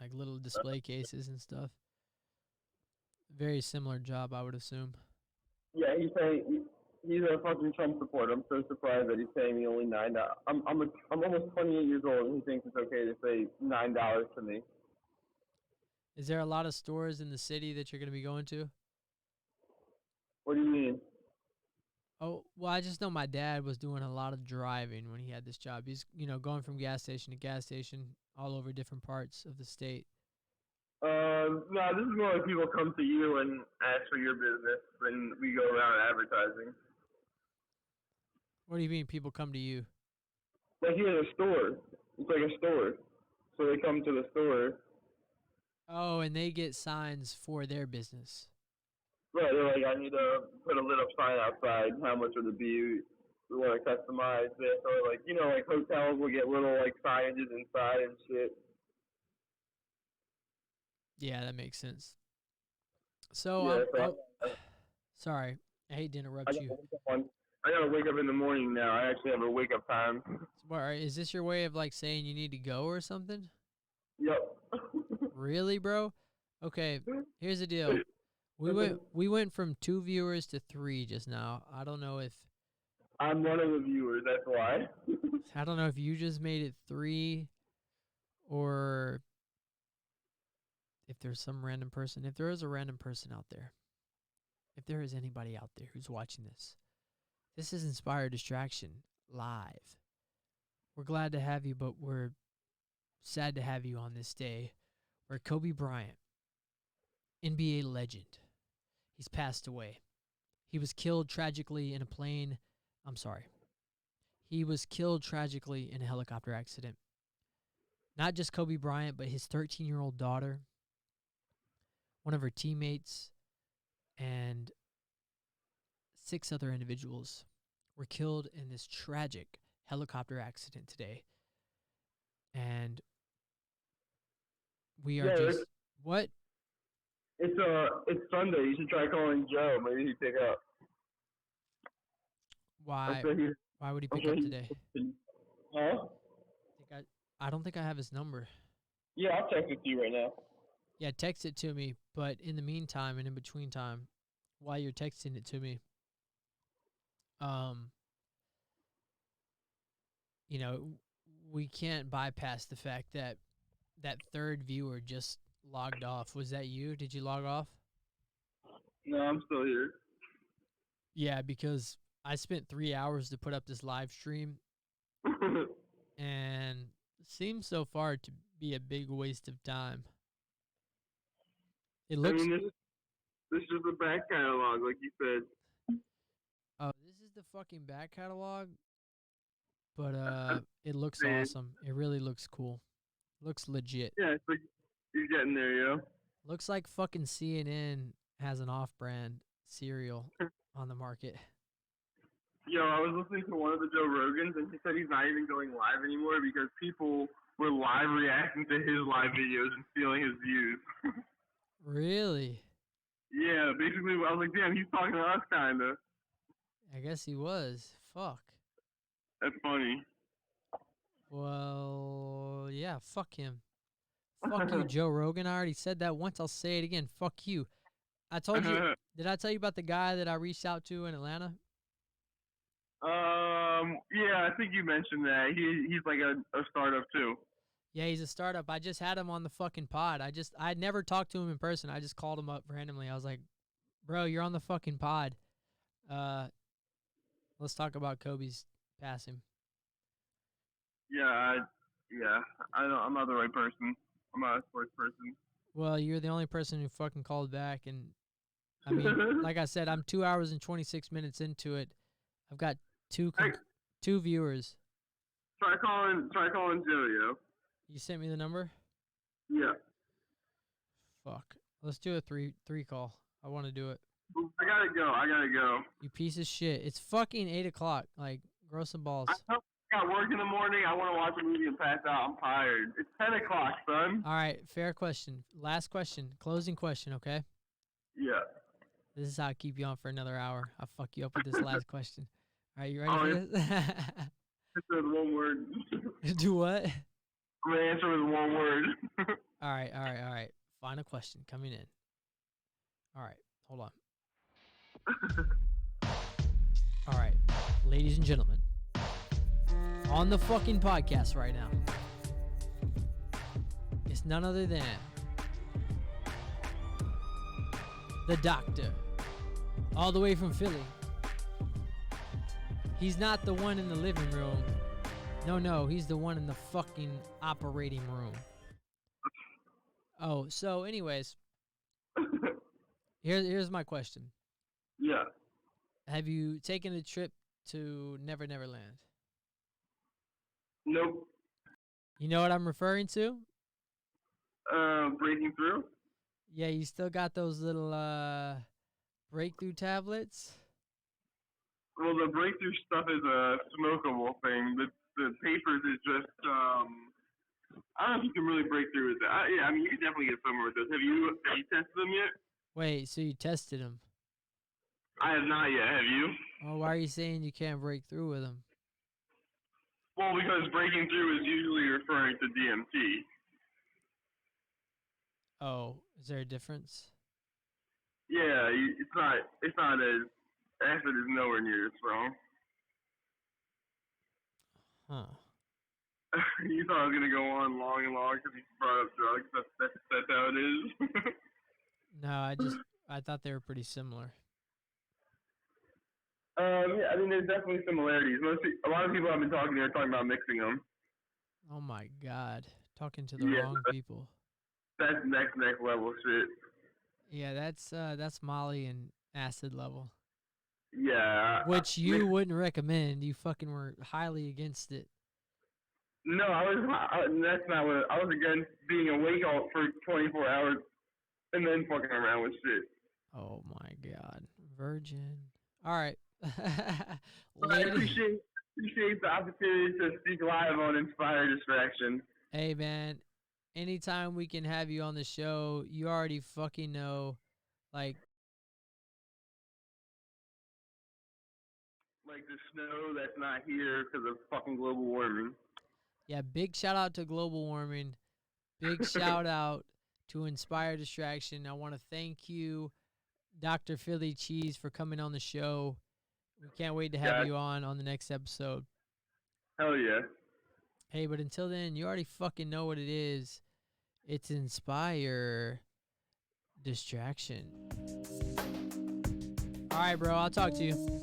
like little display cases and stuff. very similar job, I would assume. Yeah, he's a fucking Trump supporter. I'm so surprised that he's paying me only $9. I'm almost 28 years old, and he thinks it's okay to say $9 to me. Is there a lot of stores in the city that you're going to be going to? What do you mean? Oh, well, I just know my dad was doing a lot of driving when he had this job. He's, going from gas station to gas station all over different parts of the state. No, this is more like people come to you and ask for your business when we go around advertising. What do you mean people come to you? Like here at a store. It's like a store. So they come to the store. Oh, and they get signs for their business. Right, they're like, I need to put a lit up sign outside. How much would it be? We want to customize this. Or like, like hotels will get little like signages inside and shit. Yeah, that makes sense. So, sorry, I hate to interrupt you. I gotta wake up in the morning now. I actually have a wake up time. Is this your way of like saying you need to go or something? Yep. Really, bro? Okay, here's the deal. We went from 2 viewers to 3 just now. I don't know if I'm one of the viewers. That's why. I don't know if you just made it 3 or if there's some random person. If there is a random person out there, if there is anybody out there who's watching this, this is Inspired Distraction live. We're glad to have you, but we're sad to have you on this day where Kobe Bryant, NBA legend, he's passed away. He was killed tragically in a plane. He was killed tragically in a helicopter accident. Not just Kobe Bryant, but his 13-year-old daughter, one of her teammates, and 6 other individuals were killed in this tragic helicopter accident today. And we are just... What? It's Sunday. You should try calling Joe. Maybe he'd pick up. Why? Why would he pick up today? Huh? I don't think I have his number. Yeah, I'll text it to you right now. Yeah, text it to me. But in the meantime and in between time, while you're texting it to me, we can't bypass the fact that that third viewer just logged off. Was that you? Did you log off? No, I'm still here. Yeah, because I spent 3 hours to put up this live stream, and it seems so far to be a big waste of time. It looks. This is the back catalog, like you said. Oh, this is the fucking back catalog, but it looks awesome. It really looks cool. Looks legit. Yeah, it's like you're getting there, yo. Looks like fucking CNN has an off-brand cereal on the market. Yo, I was listening to one of the Joe Rogans, and he said he's not even going live anymore because people were live reacting to his live videos and stealing his views. Really? Yeah, basically, I was like, damn, he's talking to us, kinda. I guess he was. Fuck. That's funny. Well, yeah, fuck him. Fuck you, Joe Rogan. I already said that once. I'll say it again. Fuck you. I told you. Did I tell you about the guy that I reached out to in Atlanta? Yeah, I think you mentioned that. He's like a startup too. Yeah, he's a startup. I just had him on the fucking pod. I'd never talked to him in person. I just called him up randomly. I was like, bro, you're on the fucking pod. Let's talk about Kobe's passing. Yeah, I'm not the right person. I'm not a sports person. Well, you're the only person who fucking called back, and I mean, like I said, I'm 2 hours and 26 minutes into it. I've got two viewers. Try calling Joe, yo. You sent me the number? Yeah. Fuck. Let's do a three call. I want to do it. I gotta go. You piece of shit. It's fucking 8 o'clock. Like, grow some balls. I got work in the morning. I want to watch a movie and pass out. I'm tired. It's 10 o'clock, son. All right, fair question. Last question. Closing question, okay? Yeah. This is how I keep you on for another hour. I'll fuck you up with this last question. All right, you ready for this? It's one word. Do what? I'm going to answer with one word. All right. Final question coming in. All right, hold on. All right, ladies and gentlemen, on the fucking podcast right now, it's none other than the doctor, all the way from Philly. He's not the one in the living room. No, he's the one in the fucking operating room. Oh, so anyways, here's my question. Yeah. Have you taken a trip to Never Never Land? Nope. You know what I'm referring to? Breaking through? Yeah, you still got those little breakthrough tablets? Well, the breakthrough stuff is a smokable thing. The papers is just, I don't know if you can really break through with that. Yeah, I mean, you can definitely get somewhere with those. Have you tested them yet? Wait, so you tested them? I have not yet. Have you? Oh, why are you saying you can't break through with them? Well, because breaking through is usually referring to DMT. Oh, is there a difference? Yeah, it's not as, acid is nowhere near as strong. Huh. You thought I was going to go on long and long because you brought up drugs. That's how it is. No, I thought they were pretty similar. Yeah, I mean, there's definitely similarities. A lot of people I've been talking to are talking about mixing them. Oh my God, talking to the wrong people. That's next level shit. Yeah, that's Molly and acid level. Yeah. Which you wouldn't recommend. You fucking were highly against it. No, that's not what I was against being awake all for 24 hours and then fucking around with shit. Oh my God, virgin. All right. I appreciate the opportunity to speak live on iNSPIREDistraction. Hey man, anytime we can have you on the show, you already fucking know, like the snow that's not here because of fucking global warming. Yeah, big shout out to global warming. Big shout out to iNSPIREDistraction. I want to thank you, Dr. Philly Cheese, for coming on the show. We can't wait to have you on the next episode. Hell yeah. Hey, but until then, you already fucking know what it is. It's Inspire Distraction. All right, bro. I'll talk to you.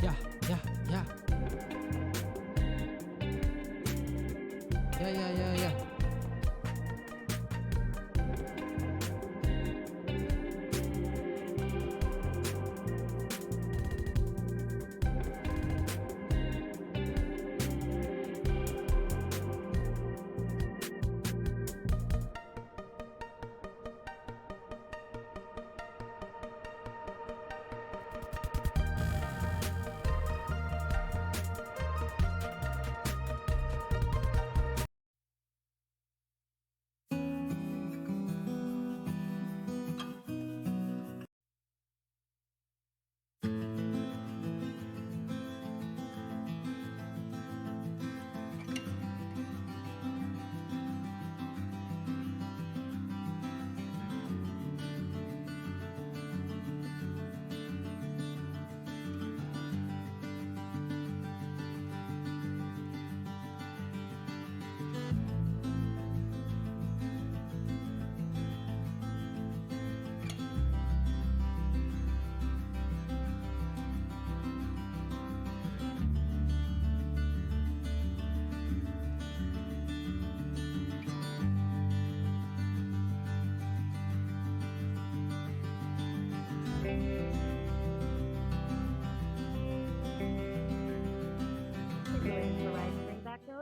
Yeah, yeah, yeah. Yeah.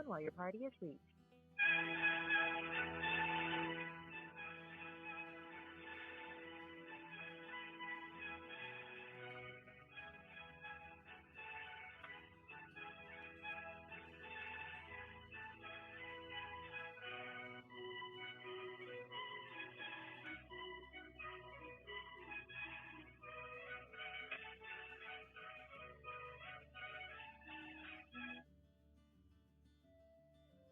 While your party is reached.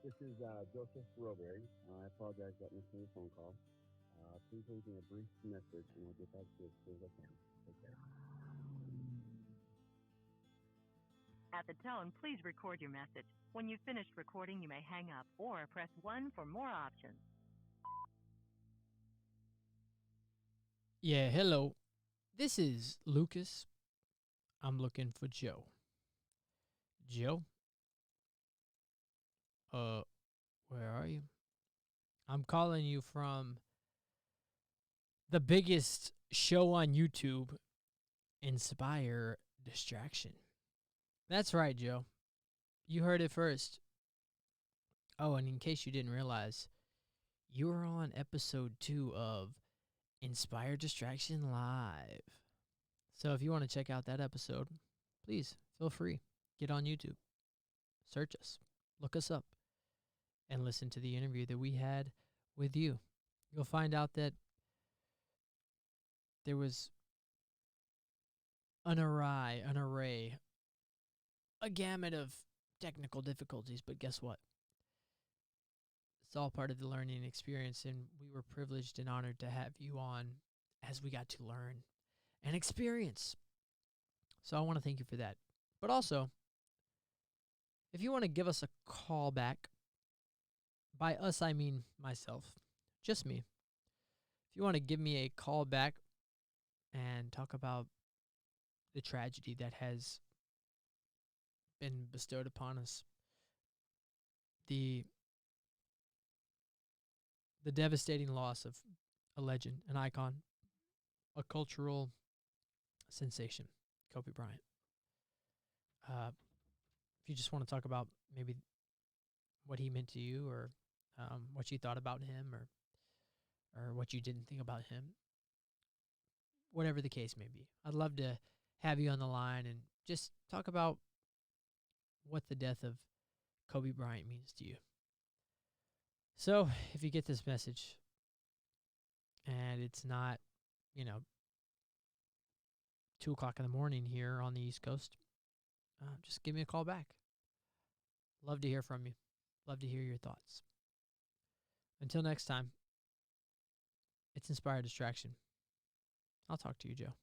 This is Joseph Roberry. I apologize for missing your phone call. Please leave me a brief message and I'll get back to you as soon as I can. Take care. At the tone, please record your message. When you've finished recording, you may hang up or press 1 for more options. Yeah, hello. This is Lucas. I'm looking for Joe. Joe? Where are you? I'm calling you from the biggest show on YouTube, Inspire Distraction. That's right, Joe. You heard it first. Oh, and in case you didn't realize, you were on episode 2 of Inspire Distraction Live. So if you want to check out that episode, please feel free. Get on YouTube. Search us. Look us up. And listen to the interview that we had with you. You'll find out that there was an array, a gamut of technical difficulties, but guess what? It's all part of the learning experience, and we were privileged and honored to have you on as we got to learn and experience. So I want to thank you for that. But also, if you want to give us a call back, by us I mean myself, just me. If you want to give me a call back and talk about the tragedy that has been bestowed upon us, the devastating loss of a legend, an icon, a cultural sensation, Kobe Bryant. If you just want to talk about maybe what he meant to you, or what you thought about him, or what you didn't think about him, whatever the case may be, I'd love to have you on the line and just talk about what the death of Kobe Bryant means to you. So if you get this message and it's not, 2 o'clock in the morning here on the East Coast, just give me a call back. Love to hear from you. Love to hear your thoughts. Until next time, it's Inspired Distraction. I'll talk to you, Joe.